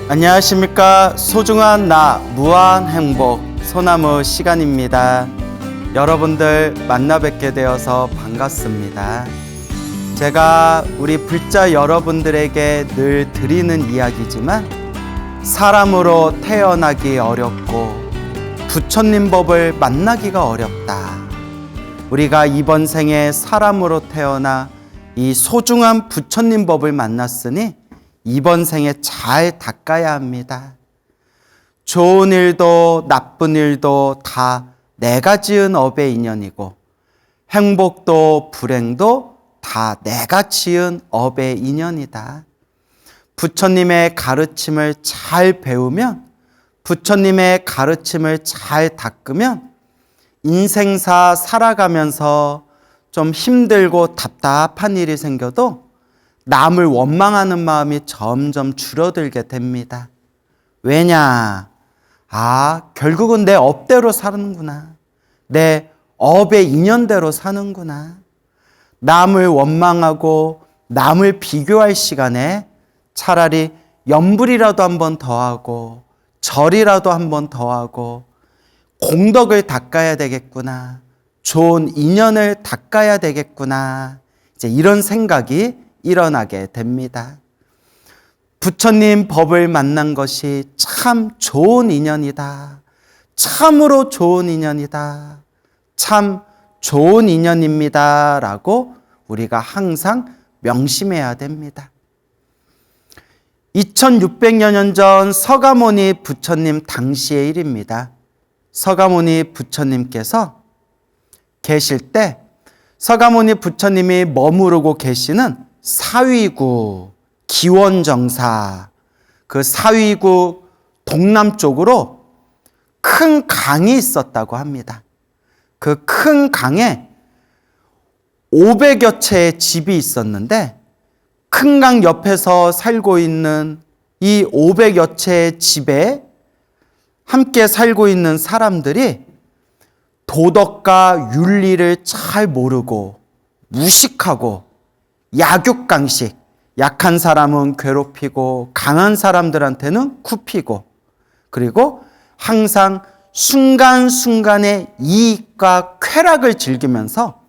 안녕하십니까. 소중한 나 무한 행복 소나무 시간입니다. 여러분들 만나 뵙게 되어서 반갑습니다. 제가 우리 불자 여러분들에게 늘 드리는 이야기지만 사람으로 태어나기 어렵고 부처님 법을 만나기가 어렵다. 우리가 이번 생에 사람으로 태어나 이 소중한 부처님 법을 만났으니 이번 생에 잘 닦아야 합니다. 좋은 일도 나쁜 일도 다 내가 지은 업의 인연이고 행복도 불행도 다 내가 지은 업의 인연이다. 부처님의 가르침을 잘 배우면, 부처님의 가르침을 잘 닦으면 인생사 살아가면서 좀 힘들고 답답한 일이 생겨도 남을 원망하는 마음이 점점 줄어들게 됩니다. 왜냐? 결국은 내 업대로 사는구나. 내 업의 인연대로 사는구나. 남을 원망하고 남을 비교할 시간에 차라리 염불이라도 한 번 더 하고 절이라도 한 번 더 하고 공덕을 닦아야 되겠구나. 좋은 인연을 닦아야 되겠구나. 이제 이런 생각이 일어나게 됩니다. 부처님 법을 만난 것이 참 좋은 인연이다. 참으로 좋은 인연이다. 참 좋은 인연입니다. 라고 우리가 항상 명심해야 됩니다. 2600여 년 전 서가모니 부처님 당시의 일입니다. 서가모니 부처님께서 계실 때 서가모니 부처님이 머무르고 계시는 사위구 기원정사, 그 사위구 동남쪽으로 큰 강이 있었다고 합니다. 그 큰 강에 500여 채의 집이 있었는데 큰 강 옆에서 살고 있는 이 500여 채의 집에 함께 살고 있는 사람들이 도덕과 윤리를 잘 모르고 무식하고 약육강식, 약한 사람은 괴롭히고 강한 사람들한테는 굽히고, 그리고 항상 순간순간의 이익과 쾌락을 즐기면서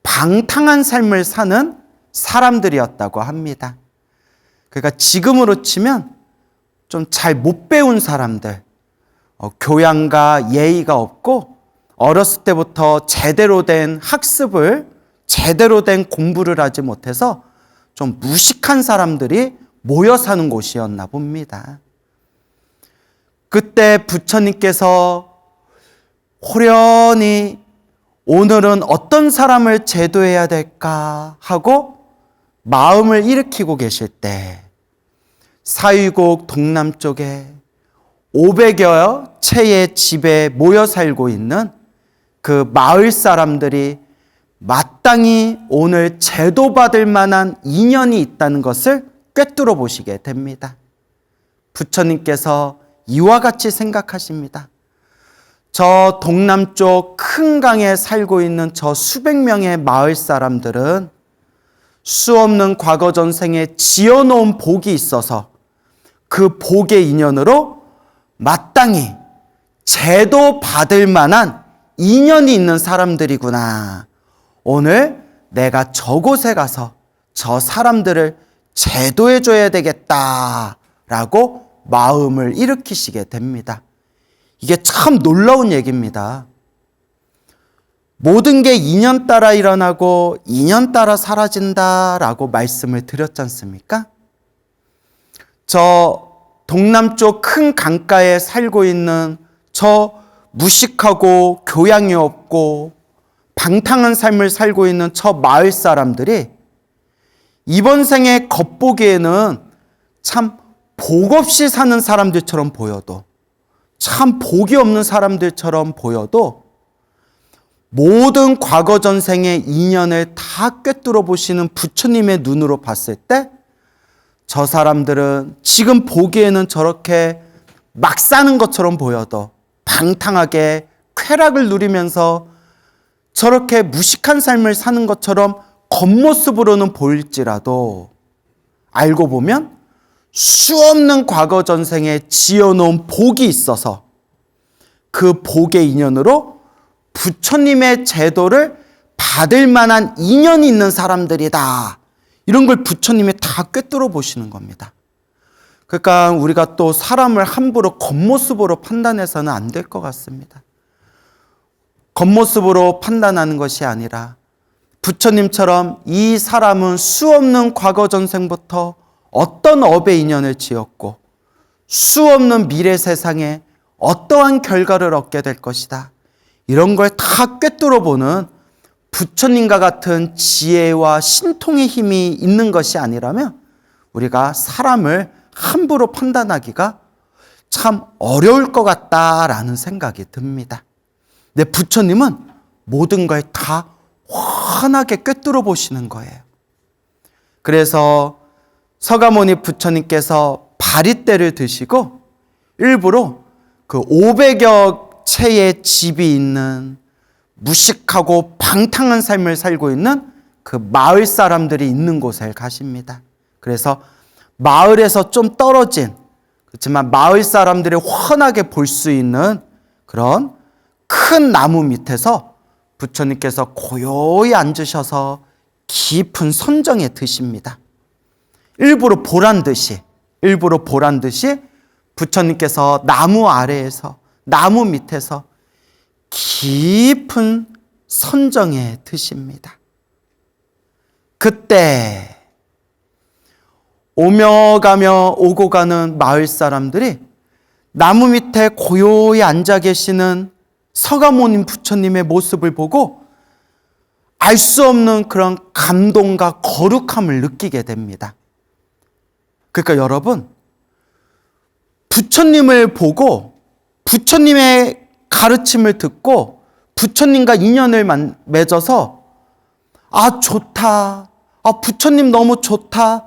방탕한 삶을 사는 사람들이었다고 합니다. 그러니까 지금으로 치면 좀 잘 못 배운 사람들, 교양과 예의가 없고 어렸을 때부터 제대로 된 학습을, 제대로 된 공부를 하지 못해서 좀 무식한 사람들이 모여 사는 곳이었나 봅니다. 그때 부처님께서 호련히 오늘은 어떤 사람을 제도해야 될까 하고 마음을 일으키고 계실 때 사위국 동남쪽에 500여 채의 집에 모여 살고 있는 그 마을 사람들이 마땅히 오늘 제도받을 만한 인연이 있다는 것을 꿰뚫어 보시게 됩니다. 부처님께서 이와 같이 생각하십니다. 저 동남쪽 큰 강에 살고 있는 저 수백 명의 마을 사람들은 수없는 과거 전생에 지어놓은 복이 있어서 그 복의 인연으로 마땅히 제도받을 만한 인연이 있는 사람들이구나. 오늘 내가 저곳에 가서 저 사람들을 제도해줘야 되겠다라고 마음을 일으키시게 됩니다. 이게 참 놀라운 얘기입니다. 모든 게 인연 따라 일어나고 인연 따라 사라진다라고 말씀을 드렸지 않습니까? 저 동남쪽 큰 강가에 살고 있는 저 무식하고 교양이 없고 방탕한 삶을 살고 있는 저 마을 사람들이 이번 생에 겉보기에는 참 복 없이 사는 사람들처럼 보여도, 참 복이 없는 사람들처럼 보여도 모든 과거 전생의 인연을 다 꿰뚫어 보시는 부처님의 눈으로 봤을 때 저 사람들은 지금 보기에는 저렇게 막 사는 것처럼 보여도 방탕하게 쾌락을 누리면서 저렇게 무식한 삶을 사는 것처럼 겉모습으로는 보일지라도 알고 보면 수없는 과거 전생에 지어놓은 복이 있어서 그 복의 인연으로 부처님의 제도를 받을 만한 인연이 있는 사람들이다. 이런 걸 부처님이 다 꿰뚫어 보시는 겁니다. 그러니까 우리가 또 사람을 함부로 겉모습으로 판단해서는 안 될 것 같습니다. 겉모습으로 판단하는 것이 아니라 부처님처럼 이 사람은 수없는 과거 전생부터 어떤 업의 인연을 지었고 수없는 미래 세상에 어떠한 결과를 얻게 될 것이다. 이런 걸 다 꿰뚫어 보는 부처님과 같은 지혜와 신통의 힘이 있는 것이 아니라면 우리가 사람을 함부로 판단하기가 참 어려울 것 같다라는 생각이 듭니다. 근데 부처님은 모든 걸 다 환하게 꿰뚫어 보시는 거예요. 그래서 서가모니 부처님께서 바리떼를 드시고 일부러 그 500여 채의 집이 있는 무식하고 방탕한 삶을 살고 있는 그 마을 사람들이 있는 곳에 가십니다. 그래서 마을에서 좀 떨어진, 그렇지만 마을 사람들이 환하게 볼 수 있는 그런 큰 나무 밑에서 부처님께서 고요히 앉으셔서 깊은 선정에 드십니다. 일부러 보란 듯이 부처님께서 나무 아래에서, 나무 밑에서 깊은 선정에 드십니다. 그때 오며 가며 오고 가는 마을 사람들이 나무 밑에 고요히 앉아 계시는 서가모니 부처님의 모습을 보고 알 수 없는 그런 감동과 거룩함을 느끼게 됩니다. 그러니까 여러분, 부처님을 보고 부처님의 가르침을 듣고 부처님과 인연을 맺어서 아, 좋다. 아, 부처님 너무 좋다.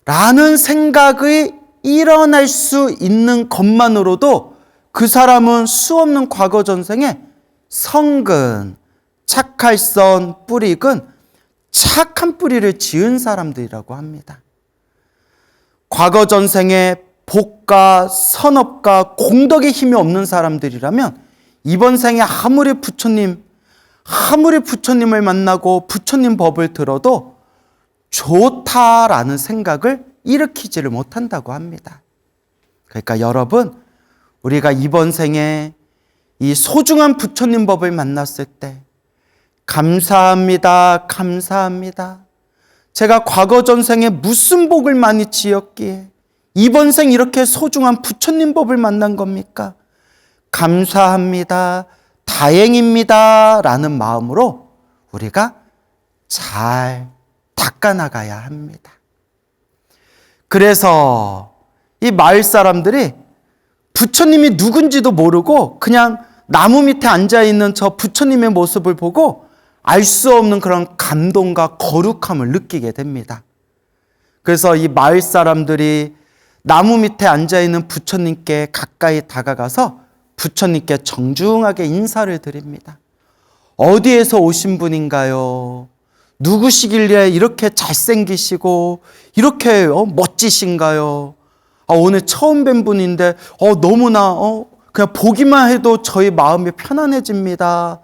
라는 생각이 일어날 수 있는 것만으로도 그 사람은 수없는 과거 전생에 성근, 착할선, 뿌리근, 착한 뿌리를 지은 사람들이라고 합니다. 과거 전생에 복과 선업과 공덕의 힘이 없는 사람들이라면 이번 생에 아무리 부처님을 만나고 부처님 법을 들어도 좋다라는 생각을 일으키지를 못한다고 합니다. 그러니까 여러분, 우리가 이번 생에 이 소중한 부처님 법을 만났을 때 감사합니다, 감사합니다. 제가 과거 전생에 무슨 복을 많이 지었기에 이번 생 이렇게 소중한 부처님 법을 만난 겁니까? 감사합니다, 다행입니다 라는 마음으로 우리가 잘 닦아나가야 합니다. 그래서 이 마을 사람들이 부처님이 누군지도 모르고 그냥 나무 밑에 앉아있는 저 부처님의 모습을 보고 알 수 없는 그런 감동과 거룩함을 느끼게 됩니다. 그래서 이 마을 사람들이 나무 밑에 앉아있는 부처님께 가까이 다가가서 부처님께 정중하게 인사를 드립니다. 어디에서 오신 분인가요? 누구시길래 이렇게 잘생기시고 이렇게 멋지신가요? 오늘 처음 뵌 분인데 너무나 그냥 보기만 해도 저희 마음이 편안해집니다.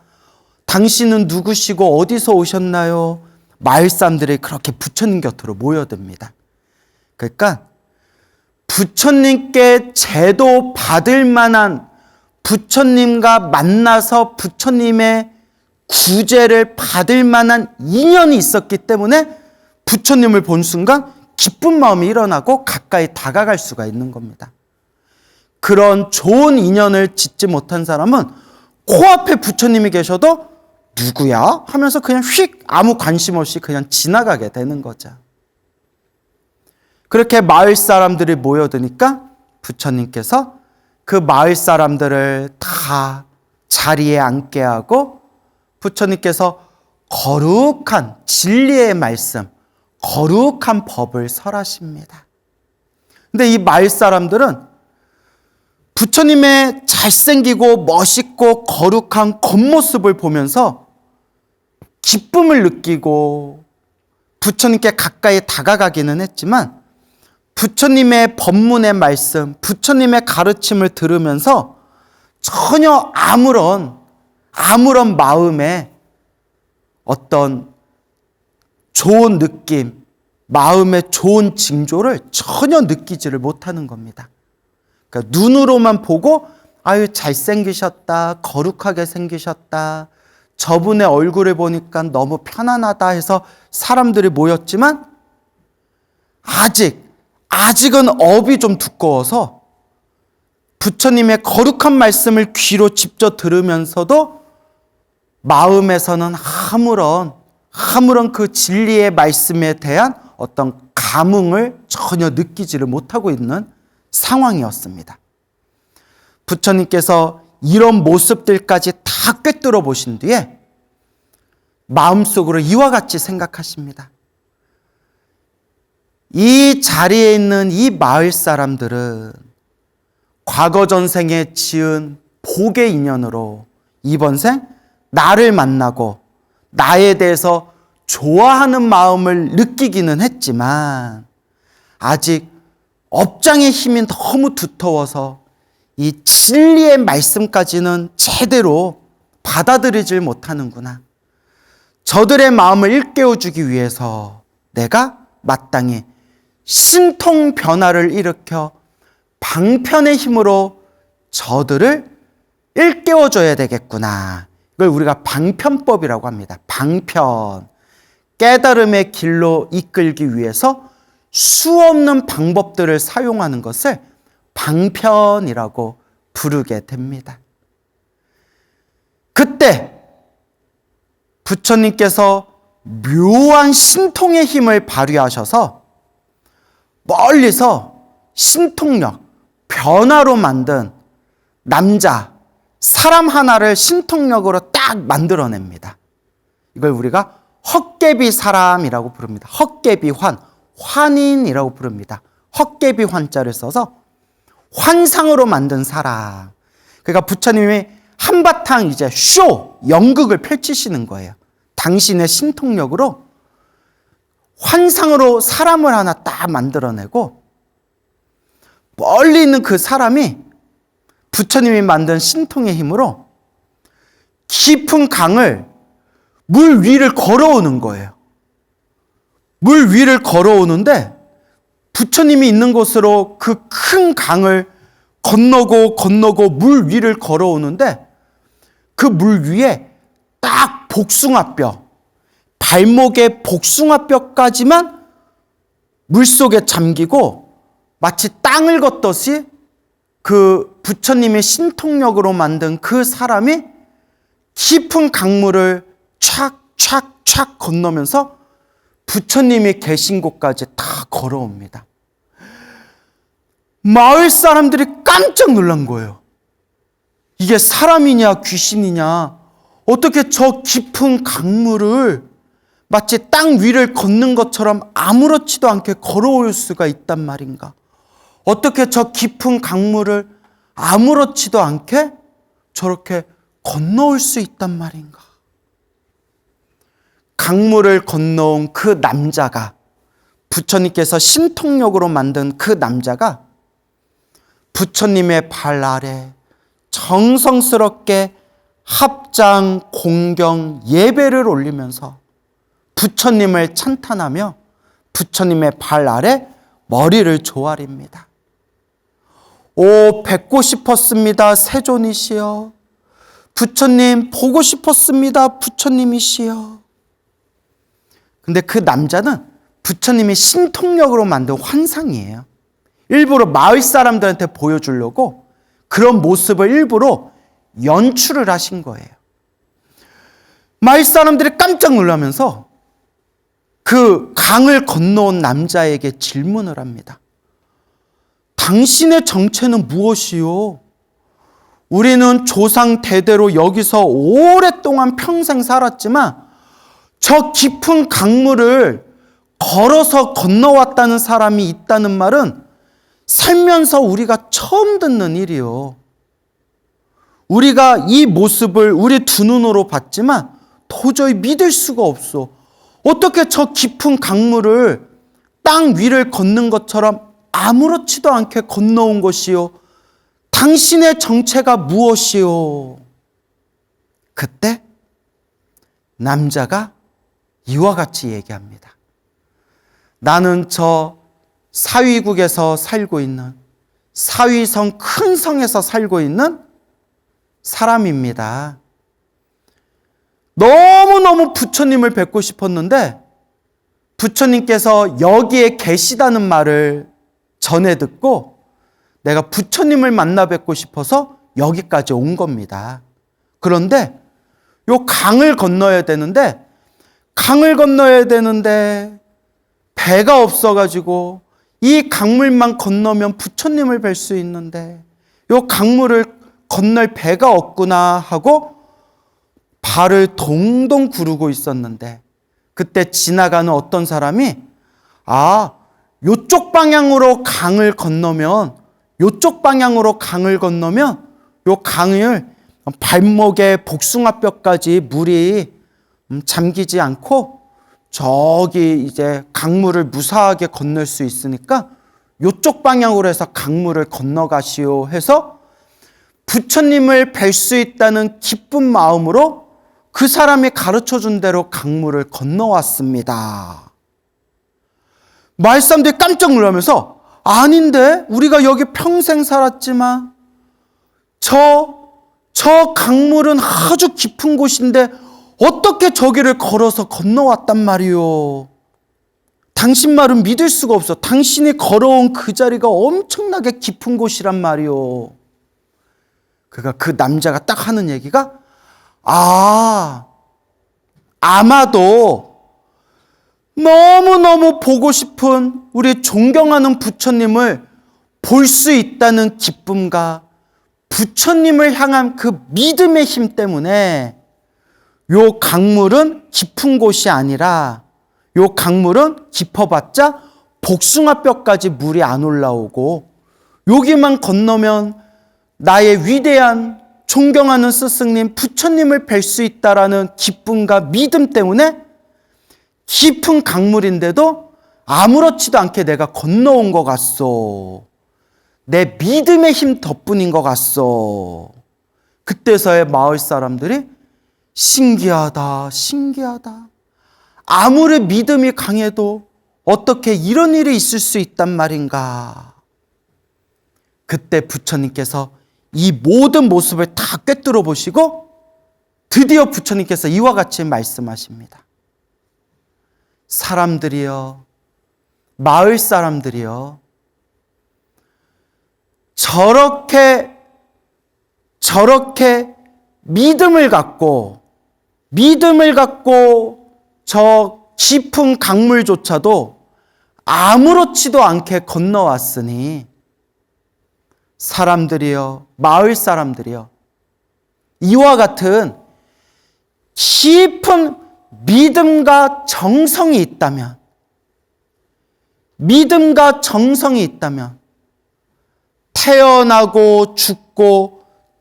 당신은 누구시고 어디서 오셨나요? 마을 사람들이 그렇게 부처님 곁으로 모여듭니다. 그러니까 부처님께 제도 받을 만한, 부처님과 만나서 부처님의 구제를 받을 만한 인연이 있었기 때문에 부처님을 본 순간 기쁜 마음이 일어나고 가까이 다가갈 수가 있는 겁니다. 그런 좋은 인연을 짓지 못한 사람은 코앞에 부처님이 계셔도 누구야? 하면서 그냥 휙 아무 관심 없이 그냥 지나가게 되는 거죠. 그렇게 마을 사람들이 모여드니까 부처님께서 그 마을 사람들을 다 자리에 앉게 하고 부처님께서 거룩한 진리의 말씀, 거룩한 법을 설하십니다. 근데 이 마을 사람들은 부처님의 잘생기고 멋있고 거룩한 겉모습을 보면서 기쁨을 느끼고 부처님께 가까이 다가가기는 했지만 부처님의 법문의 말씀, 부처님의 가르침을 들으면서 전혀 아무런 마음에 어떤 좋은 느낌, 마음의 좋은 징조를 전혀 느끼지를 못하는 겁니다. 그러니까 눈으로만 보고 아유 잘생기셨다, 거룩하게 생기셨다, 저분의 얼굴을 보니까 너무 편안하다 해서 사람들이 모였지만 아직은 업이 좀 두꺼워서 부처님의 거룩한 말씀을 귀로 직접 들으면서도 마음에서는 아무런 그 진리의 말씀에 대한 어떤 감흥을 전혀 느끼지를 못하고 있는 상황이었습니다. 부처님께서 이런 모습들까지 다 꿰뚫어 보신 뒤에 마음속으로 이와 같이 생각하십니다. 이 자리에 있는 이 마을 사람들은 과거 전생에 지은 복의 인연으로 이번 생 나를 만나고 나에 대해서 좋아하는 마음을 느끼기는 했지만 아직 업장의 힘이 너무 두터워서 이 진리의 말씀까지는 제대로 받아들이질 못하는구나. 저들의 마음을 일깨워주기 위해서 내가 마땅히 신통 변화를 일으켜 방편의 힘으로 저들을 일깨워줘야 되겠구나. 이걸 우리가 방편법이라고 합니다. 방편. 깨달음의 길로 이끌기 위해서 수없는 방법들을 사용하는 것을 방편이라고 부르게 됩니다. 그때 부처님께서 묘한 신통의 힘을 발휘하셔서 멀리서 신통력, 변화로 만든 사람 하나를 신통력으로 딱 만들어냅니다. 이걸 우리가 헛개비 사람이라고 부릅니다. 헛개비 환인이라고 부릅니다. 헛개비 환자를 써서 환상으로 만든 사람. 그러니까 부처님이 한바탕 이제 연극을 펼치시는 거예요. 당신의 신통력으로 환상으로 사람을 하나 딱 만들어내고 멀리 있는 그 사람이 부처님이 만든 신통의 힘으로 깊은 강을 물 위를 걸어오는 거예요. 물 위를 걸어오는데 부처님이 있는 곳으로 그 큰 강을 건너고 물 위를 걸어오는데 그 물 위에 딱 복숭아뼈, 발목의 복숭아뼈까지만 물속에 잠기고 마치 땅을 걷듯이 그 부처님의 신통력으로 만든 그 사람이 깊은 강물을 촥 건너면서 부처님이 계신 곳까지 다 걸어옵니다. 마을 사람들이 깜짝 놀란 거예요. 이게 사람이냐 귀신이냐, 어떻게 저 깊은 강물을 마치 땅 위를 걷는 것처럼 아무렇지도 않게 걸어올 수가 있단 말인가? 어떻게 저 깊은 강물을 아무렇지도 않게 저렇게 건너올 수 있단 말인가? 강물을 건너온 그 남자가, 부처님께서 신통력으로 만든 그 남자가 부처님의 발 아래 정성스럽게 합장, 공경, 예배를 올리면서 부처님을 찬탄하며 부처님의 발 아래 머리를 조아립니다. 오, 뵙고 싶었습니다, 세존이시여. 부처님 보고 싶었습니다, 부처님이시여. 근데 그 남자는 부처님이 신통력으로 만든 환상이에요. 일부러 마을 사람들한테 보여주려고 그런 모습을 일부러 연출을 하신 거예요. 마을 사람들이 깜짝 놀라면서 그 강을 건너온 남자에게 질문을 합니다. 당신의 정체는 무엇이요? 우리는 조상 대대로 여기서 오랫동안 평생 살았지만 저 깊은 강물을 걸어서 건너왔다는 사람이 있다는 말은 살면서 우리가 처음 듣는 일이요. 우리가 이 모습을 우리 두 눈으로 봤지만 도저히 믿을 수가 없어. 어떻게 저 깊은 강물을 땅 위를 걷는 것처럼 아무렇지도 않게 건너온 것이요? 당신의 정체가 무엇이요? 그때 남자가 이와 같이 얘기합니다. 나는 저 사위국에서 살고 있는, 사위성 큰 성에서 살고 있는 사람입니다. 너무너무 부처님을 뵙고 싶었는데 부처님께서 여기에 계시다는 말을 전해 듣고 내가 부처님을 만나 뵙고 싶어서 여기까지 온 겁니다. 그런데 요 강을 건너야 되는데 배가 없어가지고 이 강물만 건너면 부처님을 뵐 수 있는데 요 강물을 건널 배가 없구나 하고 발을 동동 구르고 있었는데 그때 지나가는 어떤 사람이 요쪽 방향으로 강을 건너면 요 강을 발목에 복숭아뼈까지 물이 잠기지 않고 저기 이제 강물을 무사하게 건널 수 있으니까 요쪽 방향으로 해서 강물을 건너가시오 해서 부처님을 뵐 수 있다는 기쁜 마음으로 그 사람이 가르쳐준 대로 강물을 건너왔습니다. 마을 사람들이 깜짝 놀라면서 아닌데 우리가 여기 평생 살았지만 저 강물은 아주 깊은 곳인데 어떻게 저기를 걸어서 건너왔단 말이오. 당신 말은 믿을 수가 없어. 당신이 걸어온 그 자리가 엄청나게 깊은 곳이란 말이오. 그 남자가 딱 하는 얘기가 아마도 너무너무 보고 싶은 우리 존경하는 부처님을 볼 수 있다는 기쁨과 부처님을 향한 그 믿음의 힘 때문에 요 강물은 깊은 곳이 아니라 요 강물은 깊어봤자 복숭아뼈까지 물이 안 올라오고 여기만 건너면 나의 위대한 존경하는 스승님 부처님을 뵐 수 있다라는 기쁨과 믿음 때문에 깊은 강물인데도 아무렇지도 않게 내가 건너온 것 같소. 내 믿음의 힘 덕분인 것 같소. 그때서야 마을 사람들이 신기하다. 아무리 믿음이 강해도 어떻게 이런 일이 있을 수 있단 말인가. 그때 부처님께서 이 모든 모습을 다 꿰뚫어 보시고 드디어 부처님께서 이와 같이 말씀하십니다. 사람들이여, 마을 사람들이여, 저렇게 믿음을 갖고 저 깊은 강물조차도 아무렇지도 않게 건너왔으니 사람들이여, 마을 사람들이여, 이와 같은 깊은 믿음과 정성이 있다면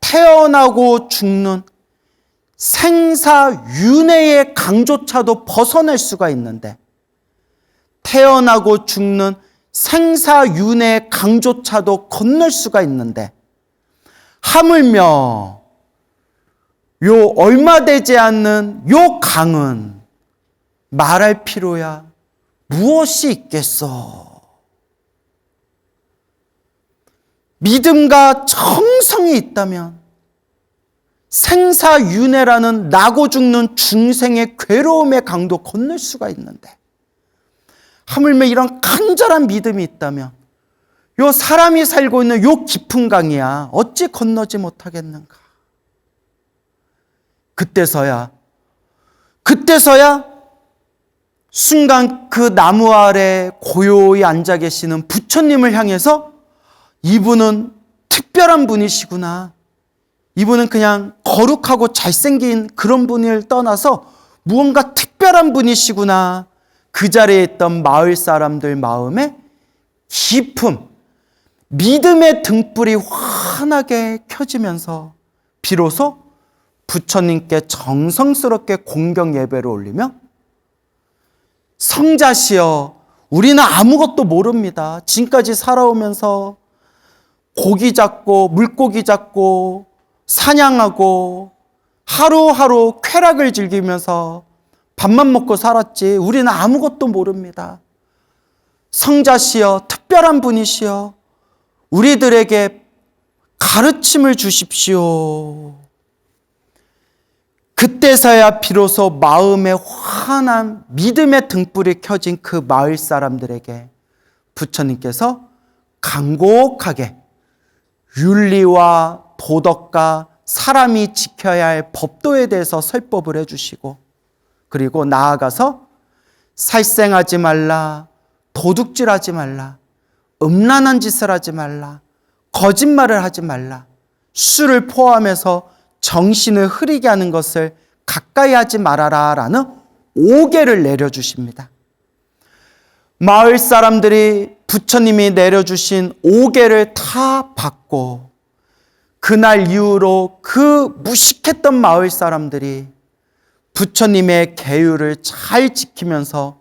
태어나고 죽는 생사윤회의 강조차도 벗어날 수가 있는데 태어나고 죽는 생사윤회의 강조차도 건널 수가 있는데 하물며 요 얼마 되지 않는 요 강은 말할 필요야 무엇이 있겠어. 믿음과 정성이 있다면 생사윤회라는 나고 죽는 중생의 괴로움의 강도 건널 수가 있는데 하물며 이런 간절한 믿음이 있다면 요 사람이 살고 있는 요 깊은 강이야 어찌 건너지 못하겠는가. 그때서야 순간 그 나무 아래 고요히 앉아 계시는 부처님을 향해서 이분은 특별한 분이시구나. 이분은 그냥 거룩하고 잘생긴 그런 분을 떠나서 무언가 특별한 분이시구나. 그 자리에 있던 마을 사람들 마음에 깊은 믿음의 등불이 환하게 켜지면서 비로소 부처님께 정성스럽게 공경 예배를 올리며 성자시여 우리는 아무것도 모릅니다. 지금까지 살아오면서 고기 잡고 물고기 잡고 사냥하고 하루하루 쾌락을 즐기면서 밥만 먹고 살았지 우리는 아무것도 모릅니다. 성자시여 특별한 분이시여 우리들에게 가르침을 주십시오. 그때서야 비로소 마음에 환한 믿음의 등불이 켜진 그 마을 사람들에게 부처님께서 간곡하게 윤리와 도덕과 사람이 지켜야 할 법도에 대해서 설법을 해주시고 그리고 나아가서 살생하지 말라, 도둑질하지 말라, 음란한 짓을 하지 말라, 거짓말을 하지 말라, 술을 포함해서 정신을 흐리게 하는 것을 가까이 하지 말아라 라는 5계를 내려주십니다. 마을 사람들이 부처님이 내려주신 5계를 다 받고 그날 이후로 그 무식했던 마을 사람들이 부처님의 계율을 잘 지키면서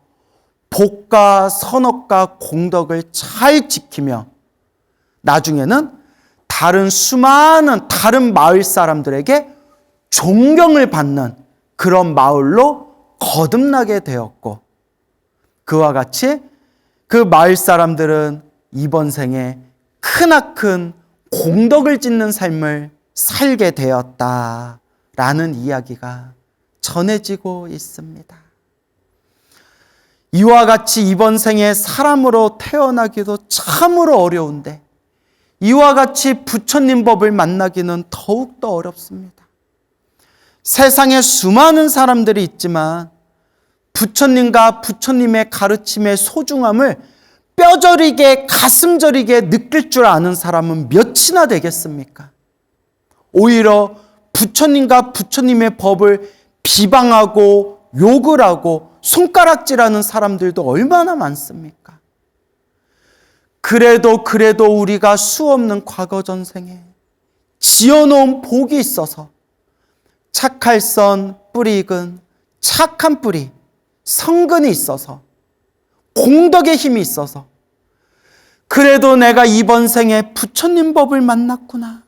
복과 선업과 공덕을 잘 지키며 나중에는 다른 수많은 다른 마을 사람들에게 존경을 받는 그런 마을로 거듭나게 되었고 그와 같이 그 마을 사람들은 이번 생에 크나큰 공덕을 짓는 삶을 살게 되었다라는 이야기가 전해지고 있습니다. 이와 같이 이번 생에 사람으로 태어나기도 참으로 어려운데 이와 같이 부처님 법을 만나기는 더욱더 어렵습니다. 세상에 수많은 사람들이 있지만 부처님과 부처님의 가르침의 소중함을 뼈저리게 가슴저리게 느낄 줄 아는 사람은 몇이나 되겠습니까? 오히려 부처님과 부처님의 법을 비방하고 욕을 하고 손가락질하는 사람들도 얼마나 많습니까? 그래도 우리가 수없는 과거 전생에 지어놓은 복이 있어서 착할선 뿌리 익은 착한 뿌리 성근이 있어서 공덕의 힘이 있어서 그래도 내가 이번 생에 부처님 법을 만났구나.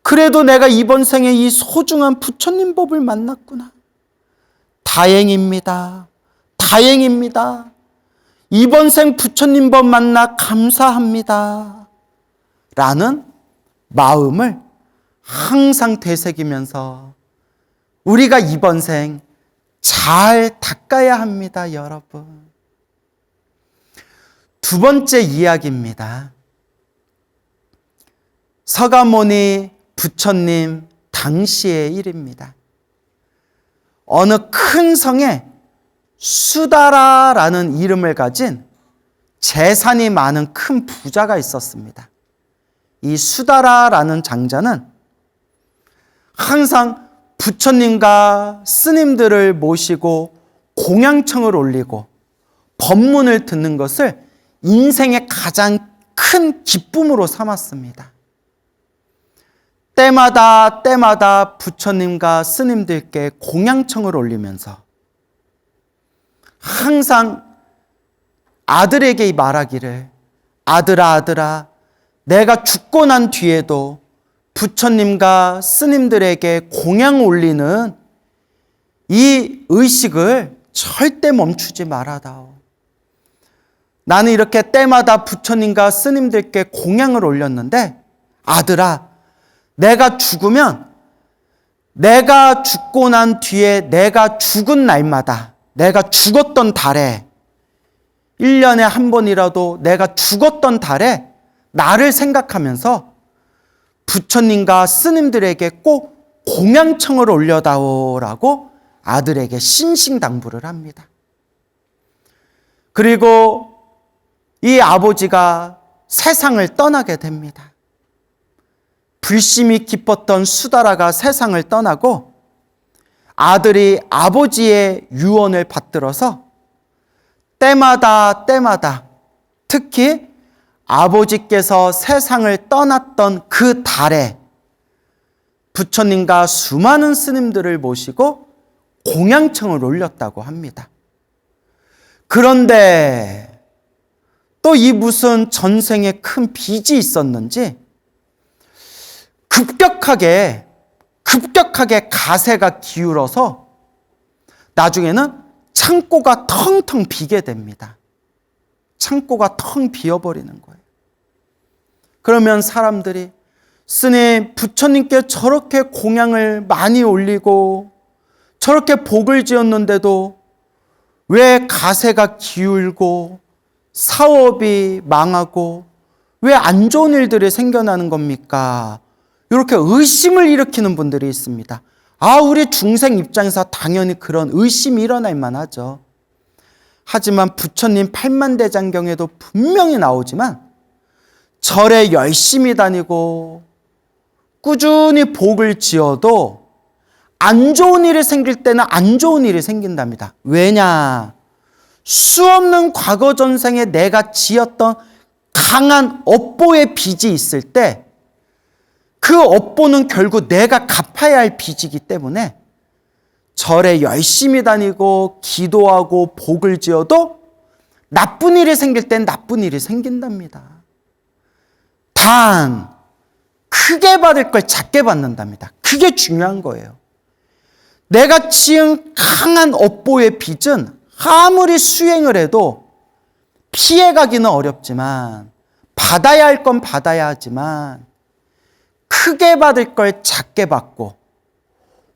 그래도 내가 이번 생에 이 소중한 부처님 법을 만났구나. 다행입니다. 다행입니다. 이번 생 부처님 법 만나 감사합니다. 라는 마음을 항상 되새기면서 우리가 이번 생 잘 닦아야 합니다, 여러분. 두 번째 이야기입니다. 서가모니 부처님 당시의 일입니다. 어느 큰 성에 수다라라는 이름을 가진 재산이 많은 큰 부자가 있었습니다. 이 수다라라는 장자는 항상 부처님과 스님들을 모시고 공양청을 올리고 법문을 듣는 것을 인생의 가장 큰 기쁨으로 삼았습니다. 때마다 부처님과 스님들께 공양청을 올리면서 항상 아들에게 말하기를 아들아 내가 죽고 난 뒤에도 부처님과 스님들에게 공양 올리는 이 의식을 절대 멈추지 말아다오. 나는 이렇게 때마다 부처님과 스님들께 공양을 올렸는데 아들아 내가 죽으면 내가 죽고 난 뒤에 내가 죽은 날마다 내가 죽었던 달에 1년에 한 번이라도 내가 죽었던 달에 나를 생각하면서 부처님과 스님들에게 꼭 공양청을 올려다오라고 아들에게 신신당부를 합니다. 그리고 이 아버지가 세상을 떠나게 됩니다. 불심이 깊었던 수다라가 세상을 떠나고 아들이 아버지의 유언을 받들어서 때마다 특히 아버지께서 세상을 떠났던 그 달에 부처님과 수많은 스님들을 모시고 공양청을 올렸다고 합니다. 그런데 또 이 무슨 전생에 큰 빚이 있었는지 급격하게 가세가 기울어서 나중에는 창고가 텅텅 비게 됩니다. 창고가 텅 비어버리는 거예요. 그러면 사람들이 스님, 부처님께 저렇게 공양을 많이 올리고 저렇게 복을 지었는데도 왜 가세가 기울고 사업이 망하고 왜 안 좋은 일들이 생겨나는 겁니까? 이렇게 의심을 일으키는 분들이 있습니다. 우리 중생 입장에서 당연히 그런 의심이 일어날 만하죠. 하지만 부처님 팔만대장경에도 분명히 나오지만 절에 열심히 다니고 꾸준히 복을 지어도 안 좋은 일이 생길 때는 안 좋은 일이 생긴답니다. 왜냐? 수없는 과거 전생에 내가 지었던 강한 업보의 빚이 있을 때 그 업보는 결국 내가 갚아야 할 빚이기 때문에 절에 열심히 다니고 기도하고 복을 지어도 나쁜 일이 생길 땐 나쁜 일이 생긴답니다. 단 크게 받을 걸 작게 받는답니다. 그게 중요한 거예요. 내가 지은 강한 업보의 빚은 아무리 수행을 해도 피해가기는 어렵지만 받아야 할 건 받아야 하지만 크게 받을 걸 작게 받고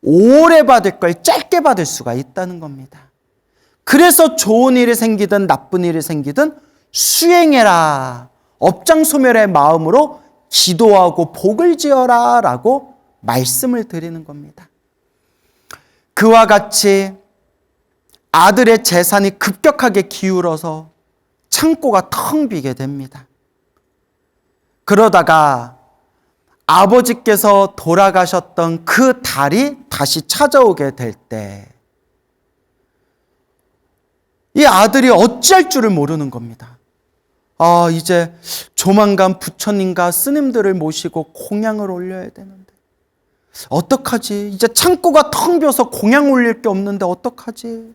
오래 받을 걸 짧게 받을 수가 있다는 겁니다. 그래서 좋은 일이 생기든 나쁜 일이 생기든 수행해라. 업장소멸의 마음으로 기도하고 복을 지어라 라고 말씀을 드리는 겁니다. 그와 같이 아들의 재산이 급격하게 기울어서 창고가 텅 비게 됩니다. 그러다가 아버지께서 돌아가셨던 그 달이 다시 찾아오게 될 때 이 아들이 어찌할 줄을 모르는 겁니다. 이제 조만간 부처님과 스님들을 모시고 공양을 올려야 되는데 어떡하지? 이제 창고가 텅 비어서 공양 올릴 게 없는데 어떡하지?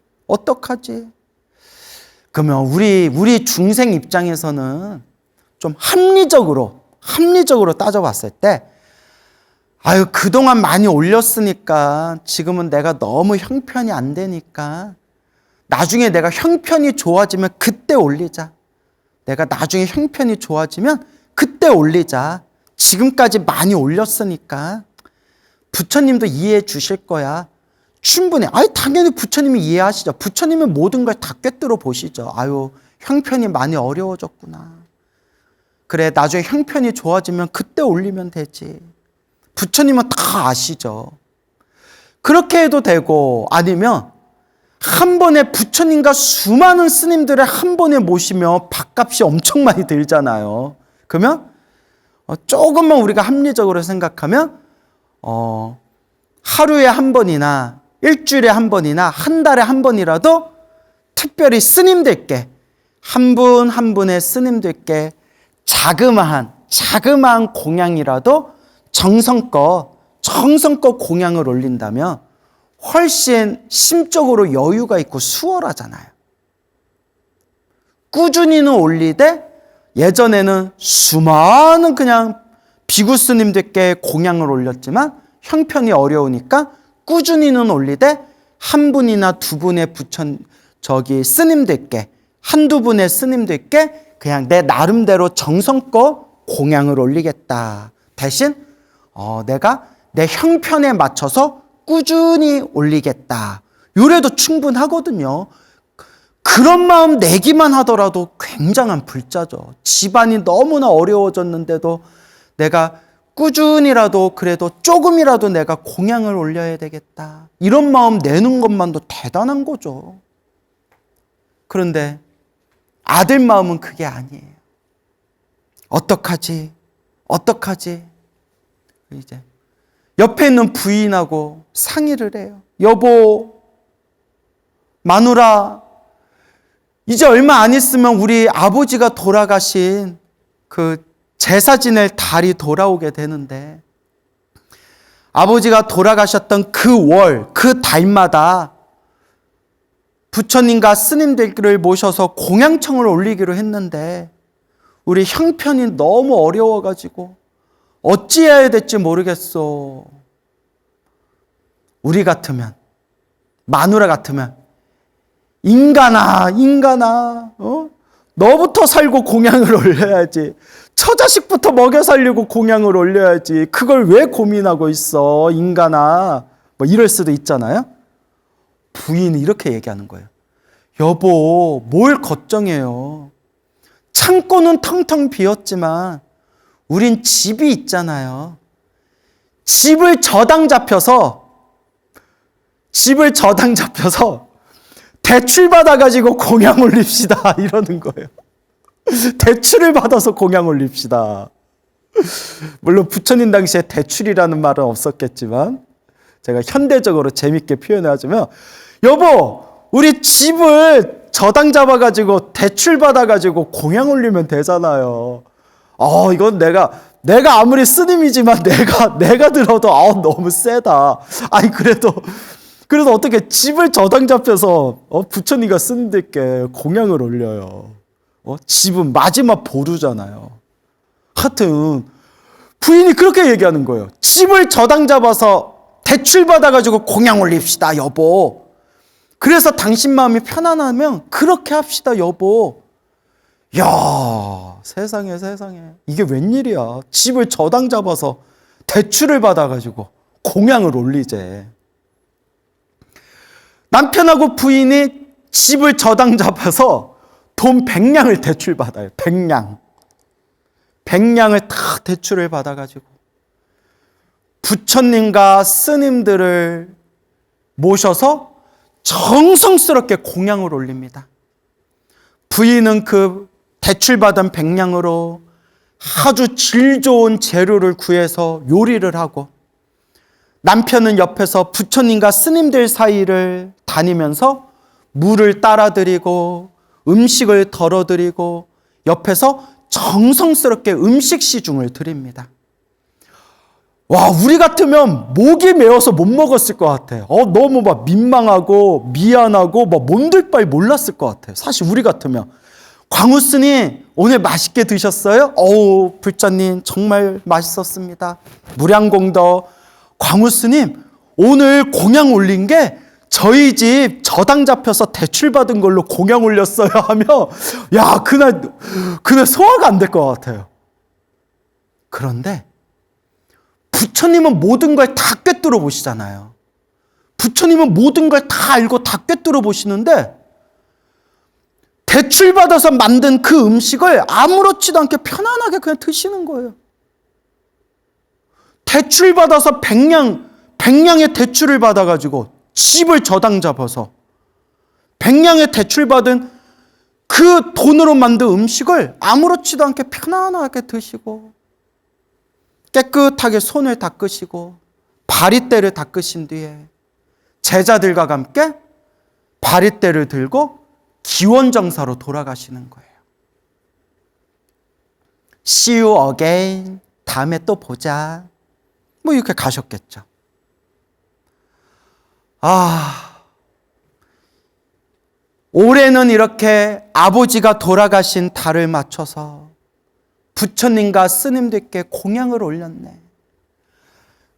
그러면 우리 중생 입장에서는 좀 합리적으로 따져봤을 때 그동안 많이 올렸으니까 지금은 내가 너무 형편이 안 되니까 나중에 내가 형편이 좋아지면 그때 올리자. 내가 나중에 형편이 좋아지면 그때 올리자. 지금까지 많이 올렸으니까 부처님도 이해해 주실 거야. 충분히. 당연히 부처님이 이해하시죠. 부처님은 모든 걸 다 꿰뚫어 보시죠. 형편이 많이 어려워졌구나. 그래, 나중에 형편이 좋아지면 그때 올리면 되지. 부처님은 다 아시죠. 그렇게 해도 되고, 아니면 한 번에 부처님과 수많은 스님들을 한 번에 모시면 밥값이 엄청 많이 들잖아요. 그러면 조금만 우리가 합리적으로 생각하면 하루에 한 번이나 일주일에 한 번이나 한 달에 한 번이라도 특별히 스님들께 한 분 한 분의 스님들께 자그마한 공양이라도 정성껏 공양을 올린다면 훨씬 심적으로 여유가 있고 수월하잖아요. 꾸준히는 올리되 예전에는 수많은 그냥 비구 스님들께 공양을 올렸지만 형편이 어려우니까 꾸준히는 올리되 한 분이나 두 분의 스님들께 한두 분의 스님들께 그냥 내 나름대로 정성껏 공양을 올리겠다. 대신 내가 내 형편에 맞춰서 꾸준히 올리겠다. 요래도 충분하거든요. 그런 마음 내기만 하더라도 굉장한 불자죠. 집안이 너무나 어려워졌는데도 내가 꾸준히라도 그래도 조금이라도 내가 공양을 올려야 되겠다. 이런 마음 내는 것만도 대단한 거죠. 그런데 아들 마음은 그게 아니에요. 어떡하지? 이제 옆에 있는 부인하고 상의를 해요. 여보, 마누라, 이제 얼마 안 있으면 우리 아버지가 돌아가신 그 제사 지낼 달이 돌아오게 되는데 아버지가 돌아가셨던 그 달마다 부처님과 스님들을 모셔서 공양청을 올리기로 했는데 우리 형편이 너무 어려워가지고 어찌해야 될지 모르겠어. 우리 같으면, 마누라 같으면, 인간아, 너부터 살고 공양을 올려야지. 처자식부터 먹여 살리고 공양을 올려야지. 그걸 왜 고민하고 있어, 인간아. 뭐 이럴 수도 있잖아요. 부인이 이렇게 얘기하는 거예요. 여보, 뭘 걱정해요. 창고는 텅텅 비었지만 우린 집이 있잖아요. 집을 저당 잡혀서 대출 받아가지고 공양 올립시다. 이러는 거예요. 대출을 받아서 공양 올립시다. 물론 부처님 당시에 대출이라는 말은 없었겠지만 제가 현대적으로 재밌게 표현하자면, 여보, 우리 집을 저당 잡아가지고 대출 받아가지고 공양 올리면 되잖아요. 이건 내가 아무리 스님이지만 내가 들어도 너무 세다. 아니 그래도 어떻게 집을 저당 잡혀서 부처님과 스님들께 공양을 올려요. 집은 마지막 보루잖아요. 하여튼 부인이 그렇게 얘기하는 거예요. 집을 저당 잡아서 대출 받아가지고 공양 올립시다, 여보. 그래서 당신 마음이 편안하면 그렇게 합시다, 여보. 야, 세상에. 이게 웬일이야. 집을 저당 잡아서 대출을 받아가지고 공양을 올리재. 남편하고 부인이 집을 저당 잡아서 돈 100냥을 대출 받아요. 100냥을 다 대출을 받아가지고 부처님과 스님들을 모셔서 정성스럽게 공양을 올립니다. 부인은 그 대출받은 100냥으로 아주 질 좋은 재료를 구해서 요리를 하고, 남편은 옆에서 부처님과 스님들 사이를 다니면서 물을 따라드리고 음식을 덜어드리고 옆에서 정성스럽게 음식 시중을 드립니다. 와, 우리 같으면 목이 메어서 못 먹었을 것 같아. 너무 막 민망하고 미안하고 막 몸둘 바를 몰랐을 것 같아. 사실 우리 같으면. 광우스님, 오늘 맛있게 드셨어요? 불자님 정말 맛있었습니다. 무량공덕. 광우스님, 오늘 공양 올린 게 저희 집 저당 잡혀서 대출받은 걸로 공양 올렸어요 하며, 야, 그날 소화가 안 될 것 같아요. 그런데 부처님은 모든 걸 다 꿰뚫어 보시잖아요. 부처님은 모든 걸 다 알고 다 꿰뚫어 보시는데, 대출받아서 만든 그 음식을 아무렇지도 않게 편안하게 그냥 드시는 거예요. 대출받아서 100냥의 대출을 받아가지고 집을 저당 잡아서 100냥의 대출받은 그 돈으로 만든 음식을 아무렇지도 않게 편안하게 드시고, 깨끗하게 손을 닦으시고 바리떼를 닦으신 뒤에 제자들과 함께 바리떼를 들고 기원정사로 돌아가시는 거예요. See you again. 다음에 또 보자. 뭐 이렇게 가셨겠죠. 올해는 이렇게 아버지가 돌아가신 달을 맞춰서 부처님과 스님들께 공양을 올렸네.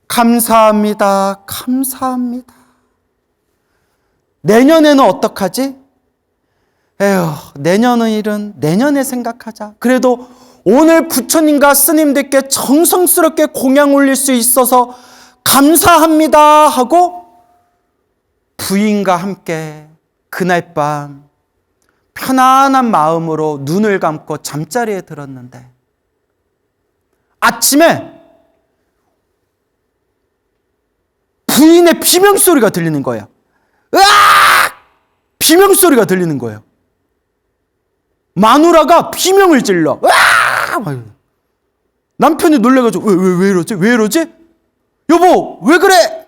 감사합니다. 내년에는 어떡하지? 내년의 일은 내년에 생각하자. 그래도 오늘 부처님과 스님들께 정성스럽게 공양 올릴 수 있어서 감사합니다 하고 부인과 함께 그날 밤 편안한 마음으로 눈을 감고 잠자리에 들었는데, 아침에 부인의 비명소리가 들리는 거예요. 으악! 비명소리가 들리는 거예요. 마누라가 비명을 질러. 으악! 남편이 놀래가지고 왜 이러지? 여보, 왜 그래?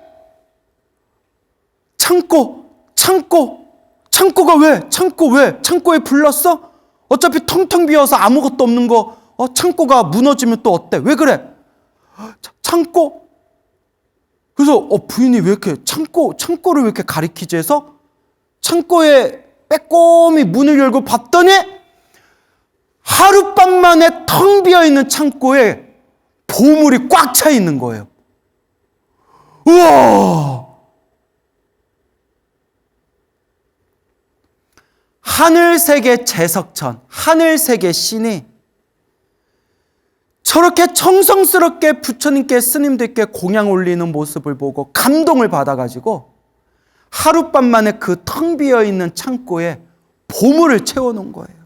창고가 왜? 창고에 불났어? 어차피 텅텅 비어서 아무것도 없는 거 창고가 무너지면 또 어때? 왜 그래? 창고? 그래서 부인이 왜 이렇게 창고를 왜 이렇게 가리키지 해서 창고에 빼꼼히 문을 열고 봤더니 하룻밤 만에 텅 비어있는 창고에 보물이 꽉 차 있는 거예요. 우와! 하늘세계 제석천, 하늘세계 신이 저렇게 정성스럽게 부처님께, 스님들께 공양 올리는 모습을 보고 감동을 받아가지고 하룻밤 만에 그 텅 비어있는 창고에 보물을 채워놓은 거예요.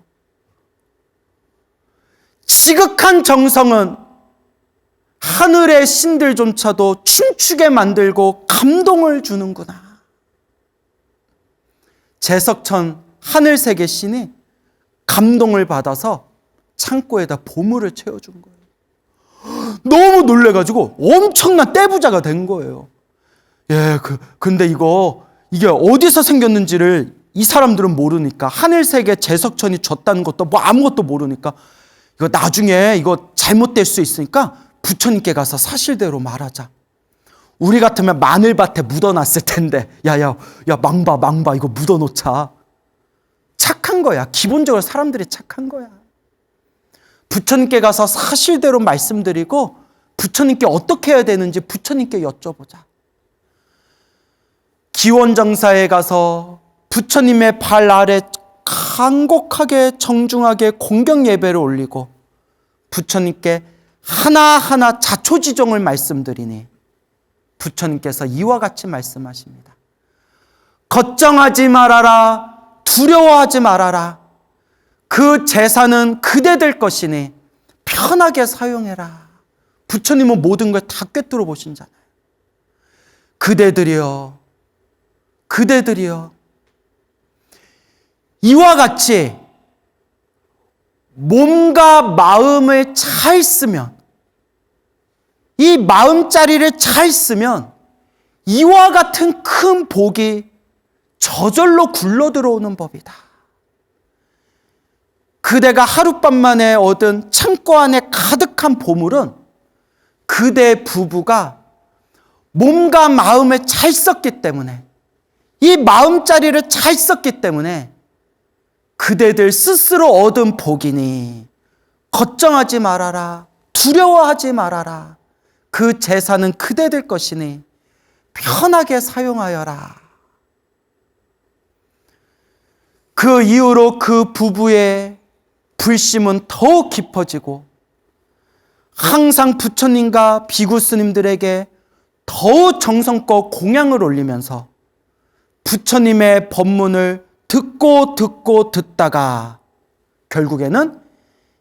지극한 정성은 하늘의 신들조차도 춤추게 만들고 감동을 주는구나. 제석천 하늘세계 신이 감동을 받아서 창고에다 보물을 채워준 거예요. 너무 놀래가지고 엄청난 떼부자가 된 거예요. 근데 이게 어디서 생겼는지를 이 사람들은 모르니까, 하늘세계 제석천이 줬다는 것도 뭐 아무것도 모르니까, 이거 나중에 이거 잘못될 수 있으니까 부처님께 가서 사실대로 말하자. 우리 같으면 마늘밭에 묻어놨을 텐데, 망봐 이거 묻어놓자. 착한 거야. 기본적으로 사람들이 착한 거야. 부처님께 가서 사실대로 말씀드리고 부처님께 어떻게 해야 되는지 부처님께 여쭤보자. 기원정사에 가서 부처님의 발 아래 간곡하게 정중하게 공경 예배를 올리고 부처님께 하나하나 자초지종을 말씀드리니 부처님께서 이와 같이 말씀하십니다. 걱정하지 말아라. 두려워하지 말아라. 그 재산은 그대들 것이니 편하게 사용해라. 부처님은 모든 걸 다 꿰뚫어 보신 잖아요. 그대들이여 이와 같이 몸과 마음을 잘 쓰면, 이 마음자리를 잘 쓰면 이와 같은 큰 복이 저절로 굴러 들어오는 법이다. 그대가 하룻밤 만에 얻은 창고 안에 가득한 보물은 그대 부부가 몸과 마음을 잘 썼기 때문에, 이 마음자리를 잘 썼기 때문에 그대들 스스로 얻은 복이니 걱정하지 말아라. 두려워하지 말아라. 그 재산은 그대들 것이니 편하게 사용하여라. 그 이후로 그 부부의 불심은 더욱 깊어지고 항상 부처님과 비구 스님들에게 더욱 정성껏 공양을 올리면서 부처님의 법문을 듣고 듣다가 결국에는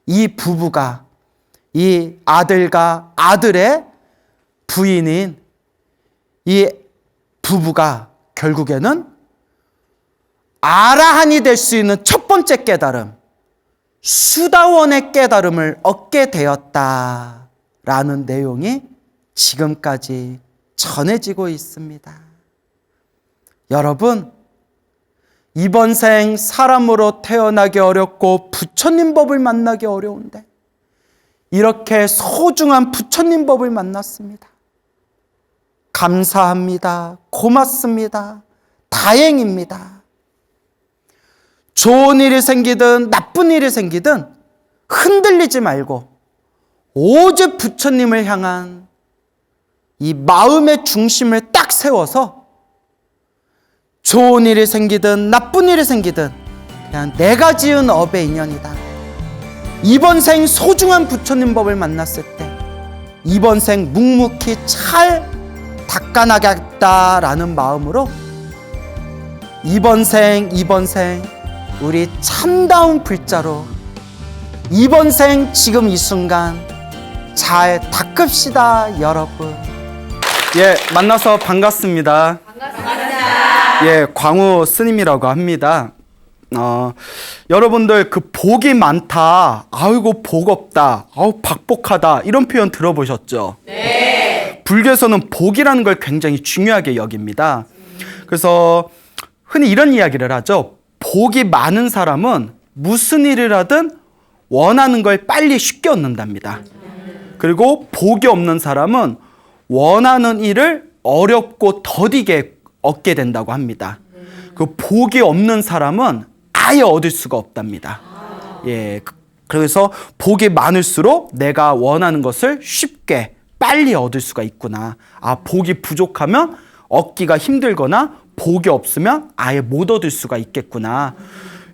이 부부가, 이 아들과 아들의 부인인 이 부부가 결국에는 아라한이 될 수 있는 첫 번째 깨달음, 수다원의 깨달음을 얻게 되었다라는 내용이 지금까지 전해지고 있습니다. 여러분, 이번 생 사람으로 태어나기 어렵고 부처님 법을 만나기 어려운데 이렇게 소중한 부처님 법을 만났습니다. 감사합니다. 고맙습니다. 다행입니다. 좋은 일이 생기든 나쁜 일이 생기든 흔들리지 말고 오직 부처님을 향한 이 마음의 중심을 딱 세워서 좋은 일이 생기든 나쁜 일이 생기든 그냥 내가 지은 업의 인연이다. 이번 생 소중한 부처님 법을 만났을 때 이번 생 묵묵히 잘 닦아나겠다라는 마음으로 이번 생 우리 참다운 불자로 이번 생 지금 이 순간 잘 닦읍시다, 여러분. 만나서 반갑습니다. 광우 스님이라고 합니다. 여러분들 그 복이 많다, 아이고 복 없다, 아우 박복하다 이런 표현 들어보셨죠? 네. 불교에서는 복이라는 걸 굉장히 중요하게 여깁니다. 그래서 흔히 이런 이야기를 하죠. 복이 많은 사람은 무슨 일을 하든 원하는 걸 빨리 쉽게 얻는답니다. 그리고 복이 없는 사람은 원하는 일을 어렵고 더디게 얻게 된다고 합니다. 그 복이 없는 사람은 아예 얻을 수가 없답니다. 그래서 복이 많을수록 내가 원하는 것을 쉽게 빨리 얻을 수가 있구나. 아, 복이 부족하면 얻기가 힘들거나 복이 없으면 아예 못 얻을 수가 있겠구나.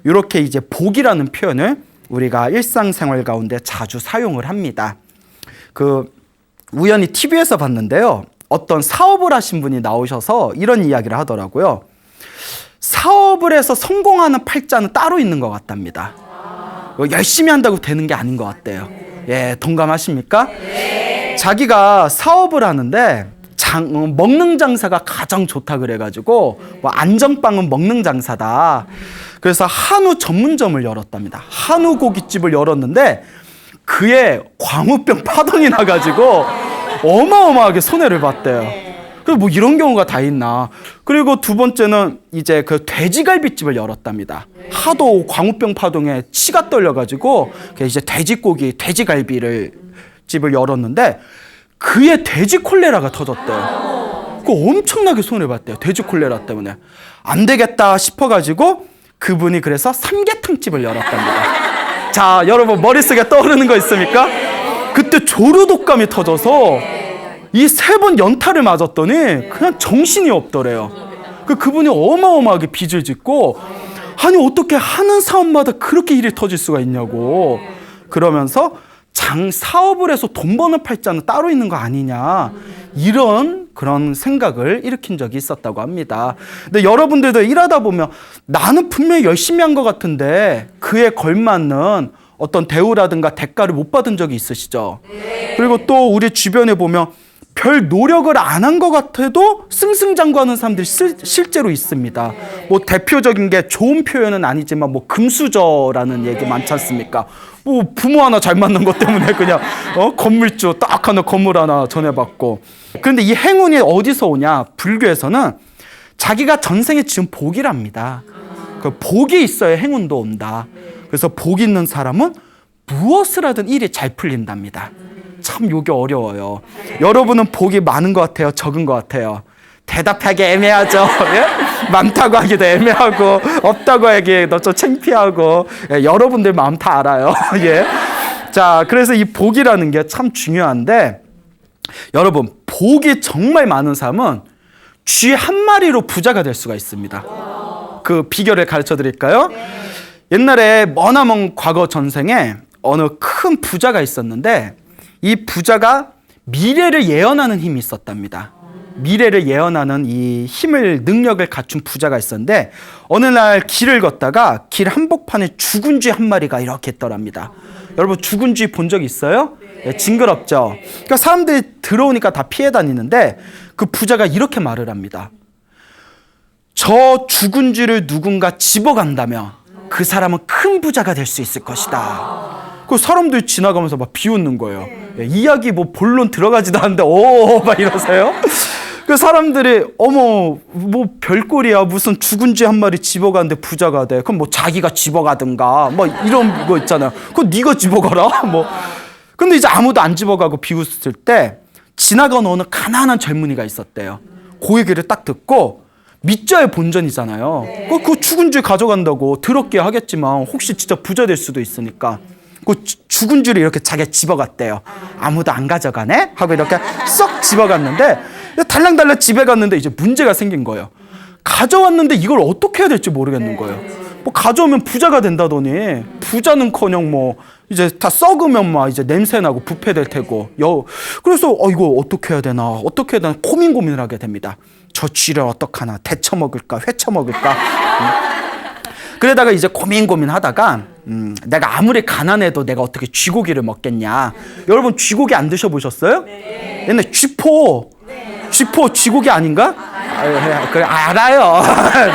이렇게 이제 복이라는 표현을 우리가 일상생활 가운데 자주 사용을 합니다. 우연히 TV에서 봤는데요. 어떤 사업을 하신 분이 나오셔서 이런 이야기를 하더라고요. 사업을 해서 성공하는 팔자는 따로 있는 것 같답니다. 열심히 한다고 되는 게 아닌 것 같대요. 예, 동감하십니까? 자기가 사업을 하는데 먹는 장사가 가장 좋다 그래가지고 안전빵은 먹는 장사다. 그래서 한우 전문점을 열었답니다. 한우 고깃집을 열었는데 그의 광우병 파동이 나가지고 어마어마하게 손해를 봤대요. 그래서 뭐 이런 경우가 다 있나. 그리고 두 번째는 이제 그 돼지갈비집을 열었답니다. 하도 광우병 파동에 치가 떨려가지고 이제 돼지갈비를 집을 열었는데 그의 돼지 콜레라가 터졌대요. 그 엄청나게 손해봤대요. 돼지 콜레라 때문에. 안 되겠다 싶어가지고 그분이 그래서 삼계탕집을 열었답니다. 자, 여러분 머릿속에 떠오르는 거 있습니까? 그때 조류독감이 터져서 이 3번 연타를 맞았더니 그냥 정신이 없더래요. 그분이 어마어마하게 빚을 짓고 아니 어떻게 하는 사업마다 그렇게 일이 터질 수가 있냐고 그러면서 사업을 해서 돈 버는 팔자는 따로 있는 거 아니냐 이런 그런 생각을 일으킨 적이 있었다고 합니다. 근데 여러분들도 일하다 보면 나는 분명히 열심히 한 것 같은데 그에 걸맞는 어떤 대우라든가 대가를 못 받은 적이 있으시죠? 그리고 또 우리 주변에 보면 별 노력을 안 한 것 같아도 승승장구하는 사람들이 실제로 있습니다. 뭐 대표적인 게 좋은 표현은 아니지만 뭐 금수저라는 얘기 많지 않습니까? 뭐 부모 하나 잘 만난 것 때문에 그냥 건물주 딱 하나 건물 하나 전해받고. 그런데 이 행운이 어디서 오냐? 불교에서는 자기가 전생에 지은 복이랍니다. 그 복이 있어야 행운도 온다. 그래서 복 있는 사람은 무엇을 하든 일이 잘 풀린답니다. 참 요게 어려워요. 여러분은 복이 많은 것 같아요? 적은 것 같아요? 대답하기 애매하죠. 예? 많다고 하기도 애매하고 없다고 하기도 좀 창피하고 예, 여러분들 마음 다 알아요. 예. 자, 그래서 이 복이라는 게 참 중요한데 여러분 복이 정말 많은 사람은 쥐 한 마리로 부자가 될 수가 있습니다. 그 비결을 가르쳐 드릴까요? 옛날에 머나먼 과거 전생에 어느 큰 부자가 있었는데 이 부자가 미래를 예언하는 힘이 있었답니다. 미래를 예언하는 이 능력을 갖춘 부자가 있었는데 어느 날 길을 걷다가 길 한복판에 죽은 쥐 한 마리가 이렇게 있더랍니다. 여러분 죽은 쥐 본 적 있어요? 네, 징그럽죠? 그러니까 사람들이 들어오니까 다 피해 다니는데 그 부자가 이렇게 말을 합니다. 저 죽은 쥐를 누군가 집어간다면 그 사람은 큰 부자가 될 수 있을 것이다. 그 사람들이 지나가면서 막 비웃는 거예요. 예, 이야기 뭐 본론 들어가지도 않는데 막 이러세요. 그 사람들이 어머 뭐 별꼴이야 무슨 죽은 쥐 한 마리 집어가는데 부자가 돼. 그럼 뭐 자기가 집어가든가 뭐 이런 거 있잖아요. 그거 네가 집어가라 뭐. 근데 이제 아무도 안 집어가고 비웃을 때 지나가는 어느 가난한 젊은이가 있었대요. 그 얘기를 딱 듣고 밑자의 본전이잖아요. 그 죽은 쥐 가져간다고 더럽게 하겠지만 혹시 진짜 부자 될 수도 있으니까 그 죽은 쥐를 이렇게 자기가 집어갔대요. 아무도 안 가져가네? 하고 이렇게 쏙 집어갔는데 달랑달랑 집에 갔는데 이제 문제가 생긴 거예요. 가져왔는데 이걸 어떻게 해야 될지 모르겠는 거예요. 뭐 가져오면 부자가 된다더니 부자는커녕 뭐 이제 다 썩으면 막 이제 냄새나고 부패될 테고 그래서 이거 어떻게 해야 되나 고민을 하게 됩니다. 저 쥐를 어떡하나 데쳐먹을까 회쳐먹을까 그러다가 이제 고민하다가 내가 아무리 가난해도 내가 어떻게 쥐고기를 먹겠냐. 여러분 쥐고기 안 드셔보셨어요? 네. 옛날에 쥐포 쥐고기 아닌가? 그래 알아요.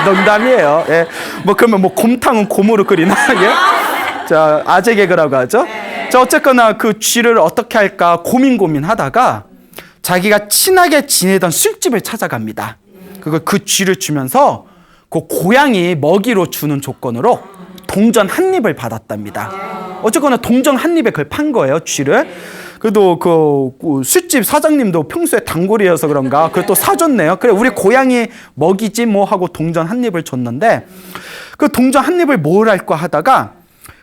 농담이에요. 예. 뭐 그러면 뭐 곰탕은 곰으로 끓이나? 예? 자 아재 개그라고 하죠. 자 어쨌거나 그 쥐를 어떻게 할까 고민하다가 자기가 친하게 지내던 술집을 찾아갑니다. 그 쥐를 주면서 그 고양이 먹이로 주는 조건으로 동전 한 입을 받았답니다. 어쨌거나 동전 한 입에 그걸 판 거예요, 쥐를. 그래도 그 술집 사장님도 평소에 단골이어서 그런가 그걸 또 사줬네요. 그래 우리 고양이 먹이지 뭐 하고 동전 한 입을 줬는데 그 동전 한 입을 뭘 할까 하다가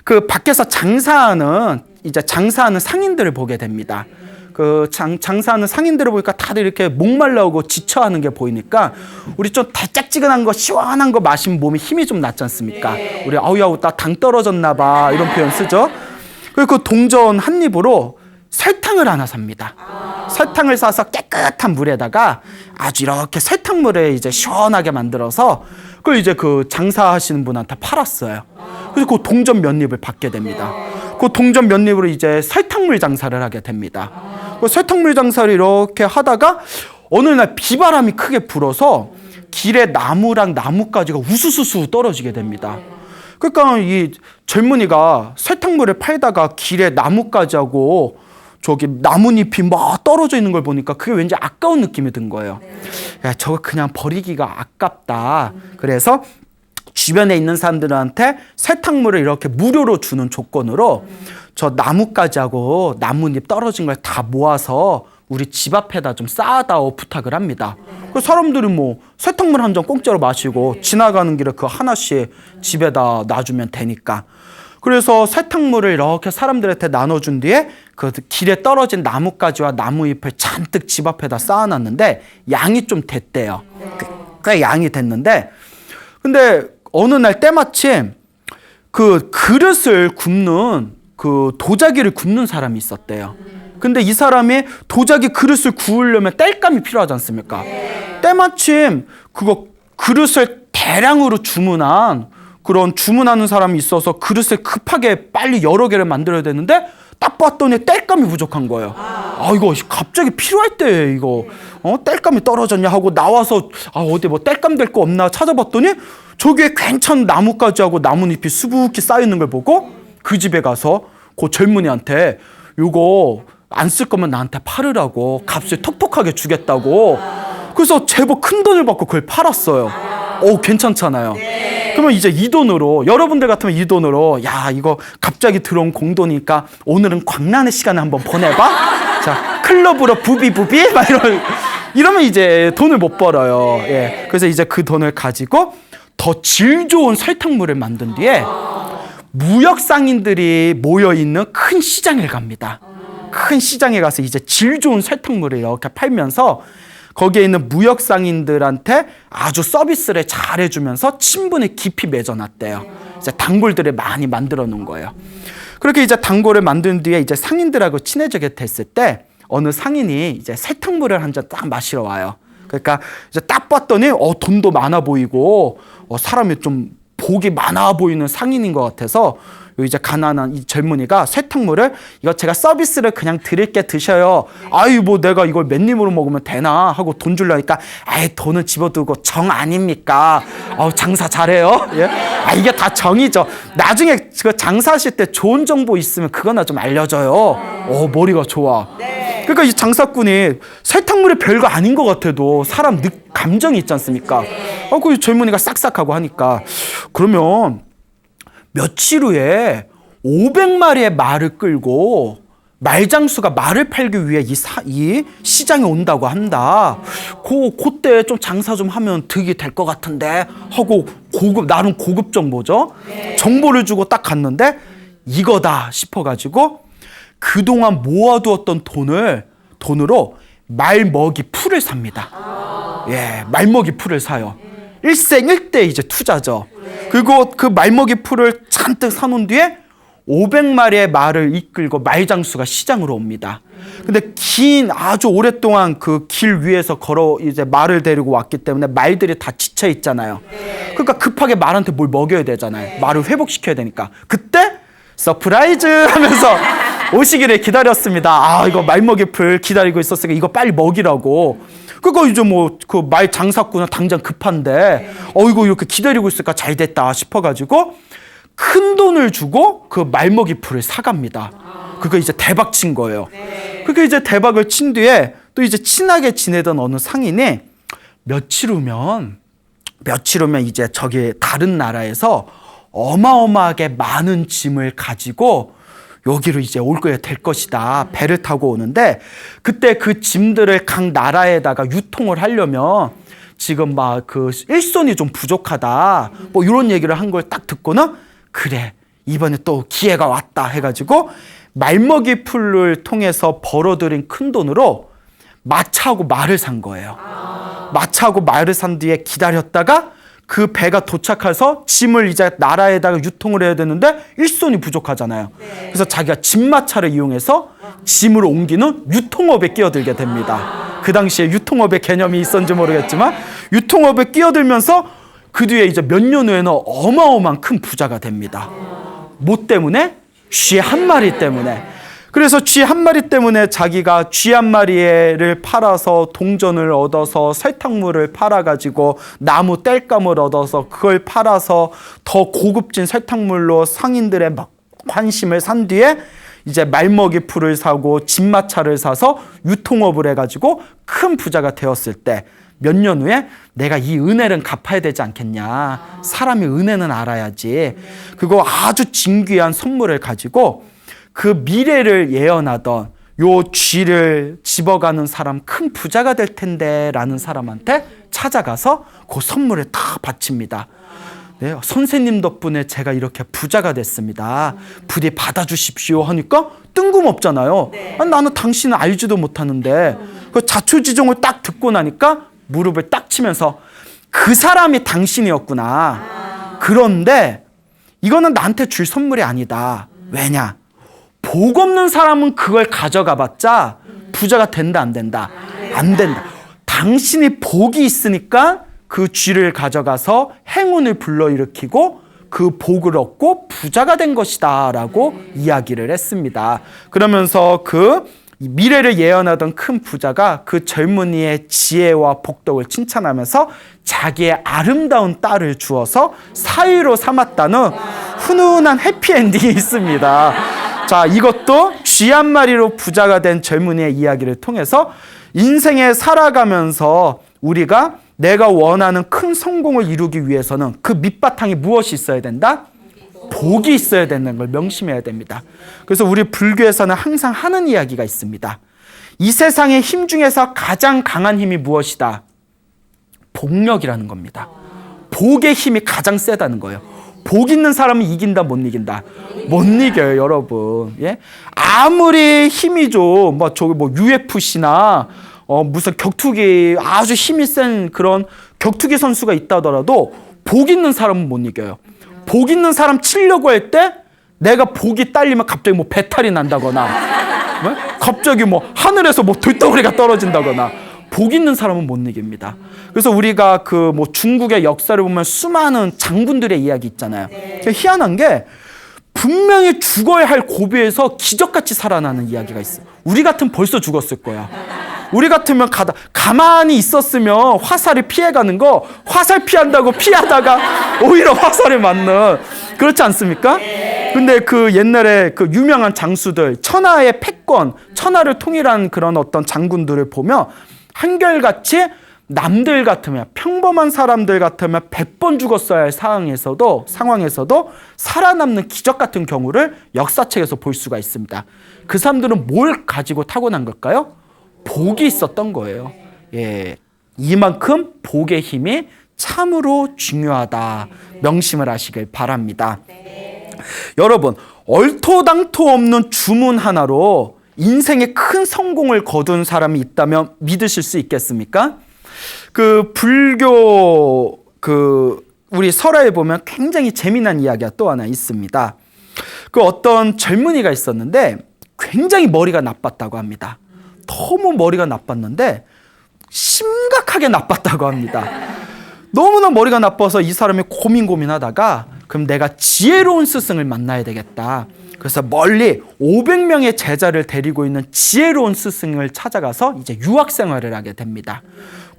그 밖에서 장사하는 상인들을 보게 됩니다. 그 장사하는 상인들을 보니까 다들 이렇게 목말라 오고 지쳐하는 게 보이니까 우리 좀 달짝지근한 거 시원한 거 마시면 몸에 힘이 좀 났지 않습니까? 우리 아우야우 나 당 떨어졌나 봐 이런 표현 쓰죠. 그리고 그 동전 한 입으로 설탕을 하나 삽니다. 설탕을 사서 깨끗한 물에다가 아주 이렇게 설탕물에 이제 시원하게 만들어서 그걸 이제 그 장사하시는 분한테 팔았어요. 그래서 그 동전 몇 입을 받게 됩니다. 그 동전 몇 입으로 이제 설탕물 장사를 하게 됩니다. 그 설탕물 장사를 이렇게 하다가 어느 날 비바람이 크게 불어서 길에 나무랑 나뭇가지가 우수수수 떨어지게 됩니다. 그러니까 이 젊은이가 설탕물을 팔다가 길에 나뭇가지하고 저기 나뭇잎이 막 떨어져 있는 걸 보니까 그게 왠지 아까운 느낌이 든 거예요. 야, 저거 그냥 버리기가 아깝다. 그래서 주변에 있는 사람들한테 설탕물을 이렇게 무료로 주는 조건으로 저 나뭇가지하고 나뭇잎 떨어진 걸 다 모아서 우리 집 앞에다 좀 쌓아다오 부탁을 합니다. 그 사람들이 뭐 설탕물 한 잔 공짜로 마시고 지나가는 길에 그 하나씩 집에다 놔주면 되니까. 그래서 설탕물을 이렇게 사람들한테 나눠준 뒤에 그 길에 떨어진 나뭇가지와 나무잎을 잔뜩 집 앞에다 쌓아놨는데 양이 좀 됐대요. 꽤 양이 됐는데 근데 어느 날 때마침 그 그릇을 굽는 그 도자기를 굽는 사람이 있었대요. 근데 이 사람이 도자기 그릇을 구우려면 땔감이 필요하지 않습니까? 때마침 그거 그릇을 대량으로 주문하는 사람이 있어서 그릇을 급하게 빨리 여러 개를 만들어야 되는데 딱 봤더니 땔감이 부족한 거예요. 아 이거 갑자기 필요할 때 이거 땔감이 떨어졌냐 하고 나와서 어디 뭐 땔감 될 거 없나 찾아봤더니 저기에 괜찮은 나뭇가지하고 나뭇잎이 수북히 쌓여 있는 걸 보고 그 집에 가서 그 젊은이한테 이거 안 쓸 거면 나한테 팔으라고 값을 톡톡하게 주겠다고. 그래서 제법 큰 돈을 받고 그걸 팔았어요. 괜찮잖아요. 그러면 이제 이 돈으로 여러분들 같으면 이 돈으로 야 이거 갑자기 들어온 공돈이니까 오늘은 광란의 시간을 한번 보내봐. 자 클럽으로 부비 막 이러면 이제 돈을 못 벌어요. 예. 그래서 이제 그 돈을 가지고 더 질 좋은 설탕물을 만든 뒤에 무역 상인들이 모여 있는 큰 시장에 갑니다. 큰 시장에 가서 이제 질 좋은 설탕물을 이렇게 팔면서 거기에 있는 무역 상인들한테 아주 서비스를 잘 해주면서 친분을 깊이 맺어놨대요. 이제 단골들을 많이 만들어 놓은 거예요. 그렇게 이제 단골을 만든 뒤에 이제 상인들하고 친해지게 됐을 때 어느 상인이 이제 설탕물을 한 잔 딱 마시러 와요. 그러니까 이제 딱 봤더니 돈도 많아 보이고 사람이 좀 복이 많아 보이는 상인인 것 같아서 이제 가난한 이 젊은이가 설탕물을 이거 제가 서비스를 그냥 드릴게 드셔요. 아유 뭐 내가 이걸 몇 입으로 먹으면 되나 하고 돈 주려니까 아이 돈은 집어두고 정 아닙니까? 장사 잘해요. 예? 이게 다 정이죠. 나중에 그 장사하실 때 좋은 정보 있으면 그거나 좀 알려줘요. 머리가 좋아. 그러니까 이 장사꾼이 설탕물이 별거 아닌 것 같아도 사람 감정이 있지 않습니까? 그 젊은이가 싹싹하고 하니까 그러면 며칠 후에 500마리의 말을 끌고 말장수가 말을 팔기 위해 이 시장에 온다고 한다. 그때 좀 장사 좀 하면 득이 될 것 같은데 하고 나름 고급 정보죠. 정보를 주고 딱 갔는데 이거다 싶어가지고 그동안 모아두었던 돈으로 말먹이 풀을 삽니다. 예, 말먹이 풀을 사요. 일생일대 이제 투자죠. 그리고 그 말먹이 풀을 잔뜩 사놓은 뒤에 500마리의 말을 이끌고 말장수가 시장으로 옵니다. 근데 아주 오랫동안 그 길 위에서 이제 말을 데리고 왔기 때문에 말들이 다 지쳐 있잖아요. 그러니까 급하게 말한테 뭘 먹여야 되잖아요. 말을 회복시켜야 되니까. 그때 서프라이즈 하면서 오시기를 기다렸습니다. 이거 말먹이 풀 기다리고 있었으니까 이거 빨리 먹이라고. 그거 이제 뭐 그 말 장사꾼은 당장 급한데 이거 이렇게 기다리고 있으니까 잘 됐다 싶어가지고 큰 돈을 주고 그 말먹이 풀을 사갑니다. 그거 이제 대박 친 거예요. 그게 이제 대박을 친 뒤에 또 이제 친하게 지내던 어느 상인이 며칠 후면 이제 저기 다른 나라에서 어마어마하게 많은 짐을 가지고 여기로 이제 올 거야 될 것이다. 배를 타고 오는데 그때 그 짐들을 각 나라에다가 유통을 하려면 지금 막 그 일손이 좀 부족하다. 뭐 이런 얘기를 한 걸 딱 듣고는 그래 이번에 또 기회가 왔다 해가지고 말먹이 풀을 통해서 벌어들인 큰 돈으로 마차하고 말을 산 거예요. 마차하고 말을 산 뒤에 기다렸다가 그 배가 도착해서 짐을 이제 나라에다가 유통을 해야 되는데 일손이 부족하잖아요. 그래서 자기가 짐마차를 이용해서 짐을 옮기는 유통업에 끼어들게 됩니다. 그 당시에 유통업의 개념이 있었는지 모르겠지만 유통업에 끼어들면서 그 뒤에 이제 몇 년 후에는 어마어마한 큰 부자가 됩니다. 뭐 때문에? 쥐 한 마리 때문에. 그래서 쥐 한 마리 때문에 자기가 쥐 한 마리를 팔아서 동전을 얻어서 설탕물을 팔아가지고 나무 땔감을 얻어서 그걸 팔아서 더 고급진 설탕물로 상인들의 관심을 산 뒤에 이제 말먹이 풀을 사고 진마차를 사서 유통업을 해가지고 큰 부자가 되었을 때 몇 년 후에 내가 이 은혜는 갚아야 되지 않겠냐. 사람이 은혜는 알아야지. 그거 아주 진귀한 선물을 가지고 그 미래를 예언하던 요 쥐를 집어가는 사람 큰 부자가 될 텐데 라는 사람한테 찾아가서 그 선물을 다 바칩니다. 네, 선생님 덕분에 제가 이렇게 부자가 됐습니다. 부디 받아주십시오 하니까 뜬금없잖아요. 아니, 나는 당신을 알지도 못하는데 그 자초지종을 딱 듣고 나니까 무릎을 딱 치면서 그 사람이 당신이었구나. 그런데 이거는 나한테 줄 선물이 아니다. 왜냐? 복 없는 사람은 그걸 가져가 봤자 부자가 된다 안 된다? 안 된다. 당신이 복이 있으니까 그 쥐를 가져가서 행운을 불러일으키고 그 복을 얻고 부자가 된 것이다 라고 이야기를 했습니다. 그러면서 그 미래를 예언하던 큰 부자가 그 젊은이의 지혜와 복덕을 칭찬하면서 자기의 아름다운 딸을 주어서 사위로 삼았다는 훈훈한 해피엔딩이 있습니다. 자, 이것도 쥐 한 마리로 부자가 된 젊은이의 이야기를 통해서 인생에 살아가면서 우리가 내가 원하는 큰 성공을 이루기 위해서는 그 밑바탕에 무엇이 있어야 된다? 복이 있어야 되는 걸 명심해야 됩니다. 그래서 우리 불교에서는 항상 하는 이야기가 있습니다. 이 세상의 힘 중에서 가장 강한 힘이 무엇이다? 복력이라는 겁니다. 복의 힘이 가장 세다는 거예요. 복 있는 사람은 이긴다, 못 이긴다? 못 이겨요, 여러분. 예? 아무리 힘이 좀, UFC나, 무슨 격투기, 아주 힘이 센 그런 격투기 선수가 있다 하더라도 복 있는 사람은 못 이겨요. 복 있는 사람 치려고 할 때 내가 복이 딸리면 갑자기 배탈이 난다거나, 갑자기 하늘에서 들덩어리가 떨어진다거나, 복 있는 사람은 못 이깁니다. 그래서 우리가 중국의 역사를 보면 수많은 장군들의 이야기 있잖아요. 희한한 게 분명히 죽어야 할 고비에서 기적같이 살아나는 이야기가 있어요. 우리 같으면 벌써 죽었을 거야. 우리 같으면 가만히 있었으면 화살을 피해가는 거 화살 피한다고 피하다가 오히려 화살을 맞는, 그렇지 않습니까? 근데 그 옛날에 그 유명한 장수들, 천하의 패권, 천하를 통일한 그런 어떤 장군들을 보면 한결같이 남들 같으면, 평범한 사람들 같으면 100번 죽었어야 할 상황에서도 살아남는 기적 같은 경우를 역사책에서 볼 수가 있습니다. 그 사람들은 뭘 가지고 타고난 걸까요? 복이 있었던 거예요. 예, 이만큼 복의 힘이 참으로 중요하다. 명심을 하시길 바랍니다. 여러분, 얼토당토 없는 주문 하나로 인생의 큰 성공을 거둔 사람이 있다면 믿으실 수 있겠습니까? 불교 우리 설화에 보면 굉장히 재미난 이야기가 또 하나 있습니다. 어떤 젊은이가 있었는데 굉장히 머리가 나빴다고 합니다. 너무 머리가 나빴는데 심각하게 나빴다고 합니다. 너무나 머리가 나빠서 이 사람이 고민하다가 그럼 내가 지혜로운 스승을 만나야 되겠다. 그래서 멀리 500명의 제자를 데리고 있는 지혜로운 스승을 찾아가서 이제 유학 생활을 하게 됩니다.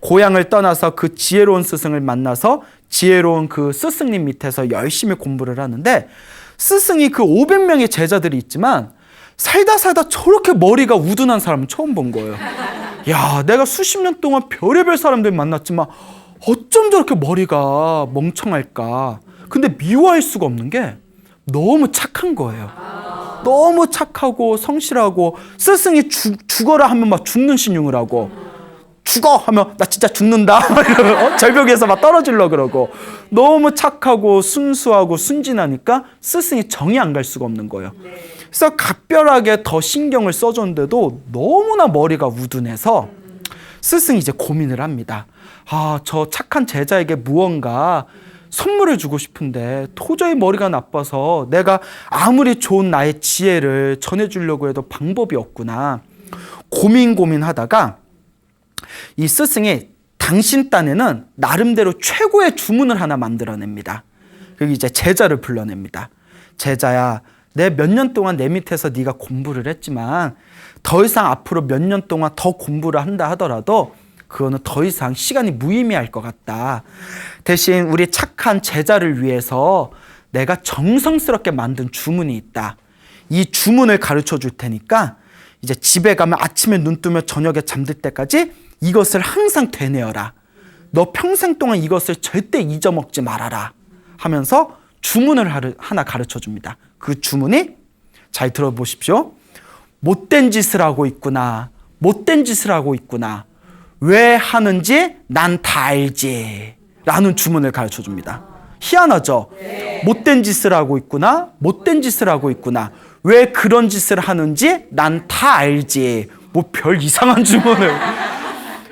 고향을 떠나서 그 지혜로운 스승을 만나서 지혜로운 그 스승님 밑에서 열심히 공부를 하는데, 스승이 그 500명의 제자들이 있지만 살다 저렇게 머리가 우둔한 사람은 처음 본 거예요. 야, 내가 수십 년 동안 별의별 사람들 만났지만 어쩜 저렇게 머리가 멍청할까. 근데 미워할 수가 없는 게 너무 착한 거예요. 너무 착하고 성실하고, 스승이 죽어라 하면 막 죽는 신용을 하고, 죽어 하면 나 진짜 죽는다. 절벽에서 막 떨어지려고 그러고 너무 착하고 순수하고 순진하니까 스승이 정이 안 갈 수가 없는 거예요. 그래서 각별하게 더 신경을 써줬는데도 너무나 머리가 우둔해서 스승이 이제 고민을 합니다. 아, 저 착한 제자에게 무언가 선물을 주고 싶은데 도저히 머리가 나빠서 내가 아무리 좋은 나의 지혜를 전해주려고 해도 방법이 없구나. 고민하다가 이 스승이 당신 딴에는 나름대로 최고의 주문을 하나 만들어냅니다. 그리고 이제 제자를 불러냅니다. 제자야, 내 몇 년 동안 내 밑에서 네가 공부를 했지만 더 이상 앞으로 몇 년 동안 더 공부를 한다 하더라도 그거는 더 이상 시간이 무의미할 것 같다. 대신 우리 착한 제자를 위해서 내가 정성스럽게 만든 주문이 있다. 이 주문을 가르쳐 줄 테니까 이제 집에 가면 아침에 눈 뜨면 저녁에 잠들 때까지 이것을 항상 되뇌어라. 너 평생 동안 이것을 절대 잊어먹지 말아라 하면서 주문을 하나 가르쳐 줍니다. 그 주문이 잘 들어보십시오. 못된 짓을 하고 있구나. 못된 짓을 하고 있구나. 왜 하는지 난 다 알지 라는 주문을 가르쳐 줍니다. 희한하죠? 네. 못된 짓을 하고 있구나. 못된 짓을 하고 있구나. 왜 그런 짓을 하는지 난 다 알지. 뭐 별 이상한 주문을.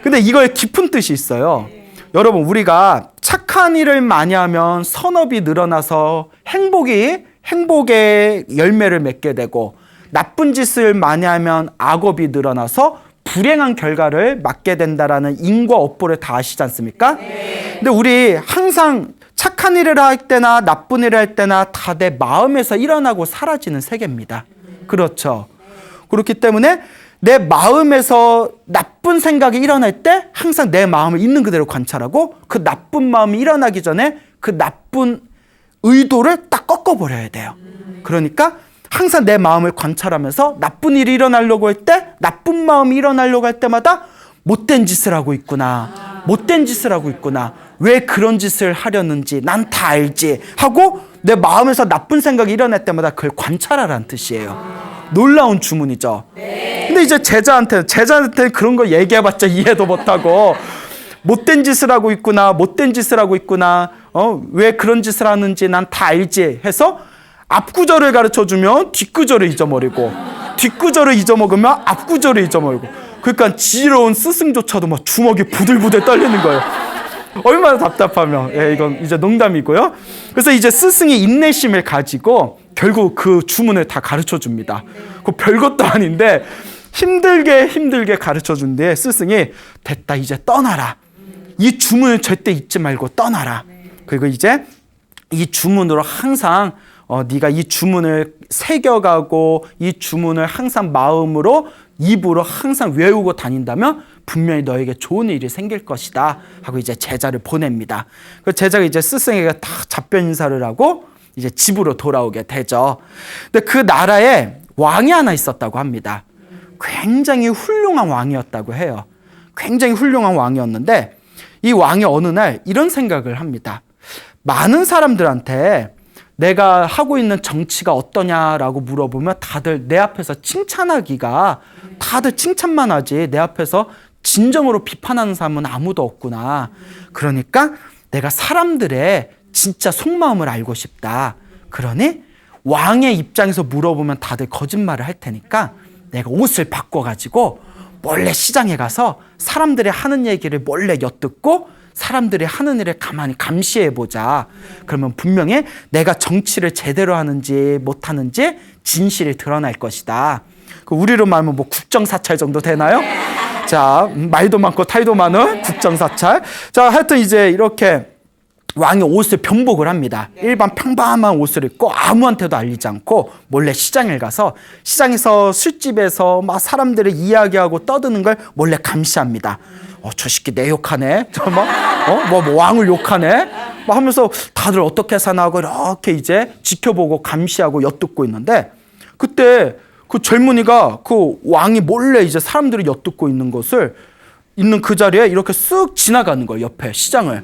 근데 이거에 깊은 뜻이 있어요. 여러분, 우리가 착한 일을 많이 하면 선업이 늘어나서 행복의 열매를 맺게 되고, 나쁜 짓을 많이 하면 악업이 늘어나서 불행한 결과를 맞게 된다라는 인과 업보를 다 아시지 않습니까? 근데 우리 항상 착한 일을 할 때나 나쁜 일을 할 때나 다 내 마음에서 일어나고 사라지는 세계입니다. 그렇죠? 그렇기 때문에 내 마음에서 나쁜 생각이 일어날 때 항상 내 마음을 있는 그대로 관찰하고, 그 나쁜 마음이 일어나기 전에 그 나쁜 의도를 딱 꺾어버려야 돼요. 그러니까 항상 내 마음을 관찰하면서 나쁜 일이 일어나려고 할 때, 나쁜 마음이 일어나려고 할 때마다 못된 짓을 하고 있구나. 못된 짓을 하고 있구나. 왜 그런 짓을 하려는지 난 다 알지 하고 내 마음에서 나쁜 생각이 일어날 때마다 그걸 관찰하라는 뜻이에요. 놀라운 주문이죠. 근데 이제 제자한테 그런 거 얘기해봤자 이해도 못하고, 못된 짓을 하고 있구나. 못된 짓을 하고 있구나. 왜 그런 짓을 하는지 난 다 알지 해서 앞구절을 가르쳐주면 뒷구절을 잊어버리고, 뒷구절을 잊어먹으면 앞구절을 잊어버리고, 그러니까 지혜로운 스승조차도 막 주먹이 부들부들 떨리는 거예요. 얼마나 답답하면. 예, 이건 이제 농담이고요. 그래서 이제 스승이 인내심을 가지고 결국 그 주문을 다 가르쳐 줍니다. 그 별것도 아닌데 힘들게 가르쳐 준 뒤에 스승이 됐다, 이제 떠나라. 이 주문을 절대 잊지 말고 떠나라. 그리고 이제 이 주문으로 항상 네가 이 주문을 새겨가고 이 주문을 항상 마음으로, 입으로 항상 외우고 다닌다면 분명히 너에게 좋은 일이 생길 것이다 하고 이제 제자를 보냅니다. 그 제자가 이제 스승에게 다 답변 인사를 하고 이제 집으로 돌아오게 되죠. 근데 그 나라에 왕이 하나 있었다고 합니다. 굉장히 훌륭한 왕이었다고 해요. 굉장히 훌륭한 왕이었는데 이 왕이 어느 날 이런 생각을 합니다. 많은 사람들한테 내가 하고 있는 정치가 어떠냐라고 물어보면 다들 내 앞에서 칭찬하기가, 다들 칭찬만 하지 내 앞에서 진정으로 비판하는 사람은 아무도 없구나. 그러니까 내가 사람들의 진짜 속마음을 알고 싶다. 그러니 왕의 입장에서 물어보면 다들 거짓말을 할 테니까 내가 옷을 바꿔가지고 몰래 시장에 가서 사람들이 하는 얘기를 몰래 엿듣고 사람들이 하는 일을 가만히 감시해보자. 그러면 분명히 내가 정치를 제대로 하는지 못하는지 진실이 드러날 것이다. 우리로 말하면 뭐 국정사찰 정도 되나요? 자, 말도 많고 탈도 많은 국정사찰. 자, 하여튼 이제 이렇게 왕이 옷을 변복을 합니다. 일반 평범한 옷을 입고 아무한테도 알리지 않고 몰래 시장에 가서 시장에서 술집에서 막 사람들을 이야기하고 떠드는 걸 몰래 감시합니다. 저 새끼 내 욕하네. 뭐 왕을 욕하네. 막 하면서 다들 어떻게 사나 하고 이렇게 이제 지켜보고 감시하고 엿듣고 있는데, 그때 그 젊은이가 그 왕이 몰래 이제 사람들이 엿듣고 있는 그 자리에 이렇게 쓱 지나가는 거예요. 옆에 시장을.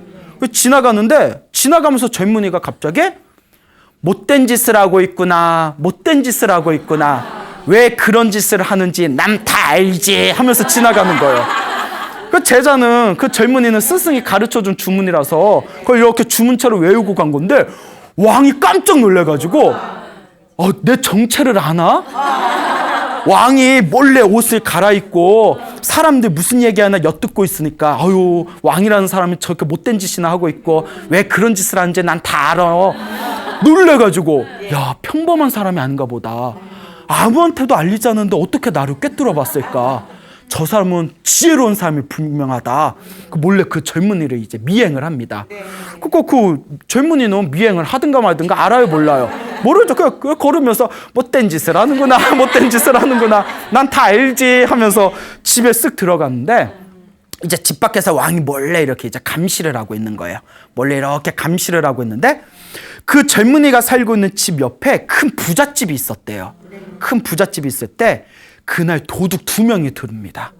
지나가는데 지나가면서 젊은이가 갑자기 못된 짓을 하고 있구나. 못된 짓을 하고 있구나. 왜 그런 짓을 하는지 남 다 알지 하면서 지나가는 거예요. 그 제자는 그 젊은이는 스승이 가르쳐준 주문이라서 그걸 이렇게 주문처럼 외우고 간 건데 왕이 깜짝 놀래가지고 내 정체를 아나? 왕이 몰래 옷을 갈아입고 사람들 무슨 얘기하나 엿듣고 있으니까 아유 왕이라는 사람이 저렇게 못된 짓이나 하고 있고 왜 그런 짓을 하는지 난 다 알아. 놀래가지고 야 평범한 사람이 아닌가 보다. 아무한테도 알리지 않았는데 어떻게 나를 꿰뚫어 봤을까. 저 사람은 지혜로운 사람이 분명하다. 몰래 그 젊은이를 이제 미행을 합니다. 그 젊은이는 미행을 하든가 말든가 알아요 몰라요? 모르죠. 그냥 걸으면서 못된 짓을 하는구나 못된 짓을 하는구나 난 다 알지 하면서 집에 쓱 들어갔는데 이제 집 밖에서 왕이 몰래 이렇게 이제 감시를 하고 있는 거예요. 몰래 이렇게 감시를 하고 있는데 그 젊은이가 살고 있는 집 옆에 큰 부잣집이 있었대요. 큰 부잣집이 있을 때 그날 도둑 2명이 들어옵니다.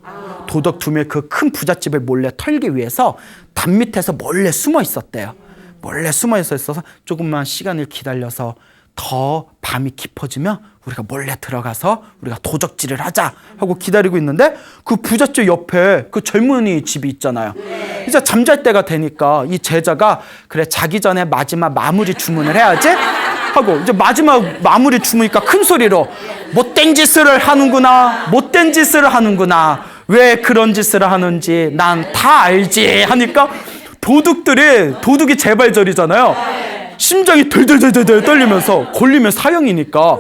도둑 2명이 그 큰 부잣집을 몰래 털기 위해서 담 밑에서 몰래 숨어 있었대요. 몰래 숨어 있어서 조금만 시간을 기다려서 더 밤이 깊어지면 우리가 몰래 들어가서 우리가 도적질을 하자 하고 기다리고 있는데 그 부잣집 옆에 그 젊은이 집이 있잖아요. 이제 잠잘 때가 되니까 이 제자가 그래 자기 전에 마지막 마무리 주문을 해야지 하고 이제 마지막 마무리 주무니까 큰 소리로 못된 짓을 하는구나 못된 짓을 하는구나 왜 그런 짓을 하는지 난 다 알지 하니까 도둑이 재발절이잖아요. 심장이 덜덜덜덜 떨리면서 걸리면 사형이니까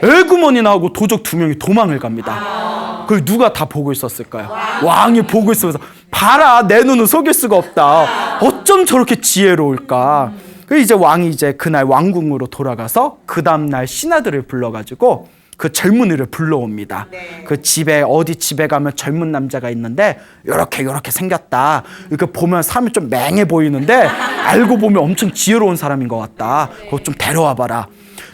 애구머니나 하고 도적 2명이 도망을 갑니다. 그걸 누가 다 보고 있었을까요? 왕이 보고 있으면서 봐라 내 눈은 속일 수가 없다. 어쩜 저렇게 지혜로울까. 이제 왕이 이제 그날 왕궁으로 돌아가서 그 다음날 신하들을 불러가지고 그 젊은이를 불러옵니다. 그 집에 어디 집에 가면 젊은 남자가 있는데 요렇게 생겼다. 이렇게 보면 사람이 좀 맹해 보이는데 알고 보면 엄청 지혜로운 사람인 것 같다. 그거 좀 데려와 봐라.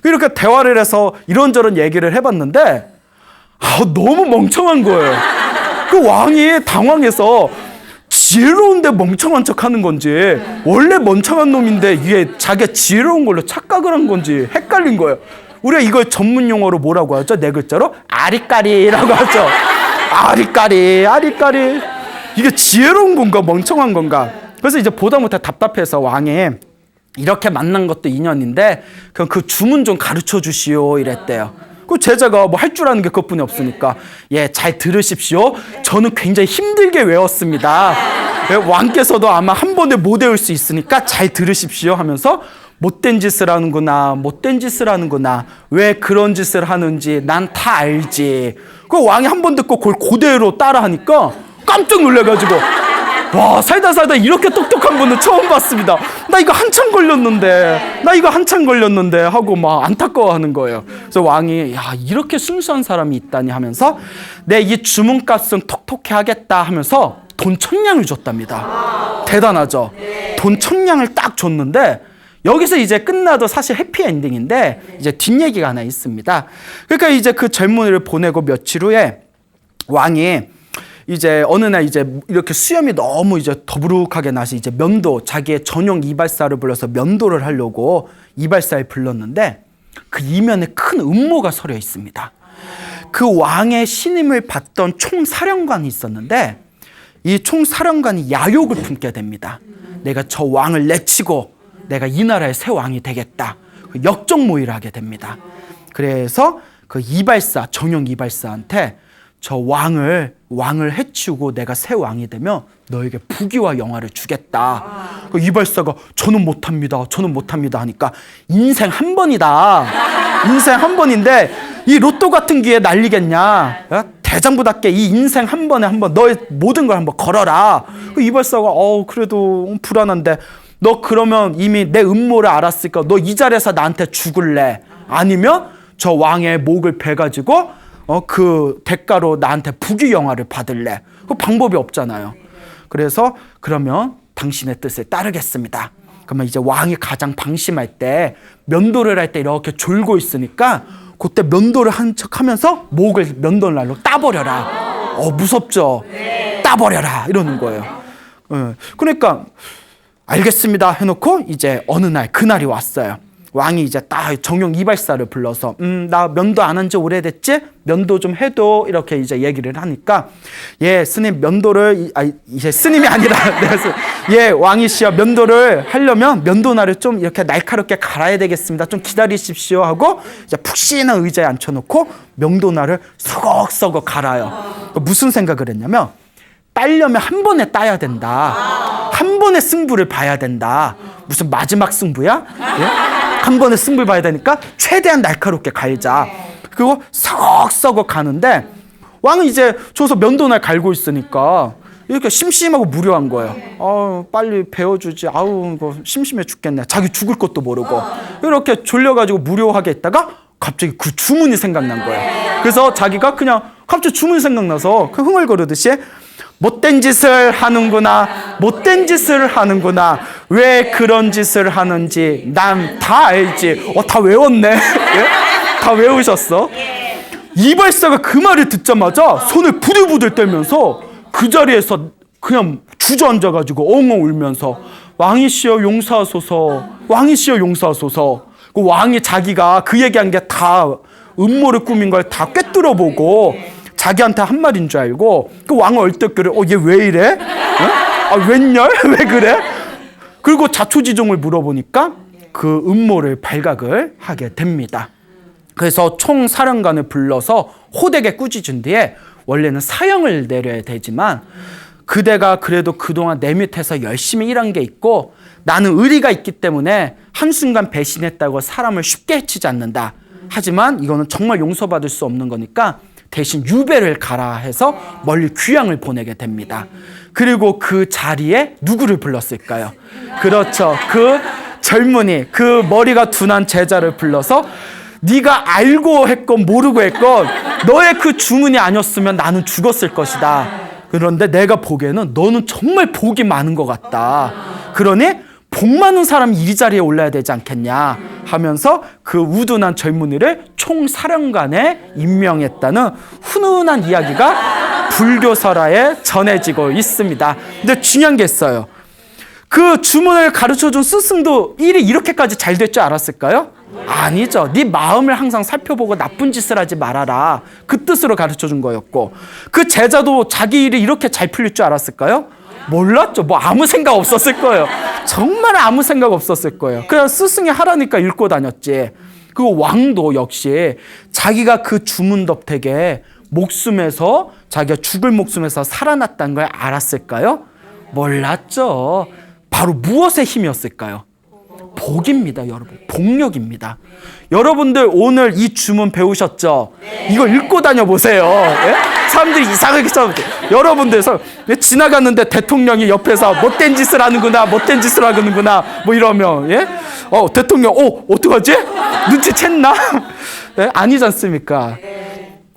이렇게 대화를 해서 이런저런 얘기를 해봤는데 너무 멍청한 거예요. 그 왕이 당황해서 지혜로운데 멍청한 척 하는 건지 원래 멍청한 놈인데 이게 자기가 지혜로운 걸로 착각을 한 건지 헷갈린 거예요. 우리가 이걸 전문 용어로 뭐라고 하죠? 네 글자로 아리까리라고 하죠. 아리까리 이게 지혜로운 건가 멍청한 건가. 그래서 이제 보다 못해 답답해서 왕이 이렇게 만난 것도 인연인데 그럼 그 주문 좀 가르쳐 주시오 이랬대요. 그 제자가 뭐 할 줄 아는 게 그것뿐이 없으니까 잘 들으십시오. 저는 굉장히 힘들게 외웠습니다. 왕께서도 아마 한 번에 못 외울 수 있으니까 잘 들으십시오 하면서 못된 짓을 하는구나 왜 그런 짓을 하는지 난 다 알지. 그 왕이 한 번 듣고 그걸 그대로 따라하니까 깜짝 놀래가지고 와 살다 이렇게 똑똑한 분은 처음 봤습니다. 나 이거 한참 걸렸는데 하고 막 안타까워하는 거예요. 그래서 왕이 이렇게 순수한 사람이 있다니 하면서 내 이 주문값은 톡톡히 하겠다 하면서 돈 1,000냥을 줬답니다. 대단하죠. 돈 1,000냥을 딱 줬는데 여기서 이제 끝나도 사실 해피엔딩인데 이제 뒷얘기가 하나 있습니다. 그러니까 이제 그 젊은이를 보내고 며칠 후에 왕이 이제 어느 날 이제 이렇게 수염이 너무 이제 더부룩하게 나서 이제 자기의 전용 이발사를 불러서 면도를 하려고 이발사를 불렀는데 그 이면에 큰 음모가 서려 있습니다. 그 왕의 신임을 받던 총사령관이 있었는데 이 총사령관이 야욕을 품게 됩니다. 내가 저 왕을 내치고 내가 이 나라의 새 왕이 되겠다. 역적모의를 하게 됩니다. 그래서 그 이발사, 전용 이발사한테 저 왕을 해치우고 내가 새 왕이 되면 너에게 부귀와 영화를 주겠다. 그 이발사가 저는 못합니다 하니까 인생 한 번인데 이 로또 같은 기회 날리겠냐. 대장부답게 이 인생 한 번에 한번 너의 모든 걸 한번 걸어라. 그 이발사가 그래도 불안한데 너 그러면 이미 내 음모를 알았으니까 너 이 자리에서 나한테 죽을래? 아니면 저 왕의 목을 베가지고 그 대가로 나한테 부귀영화를 받을래? 그 방법이 없잖아요. 그래서 그러면 당신의 뜻을 따르겠습니다. 그러면 이제 왕이 가장 방심할 때 면도를 할 때 이렇게 졸고 있으니까 그때 면도를 한 척하면서 목을 면도날로 따버려라. 무섭죠? 따버려라 이러는 거예요. 그러니까 알겠습니다 해놓고 이제 어느 날 그날이 왔어요. 왕이 이제 딱 정용 이발사를 불러서 나 면도 안 한 지 오래됐지? 면도 좀 해도 이렇게 이제 얘기를 하니까 예 스님 면도를 이제 스님이 아니라 예 왕이시여 면도를 하려면 면도날을 좀 이렇게 날카롭게 갈아야 되겠습니다. 좀 기다리십시오 하고 이제 푹신한 의자에 앉혀놓고 면도날을 서걱서걱 갈아요. 무슨 생각을 했냐면 따려면 한 번에 따야 된다. 한 번에 승부를 봐야 된다. 무슨 마지막 승부야? 예? 한 번에 승부를 봐야 되니까 최대한 날카롭게 갈자. 그리고 서걱서걱 가는데 왕은 이제 저기서 면도날 갈고 있으니까 이렇게 심심하고 무료한 거예요. 빨리 배워주지. 이거 심심해 죽겠네. 자기 죽을 것도 모르고 이렇게 졸려가지고 무료하게 있다가 갑자기 그 주문이 생각난 거예요. 그래서 자기가 그냥 갑자기 주문이 생각나서 그 흥얼거리듯이 못된 짓을 하는구나. 못된 짓을 하는구나. 왜 그런 짓을 하는지 난 다 알지. 다 외웠네. 예? 다 외우셨어. 이발사가 그 말을 듣자마자 손을 부들부들 떨면서 그 자리에서 그냥 주저앉아가지고 엉엉 울면서 왕이시여 용서하소서. 왕이시여 용서하소서. 그 왕이 자기가 그 얘기한 게 다 음모를 꾸민 걸 다 꿰뚫어보고 자기한테 한 말인 줄 알고 그 왕은 얼떨결에 얘 왜 이래? 웬열? 왜 그래? 그리고 자초지종을 물어보니까 그 음모를 발각을 하게 됩니다. 그래서 총사령관을 불러서 호되게 꾸짖은 뒤에 원래는 사형을 내려야 되지만 그대가 그래도 그동안 내 밑에서 열심히 일한 게 있고 나는 의리가 있기 때문에 한순간 배신했다고 사람을 쉽게 해치지 않는다. 하지만 이거는 정말 용서받을 수 없는 거니까 대신 유배를 가라 해서 멀리 귀양을 보내게 됩니다. 그리고 그 자리에 누구를 불렀을까요? 그렇죠. 그 젊은이, 그 머리가 둔한 제자를 불러서 네가 알고 했건 모르고 했건 너의 그 주문이 아니었으면 나는 죽었을 것이다. 그런데 내가 보기에는 너는 정말 복이 많은 것 같다. 그러니 복 많은 사람이 이 자리에 올라야 되지 않겠냐 하면서 그 우둔한 젊은이를 총사령관에 임명했다는 훈훈한 이야기가 불교설화에 전해지고 있습니다. 근데 중요한 게 있어요. 그 주문을 가르쳐준 스승도 일이 이렇게까지 잘 될 줄 알았을까요? 아니죠. 네 마음을 항상 살펴보고 나쁜 짓을 하지 말아라. 그 뜻으로 가르쳐준 거였고 그 제자도 자기 일이 이렇게 잘 풀릴 줄 알았을까요? 몰랐죠. 아무 생각 없었을 거예요. 정말 아무 생각 없었을 거예요. 그냥 스승이 하라니까 읽고 다녔지. 그리고 왕도 역시 자기가 그 주문덕택에 목숨에서 자기가 죽을 목숨에서 살아났다는 걸 알았을까요? 몰랐죠. 바로 무엇의 힘이었을까요? 복입니다, 여러분. 복력입니다. 여러분들 오늘 이 주문 배우셨죠? 이거 읽고 다녀보세요. 예? 사람들이 이상하게 써요. 여러분들 지나갔는데 대통령이 옆에서 못된 짓을 하는구나, 못된 짓을 하는구나, 이러면, 예? 대통령, 어떡하지? 눈치챘나? 예? 아니지 않습니까?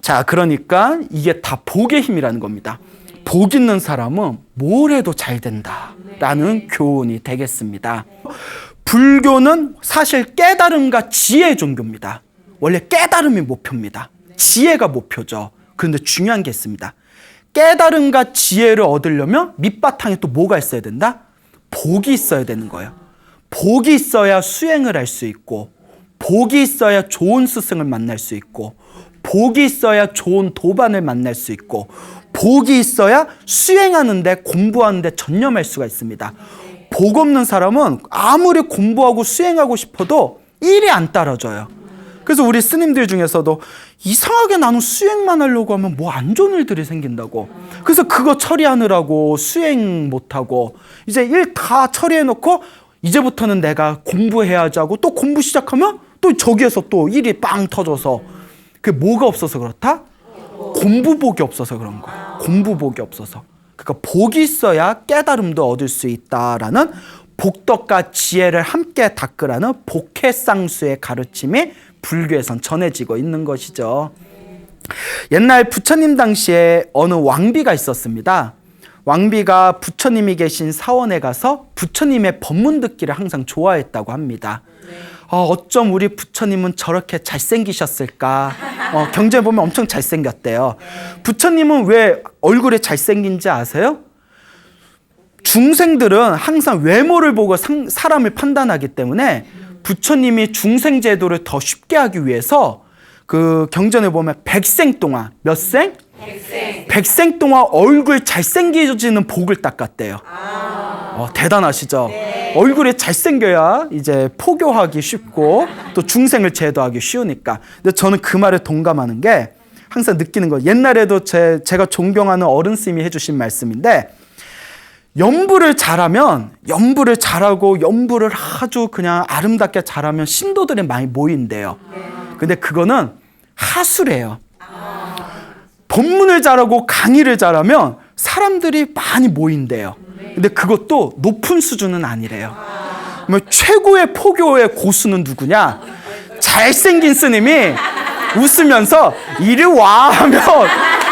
자, 그러니까 이게 다 복의 힘이라는 겁니다. 복 있는 사람은 뭘 해도 잘 된다라는 교훈이 되겠습니다. 불교는 사실 깨달음과 지혜의 종교입니다. 원래 깨달음이 목표입니다. 지혜가 목표죠. 그런데 중요한 게 있습니다. 깨달음과 지혜를 얻으려면 밑바탕에 또 뭐가 있어야 된다? 복이 있어야 되는 거예요. 복이 있어야 수행을 할 수 있고, 복이 있어야 좋은 스승을 만날 수 있고, 복이 있어야 좋은 도반을 만날 수 있고, 복이 있어야 수행하는데 공부하는데 전념할 수가 있습니다. 복 없는 사람은 아무리 공부하고 수행하고 싶어도 일이 안 따라줘요. 그래서 우리 스님들 중에서도 이상하게 나는 수행만 하려고 하면 안 좋은 일들이 생긴다고. 그래서 그거 처리하느라고 수행 못하고 이제 일 다 처리해놓고 이제부터는 내가 공부해야지 하고 또 공부 시작하면 또 저기에서 또 일이 빵 터져서 그게 뭐가 없어서 그렇다? 공부복이 없어서 그런 거예요. 공부복이 없어서. 그러니까 복이 있어야 깨달음도 얻을 수 있다라는 복덕과 지혜를 함께 닦으라는 복해쌍수의 가르침이 불교에선 전해지고 있는 것이죠. 옛날 부처님 당시에 어느 왕비가 있었습니다. 왕비가 부처님이 계신 사원에 가서 부처님의 법문 듣기를 항상 좋아했다고 합니다. 어쩜 우리 부처님은 저렇게 잘생기셨을까? 경전에 보면 엄청 잘생겼대요. 부처님은 왜 얼굴이 잘생긴지 아세요? 중생들은 항상 외모를 보고 사람을 판단하기 때문에 부처님이 중생제도를 더 쉽게 하기 위해서 그 경전에 보면 백생 동안 몇 생? 백생 동안 얼굴 잘생겨지는 복을 닦았대요. 대단하시죠? 네. 얼굴이 잘생겨야 이제 포교하기 쉽고 또 중생을 제도하기 쉬우니까. 근데 저는 그 말에 동감하는 게 항상 느끼는 거, 옛날에도 제가 존경하는 어른 스님이 해주신 말씀인데, 연부를 잘하고 연부를 아주 그냥 아름답게 잘하면 신도들이 많이 모인대요. 근데 그거는 하수래요. 법문을 잘하고 강의를 잘하면 사람들이 많이 모인대요. 근데 그것도 높은 수준은 아니래요. 최고의 포교의 고수는 누구냐? 잘생긴 스님이 웃으면서 이리 와 하면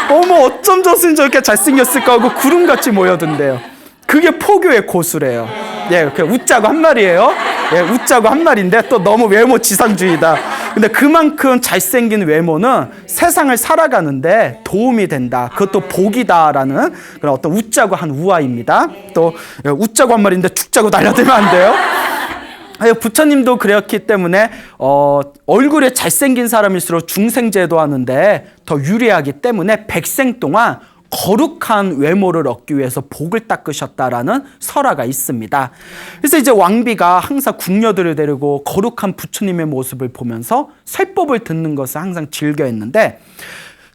어머 어쩜 저 스님 저렇게 잘생겼을까 하고 구름같이 모여든대요. 그게 포교의 고수래요. 예, 웃자고 한 말이에요. 예, 웃자고 한 말인데 또 너무 외모 지상주의다. 근데 그만큼 잘생긴 외모는 세상을 살아가는데 도움이 된다. 그것도 복이다라는 그런 어떤 웃자고 한 우화입니다. 또 웃자고 한 말인데 죽자고 달려들면 안 돼요. 부처님도 그렇기 때문에 얼굴에 잘생긴 사람일수록 중생제도 하는데 더 유리하기 때문에 백생 동안 거룩한 외모를 얻기 위해서 복을 닦으셨다라는 설화가 있습니다. 그래서 이제 왕비가 항상 궁녀들을 데리고 거룩한 부처님의 모습을 보면서 설법을 듣는 것을 항상 즐겨했는데,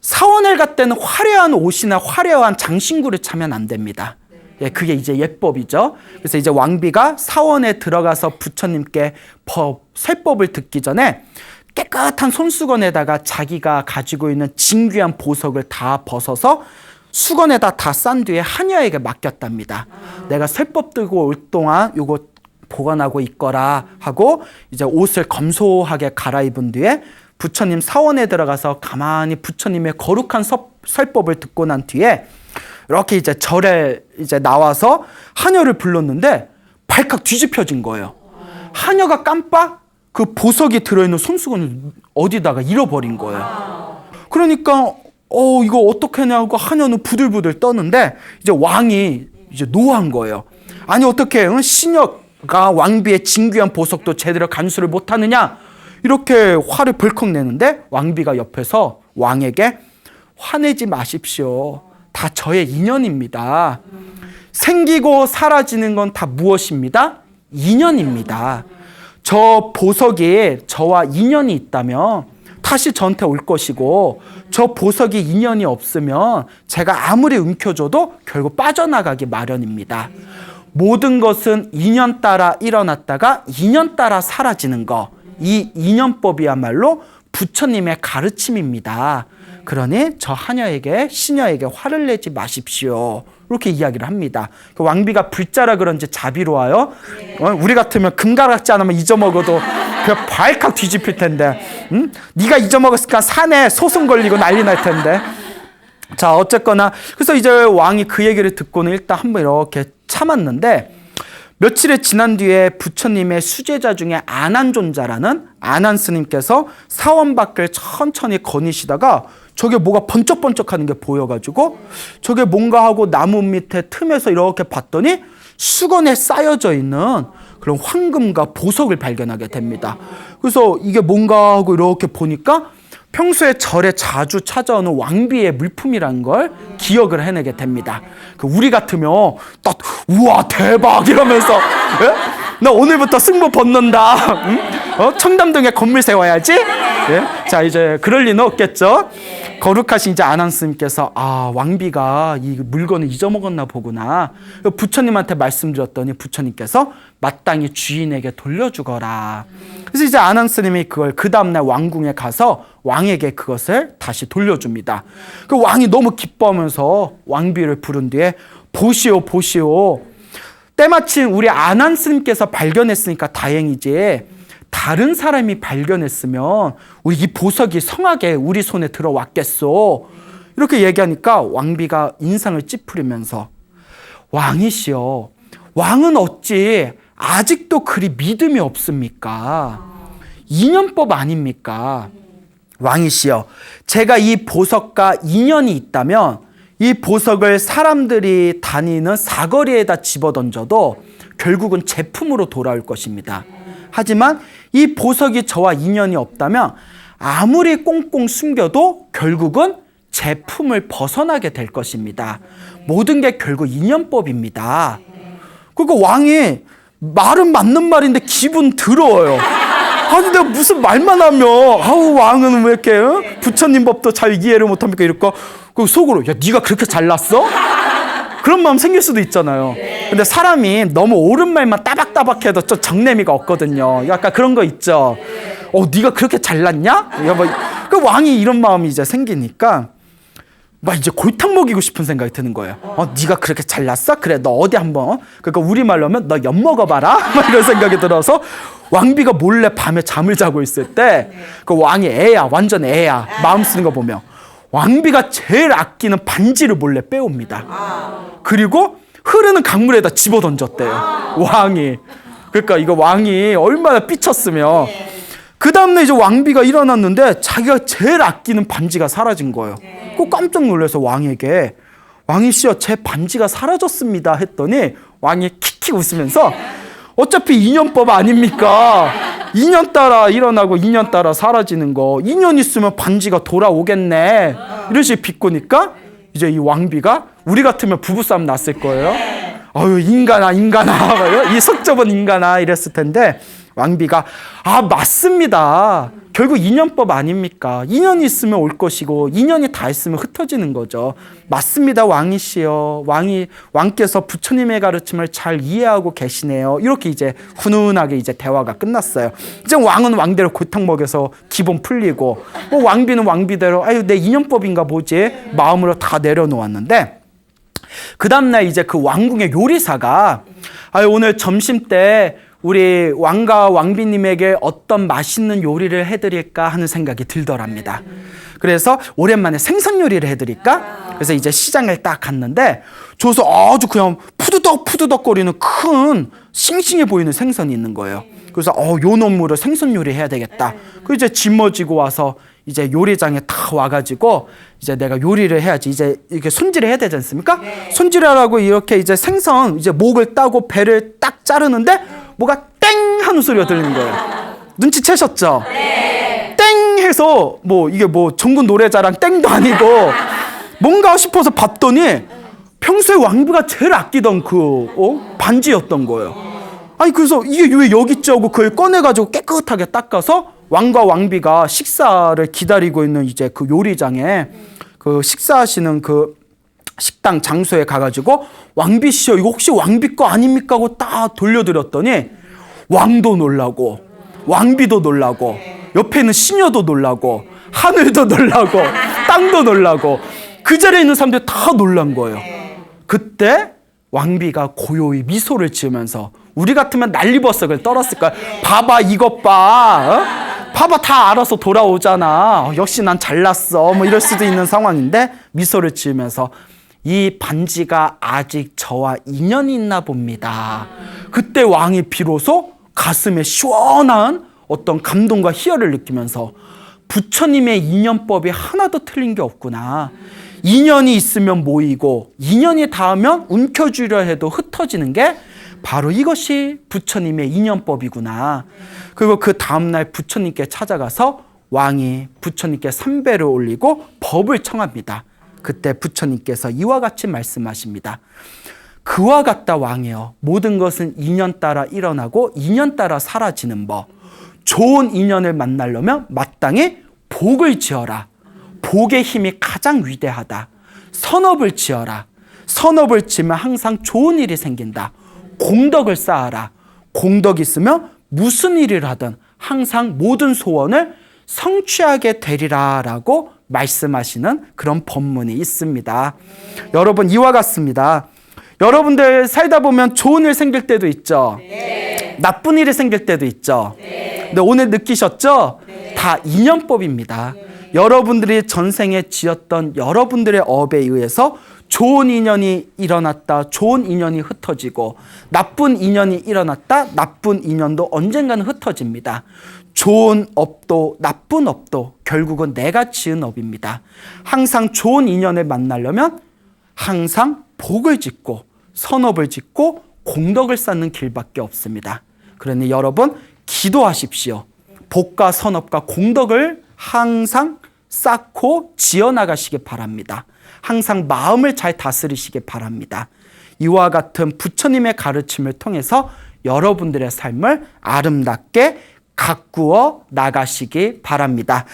사원을 갈 때는 화려한 옷이나 화려한 장신구를 차면 안 됩니다. 예, 그게 이제 예법이죠. 그래서 이제 왕비가 사원에 들어가서 부처님께 설법을 듣기 전에 깨끗한 손수건에다가 자기가 가지고 있는 진귀한 보석을 다 벗어서 수건에다 다 싼 뒤에 하녀에게 맡겼답니다. 내가 설법 들고 올 동안 요거 보관하고 있거라 하고 이제 옷을 검소하게 갈아입은 뒤에 부처님 사원에 들어가서 가만히 부처님의 거룩한 설법을 듣고 난 뒤에 이렇게 이제 절에 이제 나와서 하녀를 불렀는데 발칵 뒤집혀진 거예요. 하녀가 깜빡 그 보석이 들어있는 손수건을 어디다가 잃어버린 거예요. 그러니까 이거 어떻게 하냐고 하녀는 부들부들 떠는데 이제 왕이 이제 노한 거예요. 아니 어떻게 신녀가 왕비의 진귀한 보석도 제대로 간수를 못하느냐, 이렇게 화를 벌컥 내는데 왕비가 옆에서 왕에게 화내지 마십시오. 다 저의 인연입니다. 생기고 사라지는 건 다 무엇입니다? 인연입니다. 저 보석이 저와 인연이 있다면 다시 저한테 올 것이고, 저 보석이 인연이 없으면 제가 아무리 움켜줘도 결국 빠져나가기 마련입니다. 모든 것은 인연 따라 일어났다가 인연 따라 사라지는 거, 이 인연법이야말로 부처님의 가르침입니다. 그러니 저 하녀에게, 시녀에게 화를 내지 마십시오. 이렇게 이야기를 합니다. 왕비가 불자라 그런지 자비로워요. 우리 같으면 금가락지 하나만 잊어먹어도 그냥 발칵 뒤집힐 텐데, 네가 잊어먹었으니까 산에 소송 걸리고 난리 날 텐데. 자, 어쨌거나 그래서 이제 왕이 그 얘기를 듣고는 일단 한번 이렇게 참았는데, 며칠이 지난 뒤에 부처님의 수제자 중에 아난존자라는 아난 스님께서 사원 밖을 천천히 거니시다가 저게 뭐가 번쩍번쩍하는 게 보여가지고 저게 뭔가 하고 나무 밑에 틈에서 이렇게 봤더니 수건에 쌓여져 있는 그런 황금과 보석을 발견하게 됩니다. 그래서 이게 뭔가 하고 이렇게 보니까 평소에 절에 자주 찾아오는 왕비의 물품이라는 걸 기억을 해내게 됩니다. 우리 같으면 딱 우와 대박 이러면서 나 오늘부터 승모 벗는다. 청담동에 건물 세워야지. 예? 자, 이제 그럴 리는 없겠죠. 거룩하신 이제 아난 스님께서 왕비가 이 물건을 잊어먹었나 보구나. 부처님한테 말씀드렸더니 부처님께서 마땅히 주인에게 돌려주거라. 그래서 이제 아난 스님이 그걸 그 다음날 왕궁에 가서 왕에게 그것을 다시 돌려줍니다. 그 왕이 너무 기뻐하면서 왕비를 부른 뒤에 보시오 보시오. 때마침 우리 아난 스님께서 발견했으니까 다행이지, 다른 사람이 발견했으면 우리 이 보석이 성하게 우리 손에 들어왔겠소. 이렇게 얘기하니까 왕비가 인상을 찌푸리면서 왕이시여, 왕은 어찌 아직도 그리 믿음이 없습니까? 인연법 아닙니까? 왕이시여, 제가 이 보석과 인연이 있다면 이 보석을 사람들이 다니는 사거리에다 집어던져도 결국은 제품으로 돌아올 것입니다. 하지만 이 보석이 저와 인연이 없다면 아무리 꽁꽁 숨겨도 결국은 제 품을 벗어나게 될 것입니다. 모든 게 결국 인연법입니다. 그러니까 왕이 말은 맞는 말인데 기분 더러워요. 아니 내가 무슨 말만 하면 아우 왕은 왜 이렇게 부처님 법도 잘 이해를 못합니까 이럴까? 그 속으로 야 네가 그렇게 잘났어? 그런 마음 생길 수도 있잖아요. 근데 사람이 너무 옳은 말만 따박따박해도 좀 정내미가 없거든요. 약간 그런 거 있죠. 네가 그렇게 잘났냐? 그 왕이 이런 마음이 이제 생기니까 막 이제 골탕 먹이고 싶은 생각이 드는 거예요. 네가 그렇게 잘났어? 그래 너 어디 한번 그러니까 우리말로 하면 너 엿 먹어봐라 막 이런 생각이 들어서 왕비가 몰래 밤에 잠을 자고 있을 때 그 왕이 애야 완전 애야 마음 쓰는 거 보면 왕비가 제일 아끼는 반지를 몰래 빼옵니다. 그리고 흐르는 강물에다 집어던졌대요. 왕이. 그러니까 이거 왕이 얼마나 삐쳤으면 그 다음날 이제 왕비가 일어났는데 자기가 제일 아끼는 반지가 사라진 거예요. 꼭 깜짝 놀라서 왕에게 왕이시여 제 반지가 사라졌습니다 했더니 왕이 킥킥 웃으면서 어차피 인연법 아닙니까? 인연 따라 일어나고 인연 따라 사라지는 거 인연 있으면 반지가 돌아오겠네 이러시 비꼬니까 이제 이 왕비가 우리 같으면 부부싸움 났을 거예요. 아유 인간아 이 속좁은 인간아 이랬을 텐데 왕비가 맞습니다. 결국 인연법 아닙니까? 인연이 있으면 올 것이고 인연이 다 있으면 흩어지는 거죠. 맞습니다 왕이시여. 왕께서 부처님의 가르침을 잘 이해하고 계시네요. 이렇게 이제 훈훈하게 이제 대화가 끝났어요. 이제 왕은 왕대로 골탕 먹여서 기분 풀리고 왕비는 왕비대로 내 인연법인가 보지 마음으로 다 내려놓았는데 그 다음날 이제 그 왕궁의 요리사가 오늘 점심 때 우리 왕과 왕비님에게 어떤 맛있는 요리를 해드릴까 하는 생각이 들더랍니다. 그래서 오랜만에 생선 요리를 해드릴까? 그래서 이제 시장을 딱 갔는데 줘서 아주 그냥 푸드덕거리는 큰 싱싱해 보이는 생선이 있는 거예요. 그래서 요 놈으로 생선 요리 해야 되겠다. 그 이제 짊어지고 와서 이제 요리장에 다 와가지고 이제 내가 요리를 해야지 이제 이렇게 손질을 해야 되지 않습니까? 손질하라고 이렇게 이제 생선 이제 목을 따고 배를 딱 자르는데 뭐가 땡 하는 소리가 들리는 거예요. 눈치채셨죠? 네. 땡 해서 이게 전국 노래자랑 땡도 아니고 뭔가 싶어서 봤더니 평소에 왕비가 제일 아끼던 반지였던 거예요. 그래서 이게 왜 여기 있지 하고 그걸 꺼내가지고 깨끗하게 닦아서 왕과 왕비가 식사를 기다리고 있는 이제 그 요리장에 그 식사하시는 그 식당 장소에 가가지고 왕비씨여 이거 혹시 왕비 거 아닙니까 하고 딱 돌려드렸더니 왕도 놀라고 왕비도 놀라고 옆에 있는 시녀도 놀라고 하늘도 놀라고 땅도 놀라고 그 자리에 있는 사람들이 다 놀란 거예요. 그때 왕비가 고요히 미소를 지으면서 우리 같으면 난리버섯을 떨었을 거야. 봐봐 이것 봐 봐봐 다 알아서 돌아오잖아. 역시 난 잘났어 이럴 수도 있는 상황인데 미소를 지으면서 이 반지가 아직 저와 인연이 있나 봅니다. 그때 왕이 비로소 가슴에 시원한 어떤 감동과 희열을 느끼면서 부처님의 인연법이 하나도 틀린 게 없구나. 인연이 있으면 모이고 인연이 닿으면 움켜쥐려 해도 흩어지는 게 바로 이것이 부처님의 인연법이구나. 그리고 그 다음날 부처님께 찾아가서 왕이 부처님께 삼배를 올리고 법을 청합니다. 그때 부처님께서 이와 같이 말씀하십니다. 그와 같다 왕이여. 모든 것은 인연 따라 일어나고 인연 따라 사라지는 법. 좋은 인연을 만나려면 마땅히 복을 지어라. 복의 힘이 가장 위대하다. 선업을 지어라. 선업을 지으면 항상 좋은 일이 생긴다. 공덕을 쌓아라. 공덕이 있으면 무슨 일을 하든 항상 모든 소원을 성취하게 되리라 라고 말씀하시는 그런 법문이 있습니다. 여러분 이와 같습니다. 여러분들 살다 보면 좋은 일 생길 때도 있죠. 네. 나쁜 일이 생길 때도 있죠. 네. 근데 오늘 느끼셨죠? 네. 다 인연법입니다. 네. 여러분들이 전생에 지었던 여러분들의 업에 의해서 좋은 인연이 일어났다. 좋은 인연이 흩어지고 나쁜 인연이 일어났다. 나쁜 인연도 언젠가는 흩어집니다. 좋은 업도 나쁜 업도 결국은 내가 지은 업입니다. 항상 좋은 인연을 만나려면 항상 복을 짓고 선업을 짓고 공덕을 쌓는 길밖에 없습니다. 그러니 여러분 기도하십시오. 복과 선업과 공덕을 항상 쌓고 지어나가시기 바랍니다. 항상 마음을 잘 다스리시기 바랍니다. 이와 같은 부처님의 가르침을 통해서 여러분들의 삶을 아름답게 가꾸어 나가시기 바랍니다.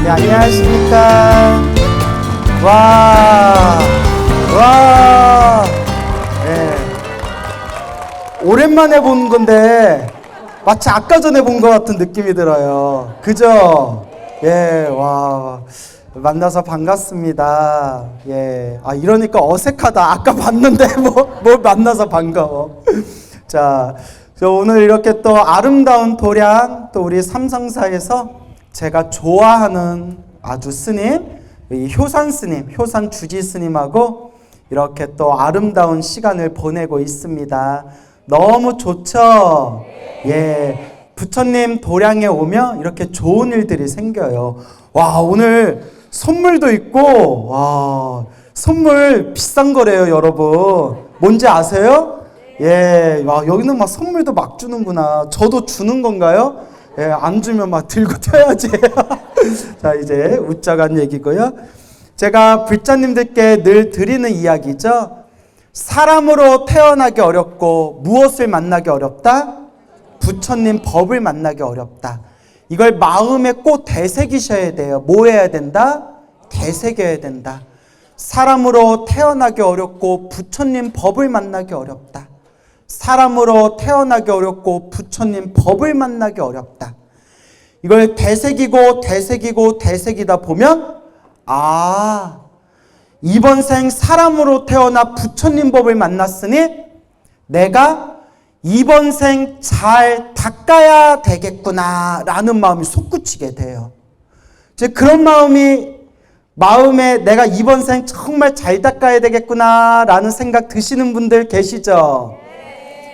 네, 안녕하십니까. 와. 네. 오랜만에 본 건데, 마치 아까 전에 본 것 같은 느낌이 들어요. 그죠? 예, 와. 만나서 반갑습니다. 예. 아, 이러니까 어색하다. 아까 봤는데, 뭐 만나서 반가워. 자, 저 오늘 이렇게 또 아름다운 도량, 또 우리 삼성사에서 제가 좋아하는 아주 스님, 이 효산 스님, 효산 주지 스님하고 이렇게 또 아름다운 시간을 보내고 있습니다. 너무 좋죠? 예. 부처님 도량에 오면 이렇게 좋은 일들이 생겨요. 와, 오늘 선물도 있고, 와, 선물 비싼 거래요, 여러분. 뭔지 아세요? 예. 와, 여기는 막 선물도 막 주는구나. 저도 주는 건가요? 예, 안 주면 막 들고 튀어야지. 자, 이제 웃자간 얘기고요. 제가 불자님들께 늘 드리는 이야기죠. 사람으로 태어나기 어렵고 무엇을 만나기 어렵다? 부처님 법을 만나기 어렵다. 이걸 마음에 꼭 되새기셔야 돼요. 뭐 해야 된다? 되새겨야 된다. 사람으로 태어나기 어렵고 부처님 법을 만나기 어렵다. 사람으로 태어나기 어렵고 부처님 법을 만나기 어렵다. 이걸 되새기다 보면 이번 생 사람으로 태어나 부처님 법을 만났으니 내가 이번 생 잘 닦아야 되겠구나 라는 마음이 솟구치게 돼요. 그런 마음에 내가 이번 생 정말 잘 닦아야 되겠구나 라는 생각 드시는 분들 계시죠?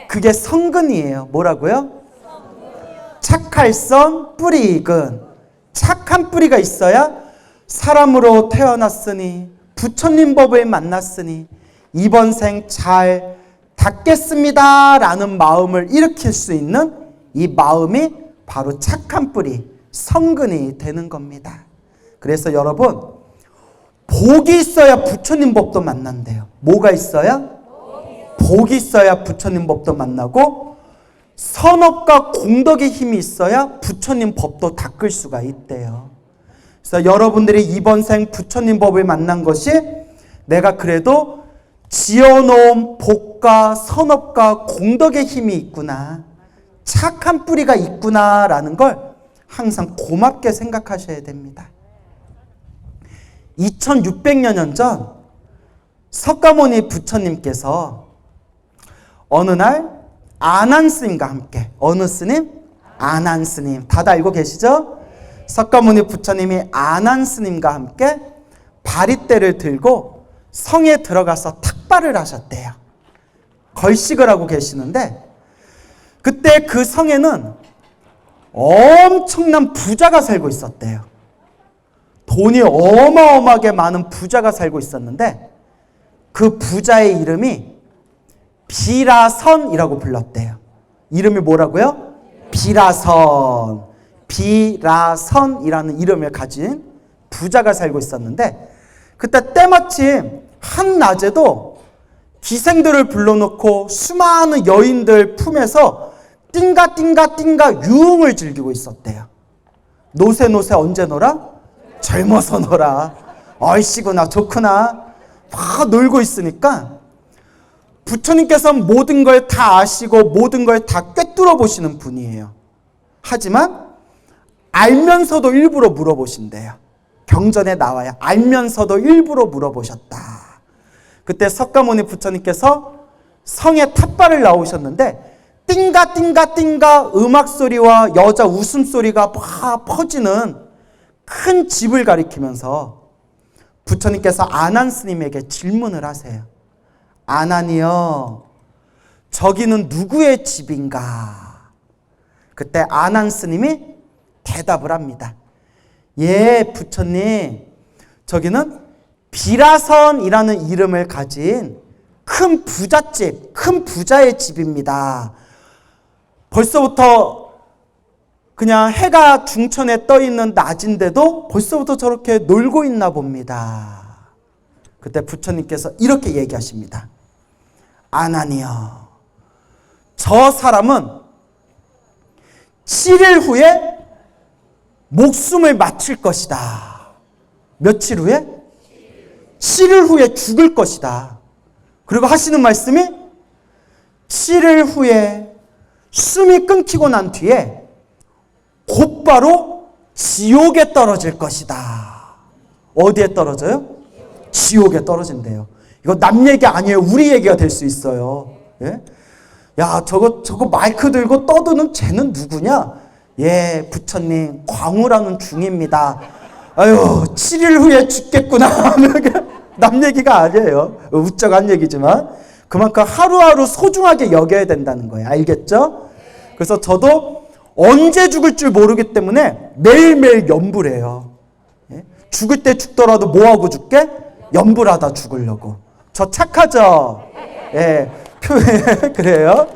그게 성근이에요. 뭐라고요? 착할선 뿌리 익은. 착한 뿌리가 있어야 사람으로 태어났으니 부처님 법을 만났으니 이번 생 잘 닦겠습니다 라는 마음을 일으킬 수 있는 이 마음이 바로 착한 뿌리, 성근이 되는 겁니다. 그래서 여러분, 복이 있어야 부처님 법도 만난대요. 뭐가 있어야? 복이 있어야 부처님 법도 만나고 선업과 공덕의 힘이 있어야 부처님 법도 닦을 수가 있대요. 그래서 여러분들이 이번 생 부처님 법을 만난 것이 내가 그래도 지어놓은 복과 선업과 공덕의 힘이 있구나, 착한 뿌리가 있구나라는 걸 항상 고맙게 생각하셔야 됩니다. 2600여 전 석가모니 부처님께서 어느 날 아난스님과 함께, 어느 스님? 아난스님. 다들 알고 계시죠? 석가모니 부처님이 아난스님과 함께 바리떼를 들고 성에 들어가서 탁발을 하셨대요. 걸식을 하고 계시는데 그때 그 성에는 엄청난 부자가 살고 있었대요. 돈이 어마어마하게 많은 부자가 살고 있었는데 그 부자의 이름이 비라선이라고 불렀대요. 이름이 뭐라고요? 비라선. 비라선이라는 이름을 가진 부자가 살고 있었는데 그때 때마침 한낮에도 기생들을 불러놓고 수많은 여인들 품에서 띵가 유흥을 즐기고 있었대요. 노세 언제 놀아? 젊어서 놀아. 얼씨구나 좋구나. 막 놀고 있으니까 부처님께서는 모든 걸 다 아시고 모든 걸 다 꿰뚫어 보시는 분이에요. 하지만 알면서도 일부러 물어보신대요. 경전에 나와요. 알면서도 일부러 물어보셨다. 그때 석가모니 부처님께서 성에 탑발을 나오셨는데 띵가 띵가 띵가 음악 소리와 여자 웃음소리가 막 퍼지는 큰 집을 가리키면서 부처님께서 아난 스님에게 질문을 하세요. 아난이여, 저기는 누구의 집인가? 그때 아난 스님이 대답을 합니다. 예, 부처님, 저기는 비라선이라는 이름을 가진 큰 부잣집, 큰 부자의 집입니다. 벌써부터 그냥 해가 중천에 떠 있는 낮인데도 벌써부터 저렇게 놀고 있나 봅니다. 그때 부처님께서 이렇게 얘기하십니다. 아난이여, 저 사람은 7일 후에 목숨을 마칠 것이다. 며칠 후에? 7일 후에 죽을 것이다. 그리고 하시는 말씀이 7일 후에 숨이 끊기고 난 뒤에 곧바로 지옥에 떨어질 것이다. 어디에 떨어져요? 지옥에 떨어진대요. 이거 남 얘기 아니에요. 우리 얘기가 될 수 있어요. 예? 야, 저거 마이크 들고 떠드는 쟤는 누구냐? 예, 부처님, 광우라는 중입니다. 아유, 7일 후에 죽겠구나. 남 얘기가 아니에요. 우쩍한 얘기지만 그만큼 하루하루 소중하게 여겨야 된다는 거예요. 알겠죠? 그래서 저도 언제 죽을 줄 모르기 때문에 매일매일 염불 해요. 예? 죽을 때 죽더라도 뭐하고 죽게? 염불하다 죽으려고. 저 착하죠? 예, 그래요.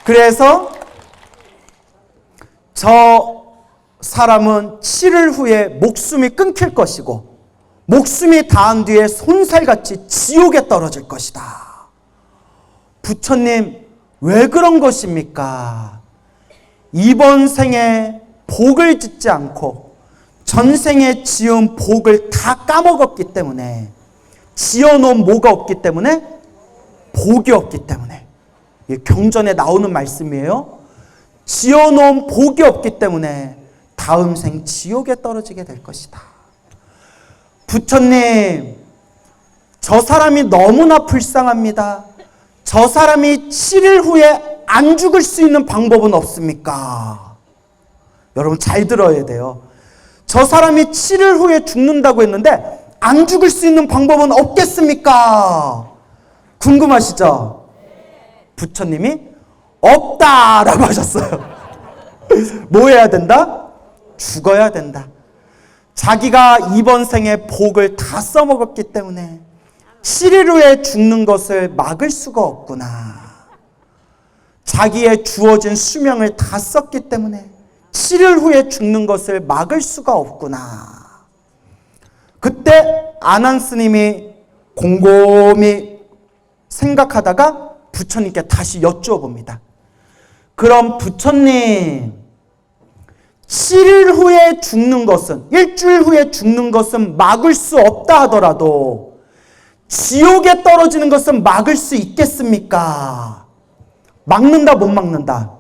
그래서 저 사람은 7일 후에 목숨이 끊길 것이고 목숨이 닿은 뒤에 손살같이 지옥에 떨어질 것이다. 부처님, 왜 그런 것입니까? 이번 생에 복을 짓지 않고 전생에 지은 복을 다 까먹었기 때문에, 지어놓은 뭐가 없기 때문에? 복이 없기 때문에. 경전에 나오는 말씀이에요. 지어놓은 복이 없기 때문에 다음 생 지옥에 떨어지게 될 것이다. 부처님, 저 사람이 너무나 불쌍합니다. 저 사람이 7일 후에 안 죽을 수 있는 방법은 없습니까? 여러분 잘 들어야 돼요. 저 사람이 7일 후에 죽는다고 했는데 안 죽을 수 있는 방법은 없겠습니까? 궁금하시죠? 부처님이 없다라고 하셨어요. 뭐 해야 된다? 죽어야 된다. 자기가 이번 생에 복을 다 써먹었기 때문에 7일 후에 죽는 것을 막을 수가 없구나. 자기의 주어진 수명을 다 썼기 때문에 7일 후에 죽는 것을 막을 수가 없구나. 그때 아난 스님이 곰곰이 생각하다가 부처님께 다시 여쭈어 봅니다. 그럼 부처님, 7일 후에 죽는 것은, 일주일 후에 죽는 것은 막을 수 없다 하더라도 지옥에 떨어지는 것은 막을 수 있겠습니까? 막는다, 못 막는다?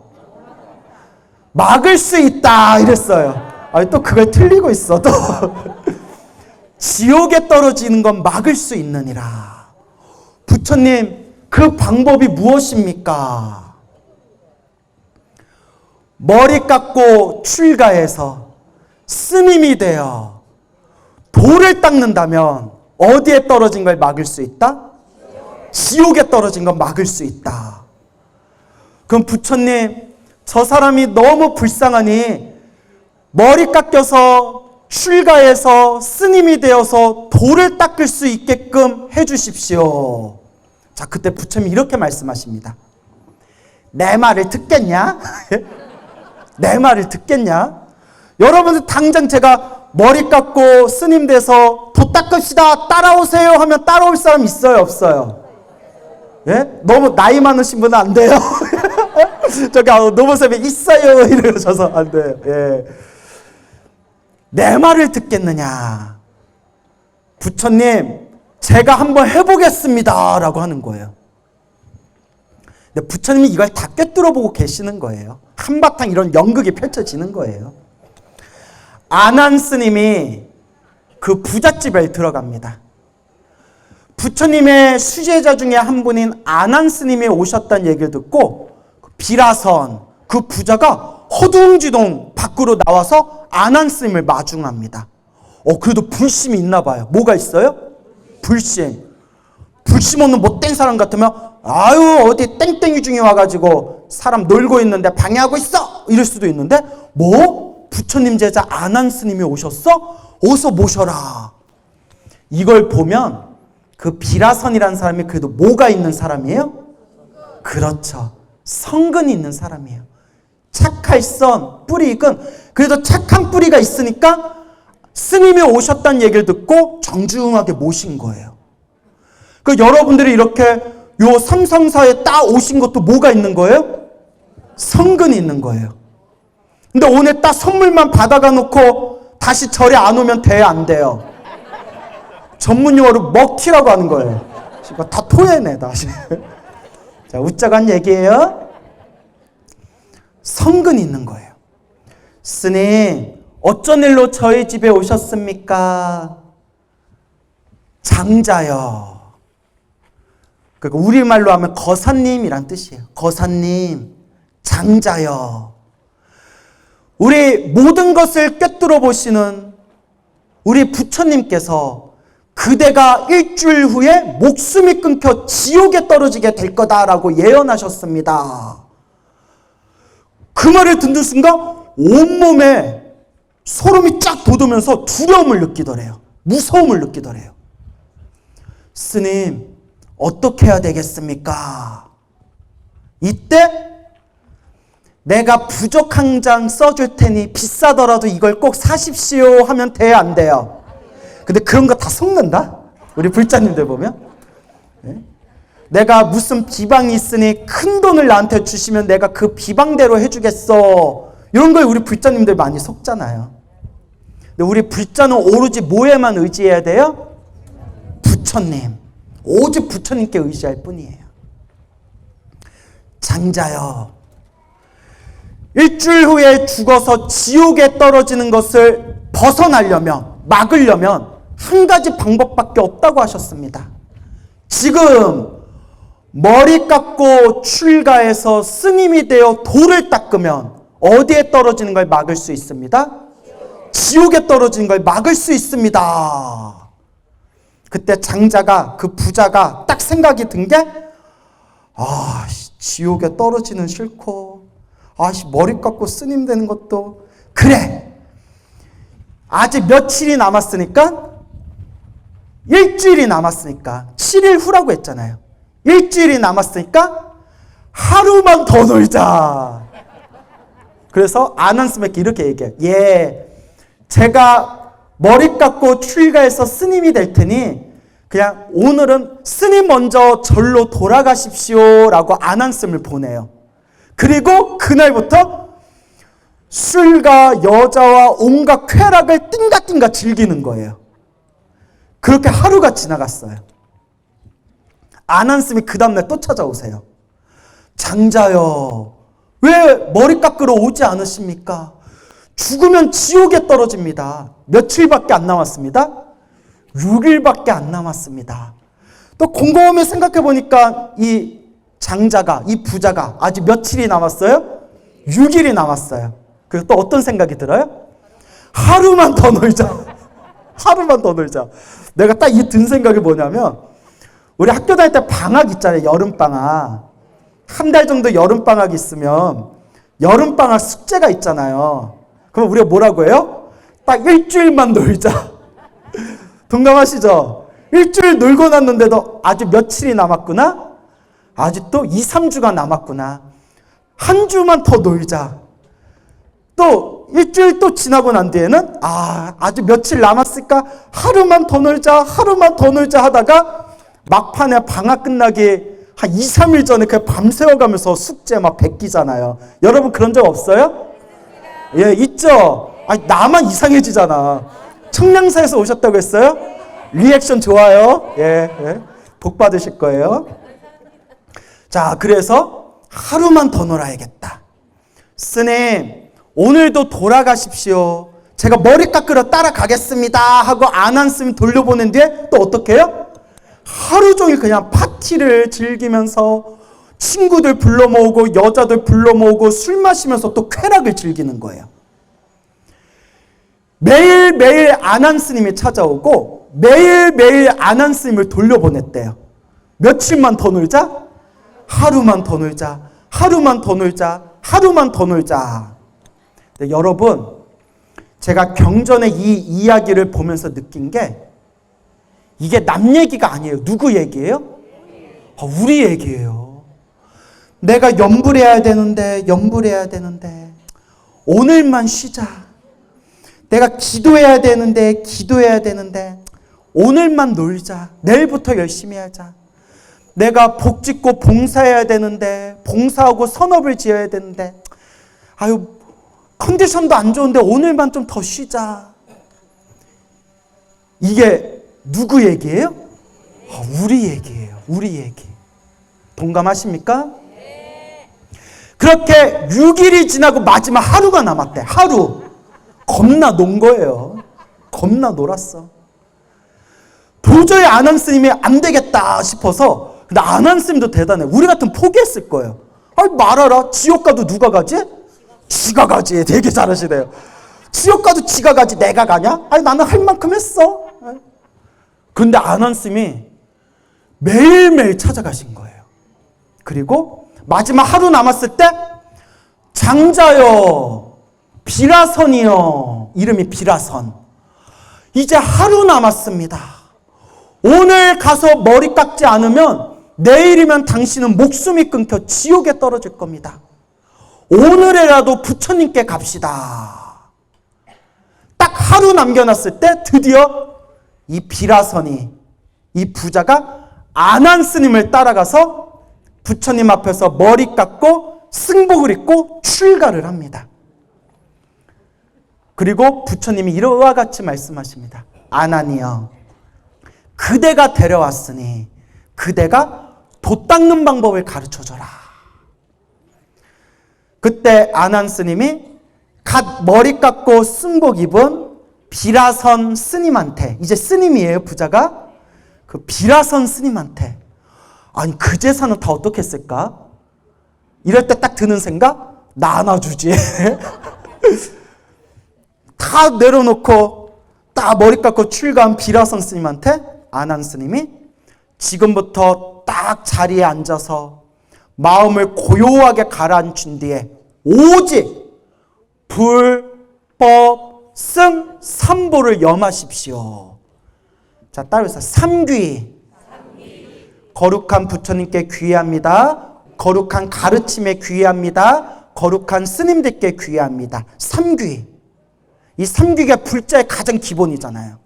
막을 수 있다 이랬어요. 아니, 또 그걸 틀리고 있어. 또 지옥에 떨어지는 건 막을 수 있느니라. 부처님, 그 방법이 무엇입니까? 머리 깎고 출가해서 스님이 되어 돌을 닦는다면 어디에 떨어진 걸 막을 수 있다? 지옥에 떨어진 건 막을 수 있다. 그럼 부처님, 저 사람이 너무 불쌍하니 머리 깎여서 출가해서 스님이 되어서 돌을 닦을 수 있게끔 해주십시오. 자, 그때 부처님이 이렇게 말씀하십니다. 내 말을 듣겠냐? 내 말을 듣겠냐? 여러분들 당장 제가 머리 깎고 스님 돼서 도 닦읍시다, 따라오세요 하면 따라올 사람 있어요, 없어요? 예? 너무 나이 많으신 분은 안 돼요. 저기 노보쌤이 있어요 이러셔서 안 돼요. 예. 내 말을 듣겠느냐? 부처님, 제가 한번 해보겠습니다 라고 하는 거예요. 근데 부처님이 이걸 다 꿰뚫어 보고 계시는 거예요. 한바탕 이런 연극이 펼쳐지는 거예요. 아난 스님이 그 부잣집에 들어갑니다. 부처님의 수제자 중에 한 분인 아난 스님이 오셨다는 얘기를 듣고 비라선 그 부자가 허둥지둥 밖으로 나와서 아난 스님을 마중합니다. 그래도 불심이 있나 봐요. 뭐가 있어요? 불심. 불심 없는 못된 사람 같으면 아유 어디 땡땡이 중에 와가지고 사람 놀고 있는데 방해하고 있어 이럴 수도 있는데 뭐? 부처님 제자 아난 스님이 오셨어? 어서 모셔라. 이걸 보면 그 비라선이라는 사람이 그래도 뭐가 있는 사람이에요? 그렇죠. 성근이 있는 사람이에요. 착할선 뿌리 익은 그래도 착한 뿌리가 있으니까 스님이 오셨다는 얘기를 듣고 정중하게 모신 거예요. 그 여러분들이 이렇게 요 삼성사에 딱 오신 것도 뭐가 있는 거예요? 성근이 있는 거예요. 근데 오늘 딱 선물만 받아가 놓고 다시 절에 안 오면 돼, 안 돼요? 전문 용어로 먹튀라고 하는 거예요. 이거 다 토해내 다시. 자, 웃자고 한 얘기예요. 성근이 있는 거예요. 스님, 어쩐 일로 저희 집에 오셨습니까? 장자요. 그러니까 우리말로 하면 거사님이란 뜻이에요. 거사님, 장자요. 우리 모든 것을 꿰뚫어 보시는 우리 부처님께서 그대가 일주일 후에 목숨이 끊겨 지옥에 떨어지게 될 거다라고 예언하셨습니다. 그 말을 듣는 순간 온몸에 소름이 쫙 돋으면서 두려움을 느끼더래요. 무서움을 느끼더래요. 스님, 어떻게 해야 되겠습니까? 이때 내가 부족 한 장 써줄 테니 비싸더라도 이걸 꼭 사십시오 하면 돼, 안 돼요? 근데 그런 거 다 속는다? 우리 불자님들 보면. 네? 내가 무슨 비방이 있으니 큰 돈을 나한테 주시면 내가 그 비방대로 해주겠어. 이런 걸 우리 불자님들 많이 속잖아요. 근데 우리 불자는 오로지 뭐에만 의지해야 돼요? 부처님. 오직 부처님께 의지할 뿐이에요. 장자여. 일주일 후에 죽어서 지옥에 떨어지는 것을 벗어나려면, 막으려면 한 가지 방법밖에 없다고 하셨습니다. 지금 머리 깎고 출가해서 스님이 되어 돌을 닦으면 어디에 떨어지는 걸 막을 수 있습니다? 지옥에 떨어지는 걸 막을 수 있습니다. 그때 장자가, 그 부자가 딱 생각이 든 게, 지옥에 떨어지는 싫고, 머리 깎고 스님 되는 것도, 그래! 아직 며칠이 남았으니까, 일주일이 남았으니까, 7일 후라고 했잖아요. 일주일이 남았으니까, 하루만 더 놀자. 그래서 아난스맥이 이렇게 얘기해요. 제가 머리 깎고 출가해서 스님이 될 테니 그냥 오늘은 스님 먼저 절로 돌아가십시오 라고 아난스를 보내요. 그리고 그날부터 술과 여자와 온갖 쾌락을 띵가띵가 즐기는 거예요. 그렇게 하루가 지나갔어요. 아난스이 그 다음날 또 찾아오세요. 장자여, 왜 머리 깎으러 오지 않으십니까? 죽으면 지옥에 떨어집니다. 며칠밖에 안 남았습니다. 6일밖에 안 남았습니다. 또 곰곰이 생각해 보니까 이 장자가, 이 부자가 아직 며칠이 남았어요? 6일이 남았어요. 그래서 또 어떤 생각이 들어요? 하루만 더 놀자. 하루만 더 놀자. 내가 딱 이 든 생각이 뭐냐면, 우리 학교 다닐 때 방학 있잖아요. 여름방학. 한 달 정도 여름방학 있으면 여름방학 숙제가 있잖아요. 그럼 우리가 뭐라고 해요? 딱 일주일만 놀자. 동감하시죠? 일주일 놀고 났는데도 아직 며칠이 남았구나? 아직도 2, 3주가 남았구나. 한 주만 더 놀자. 또 일주일 또 지나고 난 뒤에는 아직 며칠 남았으니까 하루만 더 놀자, 하루만 더 놀자 하다가 막판에 방학 끝나기 한 2, 3일 전에 그냥 밤새워가면서 숙제 막 베끼잖아요. 여러분 그런 적 없어요? 예, 있죠? 나만 이상해지잖아. 청량사에서 오셨다고 했어요? 리액션 좋아요. 예, 복 받으실 거예요. 자, 그래서 하루만 더 놀아야겠다. 스님, 오늘도 돌아가십시오. 제가 머리 깎으러 따라가겠습니다 하고 안한 스님 돌려보낸 뒤에 또 어떻게 해요? 하루 종일 그냥 파티를 즐기면서 친구들 불러 모으고 여자들 불러 모으고 술 마시면서 또 쾌락을 즐기는 거예요. 매일매일 안한 스님이 찾아오고 매일매일 안한 스님을 돌려보냈대요. 며칠만 더 놀자? 하루만 더 놀자. 하루만 더 놀자. 하루만 더 놀자. 근데 여러분, 제가 경전의 이 이야기를 보면서 느낀 게 이게 남 얘기가 아니에요. 누구 얘기예요? 우리 얘기예요. 내가 염불해야 되는데 오늘만 쉬자. 내가 기도해야 되는데 오늘만 놀자. 내일부터 열심히 하자. 내가 복 짓고 봉사해야 되는데 봉사하고 선업을 지어야 되는데 컨디션도 안 좋은데 오늘만 좀 더 쉬자. 이게 누구 얘기예요? 우리 얘기예요. 우리 얘기. 동감하십니까? 그렇게 6일이 지나고 마지막 하루가 남았대. 하루. 겁나 논 거예요. 겁나 놀았어. 도저히 안한 스님이 안 되겠다 싶어서. 근데 안한 스님도 대단해. 우리 같으면 포기했을 거예요. 말아라. 지옥 가도 누가 가지? 지가 가지. 되게 잘하시네요. 지옥 가도 지가 가지 내가 가냐? 나는 할 만큼 했어. 그런데 안한 스님이 매일매일 찾아가신 거예요. 그리고 마지막 하루 남았을 때 장자여 비라선이여, 이름이 비라선, 이제 하루 남았습니다. 오늘 가서 머리 깎지 않으면 내일이면 당신은 목숨이 끊겨 지옥에 떨어질 겁니다. 오늘이라도 부처님께 갑시다. 딱 하루 남겨놨을 때 드디어 이 비라선이, 이 부자가 안한 스님을 따라가서 부처님 앞에서 머리 깎고 승복을 입고 출가를 합니다. 그리고 부처님이 이와 같이 말씀하십니다. 안한이여, 그대가 데려왔으니 그대가 돛 닦는 방법을 가르쳐줘라. 그때 안한 스님이 갓 머리 깎고 승복 입은 비라선 스님한테, 이제 스님이에요, 부자가. 그 비라선 스님한테, 아니 그 재산은 다 어떻게 했을까? 이럴 때 딱 드는 생각, 나눠주지. 다 내려놓고 딱 머리 깎고 출가한 비라선 스님한테 안한 스님이 지금부터 딱 자리에 앉아서 마음을 고요하게 가라앉힌 뒤에 오직 불, 법, 승, 삼보를 염하십시오. 자, 따라해서 삼귀. 거룩한 부처님께 귀의합니다. 거룩한 가르침에 귀의합니다. 거룩한 스님들께 귀의합니다. 삼귀. 이 삼귀가 불자의 가장 기본이잖아요.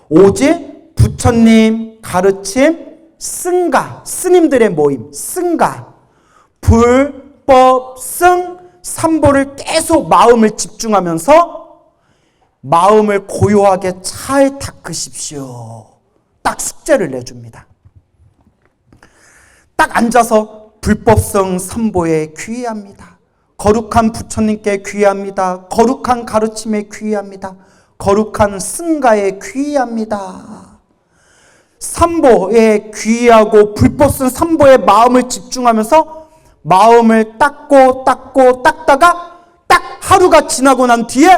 오직 부처님 가르침, 승가, 스님들의 모임, 승가, 불, 법, 승, 삼보를 계속 마음을 집중하면서 마음을 고요하게 잘 닦으십시오. 딱 숙제를 내줍니다. 딱 앉아서 불법성 삼보에 귀의합니다. 거룩한 부처님께 귀의합니다. 거룩한 가르침에 귀의합니다. 거룩한 승가에 귀의합니다. 삼보에 귀의하고 불법성 삼보에 마음을 집중하면서 마음을 닦다가 딱 하루가 지나고 난 뒤에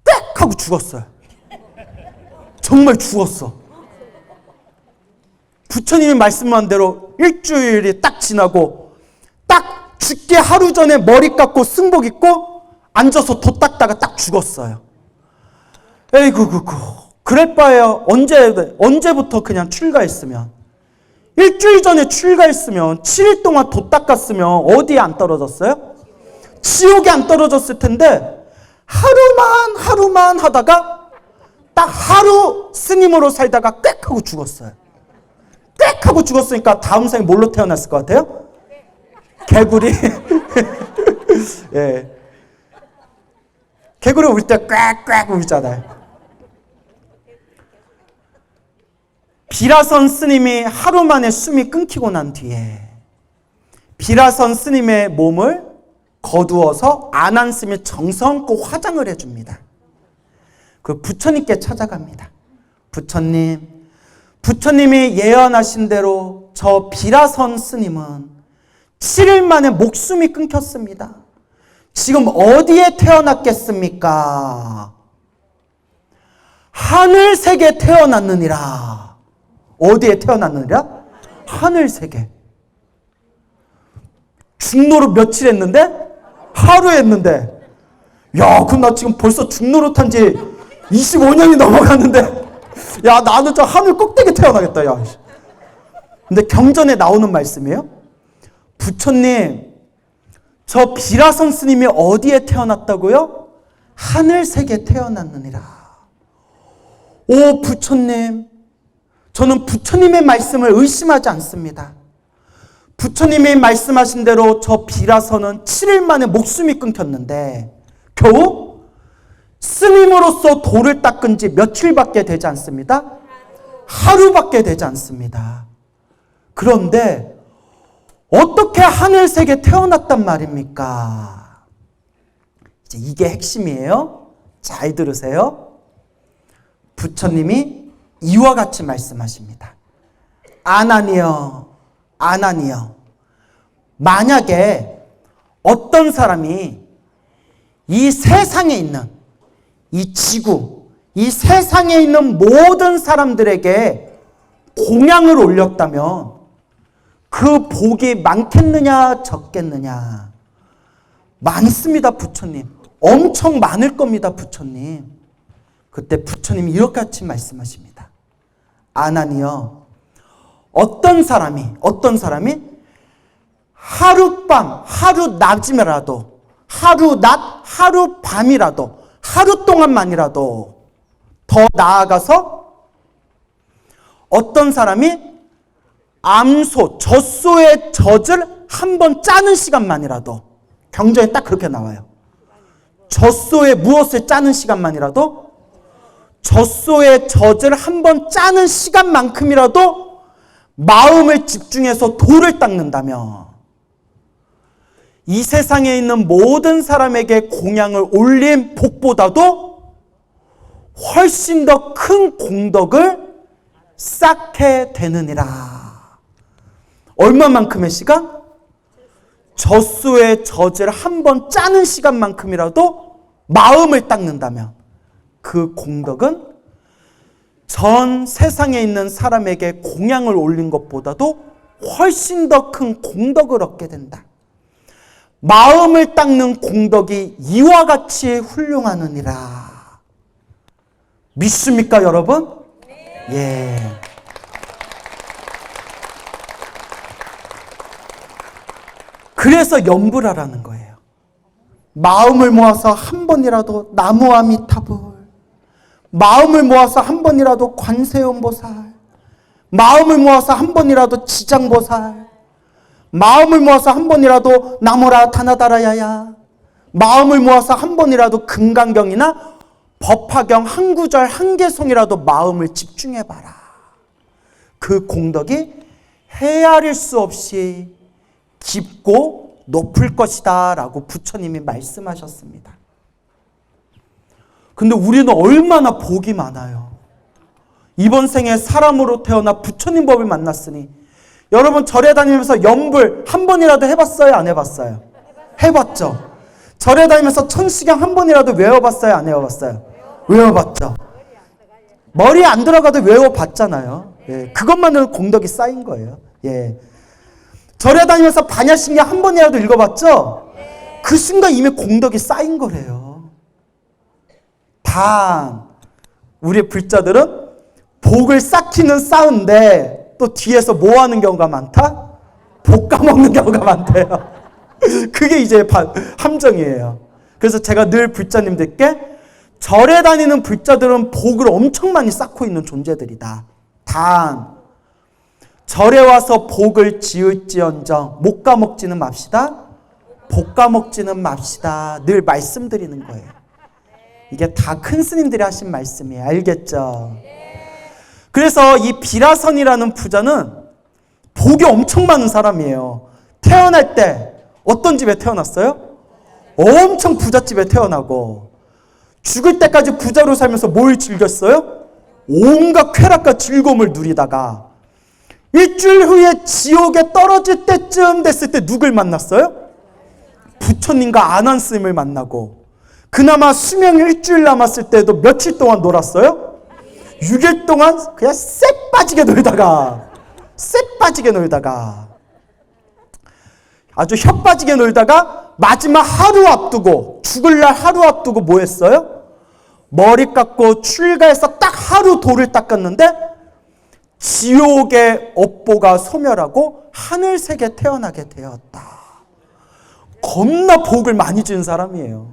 빽 하고 죽었어요. 정말 죽었어. 부처님이 말씀한 대로 일주일이 딱 지나고 딱 죽기 하루 전에 머리 깎고 승복 입고 앉아서 돛 닦다가 딱 죽었어요. 에이구, 그럴 바에야 언제부터 그냥 출가했으면, 일주일 전에 출가했으면 7일 동안 돛 닦았으면 어디에 안 떨어졌어요? 지옥에 안 떨어졌을 텐데 하루만 하다가 딱 하루 스님으로 살다가 꽥 하고 죽었어요. 꽥 하고 죽었으니까 다음 생에 뭘로 태어났을 것 같아요? 개구리. 예. 개구리 울 때 꽥꽥 울잖아요. 비라선 스님이 하루 만에 숨이 끊기고 난 뒤에 비라선 스님의 몸을 거두어서 안한 스님이 정성껏 화장을 해줍니다. 그 부처님께 찾아갑니다. 부처님이 예언하신 대로 저 비라선 스님은 7일 만에 목숨이 끊겼습니다. 지금 어디에 태어났겠습니까? 하늘세계 태어났느니라. 어디에 태어났느니라? 하늘세계. 중노릇 며칠 했는데? 하루 했는데. 야, 그럼 나 지금 벌써 중노릇 한 지 25년이 넘어갔는데, 야, 나는 저 하늘 꼭대기 태어나겠다, 야. 근데 경전에 나오는 말씀이에요. 부처님, 저 비라선 스님이 어디에 태어났다고요? 하늘세계 태어났느니라. 오, 부처님, 저는 부처님의 말씀을 의심하지 않습니다. 부처님이 말씀하신 대로 저 비라선은 7일 만에 목숨이 끊겼는데 겨우 스님으로서 돌을 닦은 지 며칠밖에 되지 않습니다. 하루밖에 되지 않습니다. 그런데 어떻게 하늘세계 태어났단 말입니까? 이제 이게 핵심이에요. 잘 들으세요. 부처님이 이와 같이 말씀하십니다. 아나니여, 아나니여. 만약에 어떤 사람이 이 세상에 있는 이 지구, 이 세상에 있는 모든 사람들에게 공양을 올렸다면 그 복이 많겠느냐 적겠느냐? 많습니다, 부처님. 엄청 많을 겁니다, 부처님. 그때 부처님이 이렇게 같이 말씀하십니다. 아나니여, 어떤 사람이 하룻밤, 하룻낮이라도, 하루낮, 하룻밤이라도, 하루 동안만이라도 더 나아가서 어떤 사람이 암소, 젖소의 젖을 한 번 짜는 시간만이라도, 경전에 딱 그렇게 나와요. 젖소에 무엇을 짜는 시간만이라도, 젖소의 젖을 한 번 짜는 시간만큼이라도 마음을 집중해서 돌을 닦는다면 이 세상에 있는 모든 사람에게 공양을 올린 복보다도 훨씬 더 큰 공덕을 쌓게 되느니라. 얼마만큼의 시간? 젖소의 젖을 한 번 짜는 시간만큼이라도 마음을 닦는다면 그 공덕은 전 세상에 있는 사람에게 공양을 올린 것보다도 훨씬 더 큰 공덕을 얻게 된다. 마음을 닦는 공덕이 이와 같이 훌륭하느니라. 믿습니까, 여러분? 예. 그래서 염불하라는 거예요. 마음을 모아서 한 번이라도 나무아미타불, 마음을 모아서 한 번이라도 관세음보살, 마음을 모아서 한 번이라도 지장보살, 마음을 모아서 한 번이라도 나무라 다나다라야야, 마음을 모아서 한 번이라도 금강경이나 법화경 한 구절 한 개송이라도 마음을 집중해봐라. 그 공덕이 헤아릴 수 없이 깊고 높을 것이다 라고 부처님이 말씀하셨습니다. 근데 우리는 얼마나 복이 많아요. 이번 생에 사람으로 태어나 부처님 법을 만났으니, 여러분 절에 다니면서 염불 한 번이라도 해봤어요? 안 해봤어요? 해봤죠. 절에 다니면서 천시경 한 번이라도 외워봤어요? 안 외워봤어요? 외워봤죠. 머리에 안 들어가도 외워봤잖아요. 예, 그것만으로 공덕이 쌓인 거예요. 예. 절에 다니면서 반야신경 한 번이라도 읽어봤죠? 그 순간 이미 공덕이 쌓인 거래요. 단 우리 불자들은 복을 쌓기는 쌓은데 또 뒤에서 뭐 하는 경우가 많다? 복 까먹는 경우가 많대요. 그게 이제 함정이에요. 그래서 제가 늘 불자님들께 절에 다니는 불자들은 복을 엄청 많이 쌓고 있는 존재들이다. 단 절에 와서 복을 지을지언정 못 까먹지는 맙시다. 복 까먹지는 맙시다. 늘 말씀드리는 거예요. 이게 다 큰 스님들이 하신 말씀이에요. 알겠죠? 그래서 이 비라선이라는 부자는 복이 엄청 많은 사람이에요. 태어날 때 어떤 집에 태어났어요? 엄청 부잣집에 태어나고 죽을 때까지 부자로 살면서 뭘 즐겼어요? 온갖 쾌락과 즐거움을 누리다가 일주일 후에 지옥에 떨어질 때쯤 됐을 때 누굴 만났어요? 부처님과 아난스님을 만나고 그나마 수명 일주일 남았을 때도 며칠 동안 놀았어요? 6일 동안 그냥 쎄 빠지게 놀다가 아주 혀 빠지게 놀다가 마지막 하루 앞두고 죽을 날 하루 앞두고 뭐 했어요? 머리 깎고 출가해서 딱 하루 도를 닦았는데 지옥의 업보가 소멸하고 하늘색에 태어나게 되었다. 겁나 복을 많이 준 사람이에요.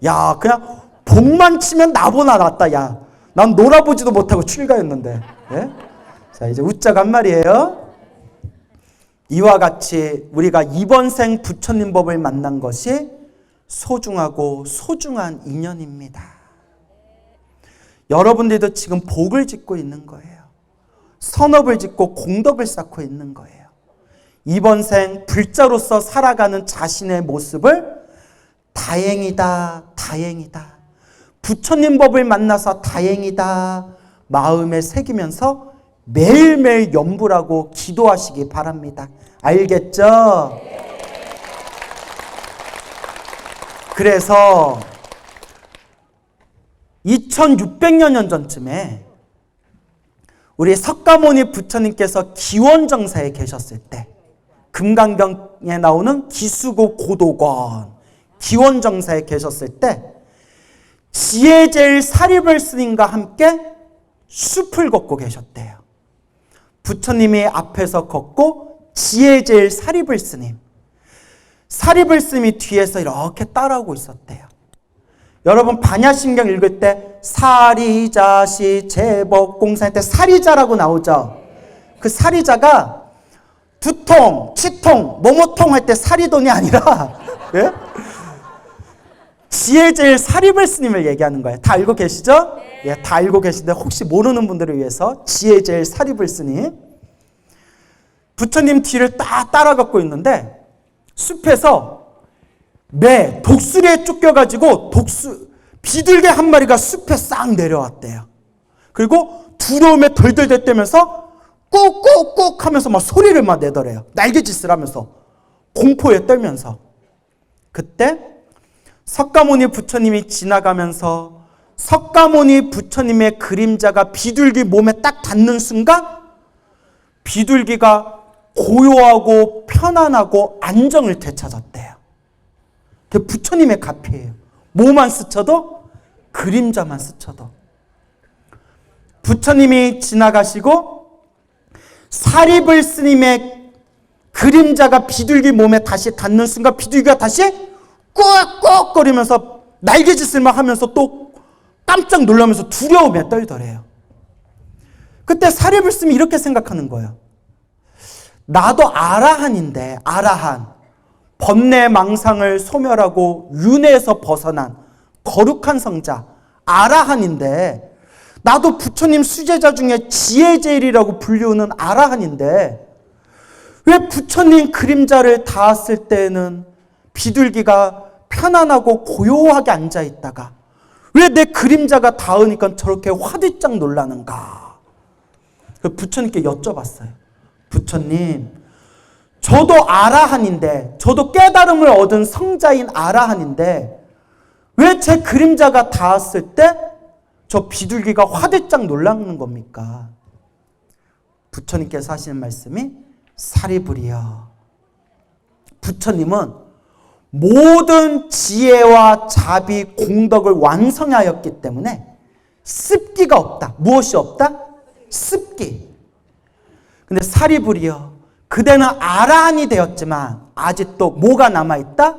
야, 그냥 복만 치면 나보다 낫다. 야, 난 놀아보지도 못하고 출가했는데. 예? 자, 이제 웃자고 한 말이에요. 이와 같이 우리가 이번 생 부처님 법을 만난 것이 소중하고 소중한 인연입니다. 여러분들도 지금 복을 짓고 있는 거예요. 선업을 짓고 공덕을 쌓고 있는 거예요. 이번 생 불자로서 살아가는 자신의 모습을 다행이다, 다행이다. 부처님 법을 만나서 다행이다. 마음에 새기면서 매일매일 염불하고 기도하시기 바랍니다. 알겠죠? 그래서 2600여 년 전쯤에 우리 석가모니 부처님께서 기원정사에 계셨을 때 금강경에 나오는 기수고 고도권 기원정사에 계셨을 때 지혜제일 사리불 스님과 함께 숲을 걷고 계셨대요. 부처님이 앞에서 걷고 지혜제일 사리불 스님, 사리불 스님이 뒤에서 이렇게 따라오고 있었대요. 여러분 반야심경 읽을 때 사리자시 제법공사할 때 사리자라고 나오죠. 그 사리자가 두통, 치통, 뭐뭐통 할 때 사리돈이 아니라 예? 지혜제일 사리불 스님을 얘기하는 거예요. 다 알고 계시죠? 예, 다 알고 계신데 혹시 모르는 분들을 위해서 지혜제일 사리불 스님 부처님 뒤를 딱 따라가고 있는데 숲에서 매 독수리에 쫓겨가지고 비둘기 한 마리가 숲에 싹 내려왔대요. 그리고 두려움에 덜덜덜 떨면서 꾹꾹꾹 하면서 막 소리를 막 내더래요. 날개짓을 하면서 공포에 떨면서. 그때 석가모니 부처님이 지나가면서 석가모니 부처님의 그림자가 비둘기 몸에 딱 닿는 순간 비둘기가 고요하고 편안하고 안정을 되찾았대요. 그게 부처님의 가피예요. 뭐만 스쳐도 그림자만 스쳐도. 부처님이 지나가시고 사리불 스님의 그림자가 비둘기 몸에 다시 닿는 순간 비둘기가 다시 꾹꾹거리면서 날개짓을 막 하면서 또 깜짝 놀라면서 두려움에 떨더래요. 그때 사리불 스님이 이렇게 생각하는 거예요. 나도 아라한인데 아라한 번뇌 망상을 소멸하고 윤회에서 벗어난 거룩한 성자 아라한인데 나도 부처님 수제자 중에 지혜제일이라고 불리우는 아라한인데 왜 부처님 그림자를 닿았을 때는 비둘기가 편안하고 고요하게 앉아있다가 왜 내 그림자가 닿으니까 저렇게 화들짝 놀라는가? 부처님께 여쭤봤어요. 부처님, 저도 아라한인데, 저도 깨달음을 얻은 성자인 아라한인데 왜 제 그림자가 닿았을 때 저 비둘기가 화들짝 놀라는 겁니까? 부처님께서 하시는 말씀이 사리불이여. 부처님은 모든 지혜와 자비, 공덕을 완성하였기 때문에 습기가 없다. 무엇이 없다? 습기. 근데 사리불이여. 그대는 아라한이 되었지만 아직도 뭐가 남아있다?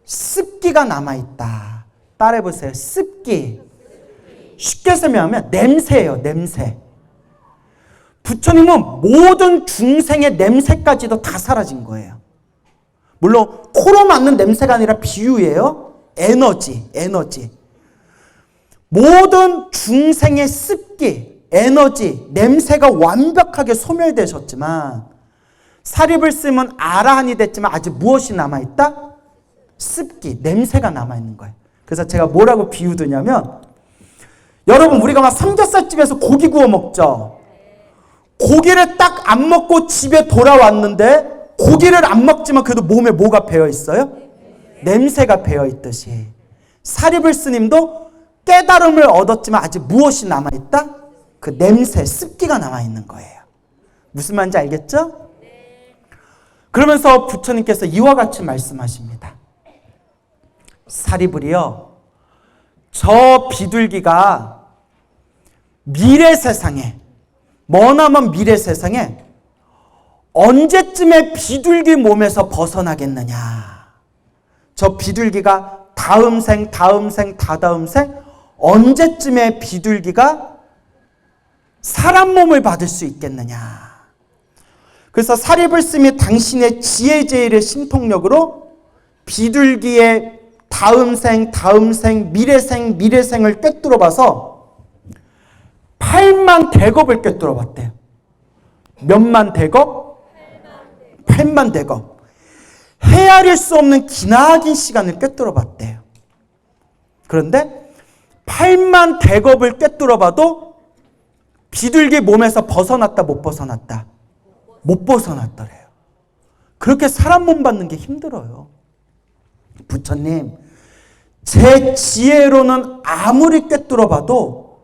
습기가 남아있다. 따라해보세요. 습기. 쉽게 설명하면 냄새예요. 냄새. 부처님은 모든 중생의 냄새까지도 다 사라진 거예요. 물론 코로 맡는 냄새가 아니라 비유예요. 에너지. 모든 중생의 습기, 에너지, 냄새가 완벽하게 소멸되셨지만 사립을 쓰면 아라한이 됐지만 아직 무엇이 남아있다? 습기, 냄새가 남아있는 거예요. 그래서 제가 뭐라고 비유드냐면, 여러분 우리가 막 삼겹살집에서 고기 구워 먹죠. 고기를 딱 안 먹고 집에 돌아왔는데 고기를 안 먹지만 그래도 몸에 뭐가 배어 있어요? 냄새가 배어 있듯이 사립을 스님도 깨달음을 얻었지만 아직 무엇이 남아있다? 그 냄새, 습기가 남아있는 거예요. 무슨 말인지 알겠죠? 그러면서 부처님께서 이와 같이 말씀하십니다. 사리불이요, 저 비둘기가 미래 세상에, 머나먼 미래 세상에 언제쯤에 비둘기 몸에서 벗어나겠느냐. 저 비둘기가 다음 생, 다음 생, 다다음 생 언제쯤에 비둘기가 사람 몸을 받을 수 있겠느냐. 그래서 사리불스님이 당신의 지혜제일의 신통력으로 비둘기의 다음 생, 다음 생, 미래생, 미래생을 꿰뚫어 봐서 8만 대겁을 꿰뚫어 봤대요. 몇만 대겁? 8만 대겁. 헤아릴 수 없는 기나긴 시간을 꿰뚫어 봤대요. 그런데 8만 대겁을 꿰뚫어 봐도 비둘기 몸에서 벗어났다, 못 벗어났다? 못 벗어났더래요. 그렇게 사람 몸 받는 게 힘들어요. 부처님, 제 지혜로는 아무리 꿰뚫어 봐도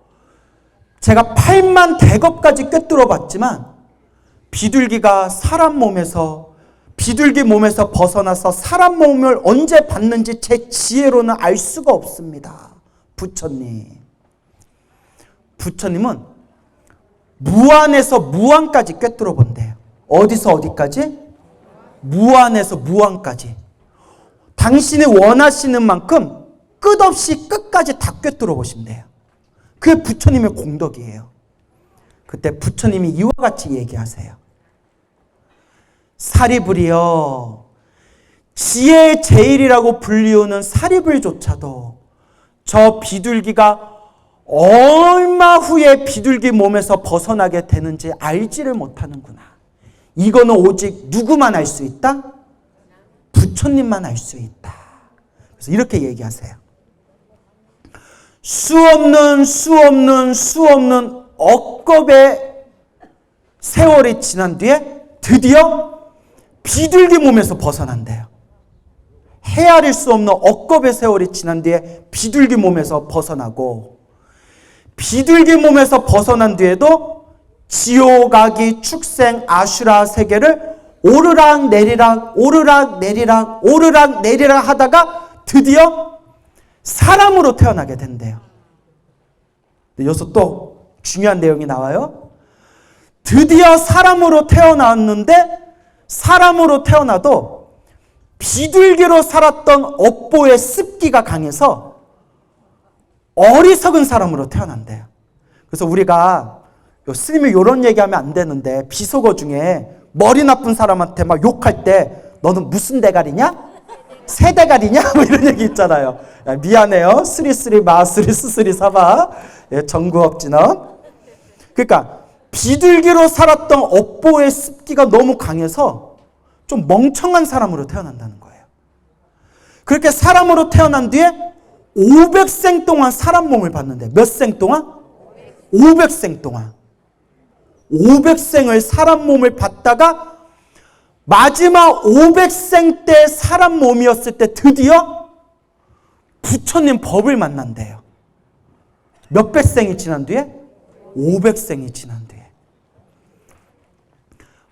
제가 8만 대겁까지 꿰뚫어 봤지만 비둘기가 사람 몸에서, 비둘기 몸에서 벗어나서 사람 몸을 언제 받는지 제 지혜로는 알 수가 없습니다. 부처님. 부처님은 무한에서 무한까지 꿰뚫어 본대요. 어디서 어디까지? 무한에서 무한까지. 당신이 원하시는 만큼 끝없이 끝까지 다 꿰뚫어 보신대요. 그게 부처님의 공덕이에요. 그때 부처님이 이와 같이 얘기하세요. 사리불이여, 지혜의 제일이라고 불리우는 사리불조차도 저 비둘기가 얼마 후에 비둘기 몸에서 벗어나게 되는지 알지를 못하는구나. 이거는 오직 누구만 알 수 있다? 부처님만 알 수 있다. 그래서 이렇게 얘기하세요. 수없는 억겁의 세월이 지난 뒤에 드디어 비둘기 몸에서 벗어난대요. 헤아릴 수 없는 억겁의 세월이 지난 뒤에 비둘기 몸에서 벗어나고, 비둘기 몸에서 벗어난 뒤에도 지옥, 악이, 축생, 아슈라 세계를 오르락 내리락 오르락 내리락 오르락 내리락 하다가 드디어 사람으로 태어나게 된대요. 여기서 또 중요한 내용이 나와요. 드디어 사람으로 태어났는데 사람으로 태어나도 비둘기로 살았던 업보의 습기가 강해서 어리석은 사람으로 태어난대요. 그래서 우리가 스님이 이런 얘기하면 안 되는데, 비속어 중에 머리 나쁜 사람한테 막 욕할 때 너는 무슨 대가리냐? 새 대가리냐? 뭐 이런 얘기 있잖아요. 야, 미안해요. 스리스리 마스리 스스리 사바. 예, 정구업진원. 그러니까 비둘기로 살았던 업보의 습기가 너무 강해서 좀 멍청한 사람으로 태어난다는 거예요. 그렇게 사람으로 태어난 뒤에 500생 동안 사람 몸을 받는데, 몇 생 동안? 500생 동안. 500생을 사람 몸을 받다가 마지막 500생 때 사람 몸이었을 때 드디어 부처님 법을 만난대요. 몇백 생이 지난 뒤에? 500생이 지난 뒤에.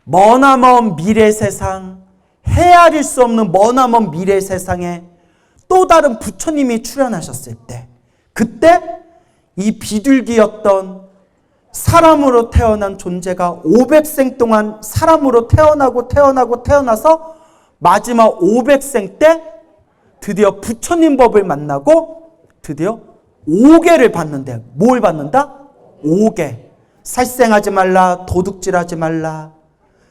머나먼 미래 세상, 헤아릴 수 없는 머나먼 미래 세상에 또 다른 부처님이 출현하셨을 때, 그때 이 비둘기였던 사람으로 태어난 존재가 500생 동안 사람으로 태어나서 마지막 500생 때 드디어 부처님 법을 만나고 드디어 5계를 받는데, 뭘 받는다? 5계. 살생하지 말라, 도둑질하지 말라,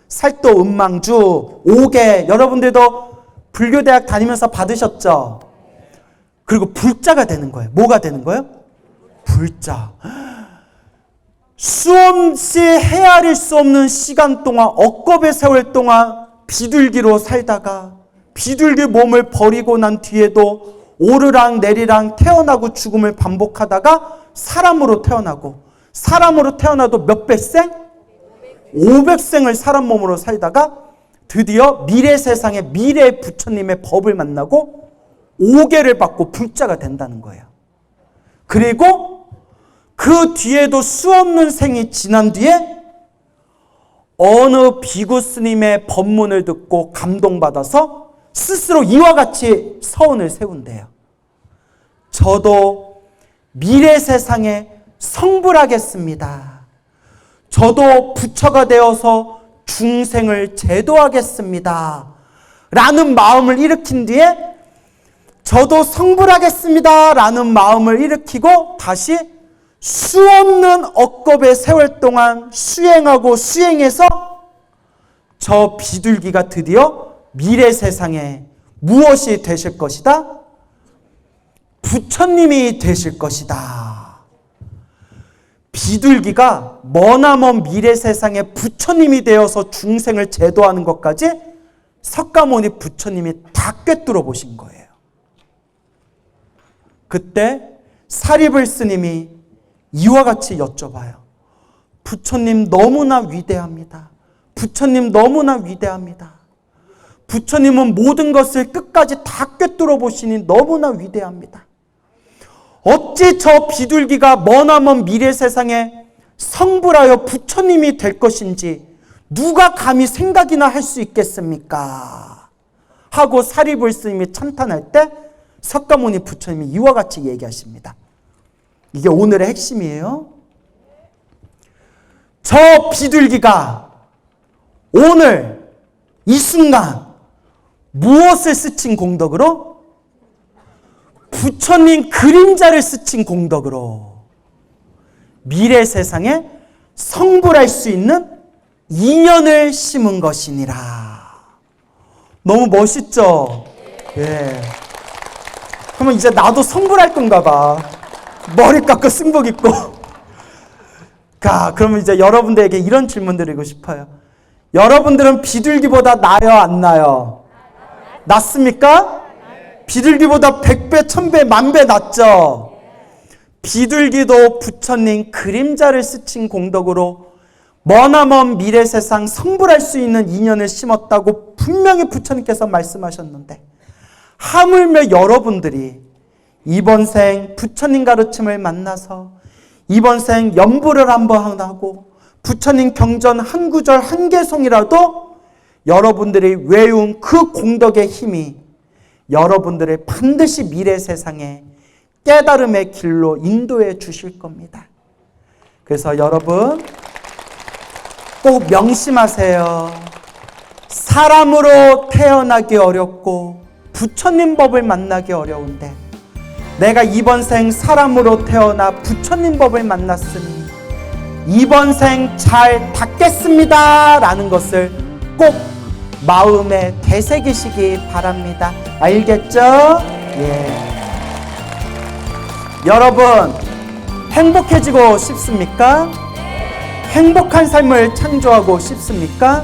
살도 음망주, 5계. 여러분들도 불교대학 다니면서 받으셨죠? 그리고 불자가 되는 거예요. 뭐가 되는 거예요? 불자. 수없이 헤아릴 수 없는 시간 동안, 억겁의 세월 동안 비둘기로 살다가 비둘기 몸을 버리고 난 뒤에도 오르락 내리락 태어나고 죽음을 반복하다가 사람으로 태어나고, 사람으로 태어나도 몇 백생? 500생을 사람 몸으로 살다가 드디어 미래 세상에 미래의 부처님의 법을 만나고 오계를 받고 불자가 된다는 거예요. 그리고 그 뒤에도 수없는 생이 지난 뒤에 어느 비구 스님의 법문을 듣고 감동받아서 스스로 이와 같이 서원을 세운대요. 저도 미래 세상에 성불하겠습니다. 저도 부처가 되어서 중생을 제도하겠습니다. 라는 마음을 일으킨 뒤에 저도 성불하겠습니다. 라는 마음을 일으키고 다시 수없는 억겁의 세월 동안 수행하고 수행해서 저 비둘기가 드디어 미래 세상에 무엇이 되실 것이다? 부처님이 되실 것이다. 비둘기가 머나먼 미래 세상에 부처님이 되어서 중생을 제도하는 것까지 석가모니 부처님이 다 꿰뚫어 보신 거예요. 그때 사리불 스님이 이와 같이 여쭤봐요. 부처님 너무나 위대합니다. 부처님 너무나 위대합니다. 부처님은 모든 것을 끝까지 다 꿰뚫어 보시니 너무나 위대합니다. 어찌 저 비둘기가 머나먼 미래 세상에 성불하여 부처님이 될 것인지 누가 감히 생각이나 할 수 있겠습니까? 하고 사리불 스님이 찬탄할 때 석가모니 부처님이 이와 같이 얘기하십니다. 이게 오늘의 핵심이에요. 저 비둘기가 오늘 이 순간 무엇을 스친 공덕으로? 부처님 그림자를 스친 공덕으로 미래 세상에 성불할 수 있는 인연을 심은 것이니라. 너무 멋있죠? 예. 그러면 이제 나도 성불할 건가 봐. 머리 깎고 승복 입고. 그러면 이제 여러분들에게 이런 질문 드리고 싶어요. 여러분들은 비둘기보다 나요, 안 나요? 낫습니까? 비둘기보다 100배, 1000배, 10,000배 낫죠? 비둘기도 부처님 그림자를 스친 공덕으로 머나먼 미래 세상 성불할 수 있는 인연을 심었다고 분명히 부처님께서 말씀하셨는데, 하물며 여러분들이 이번 생 부처님 가르침을 만나서 이번 생 연불을 한번 하고 부처님 경전 한 구절 한 개송이라도 여러분들이 외운 그 공덕의 힘이 여러분들을 반드시 미래 세상에 깨달음의 길로 인도해 주실 겁니다. 그래서 여러분 꼭 명심하세요. 사람으로 태어나기 어렵고 부처님 법을 만나기 어려운데 내가 이번 생 사람으로 태어나 부처님 법을 만났으니 이번 생 잘 닦겠습니다 라는 것을 꼭 마음에 되새기시기 바랍니다. 알겠죠? 예. 여러분 행복해지고 싶습니까? 행복한 삶을 창조하고 싶습니까?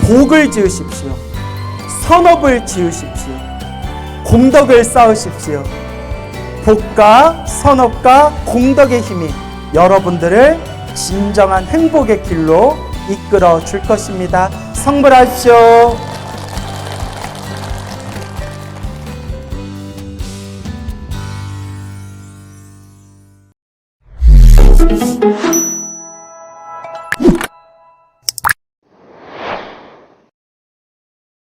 복을 지으십시오. 선업을 지으십시오. 공덕을 쌓으십시오. 복과 선업과 공덕의 힘이 여러분들을 진정한 행복의 길로 이끌어 줄 것입니다. 성불하십시오.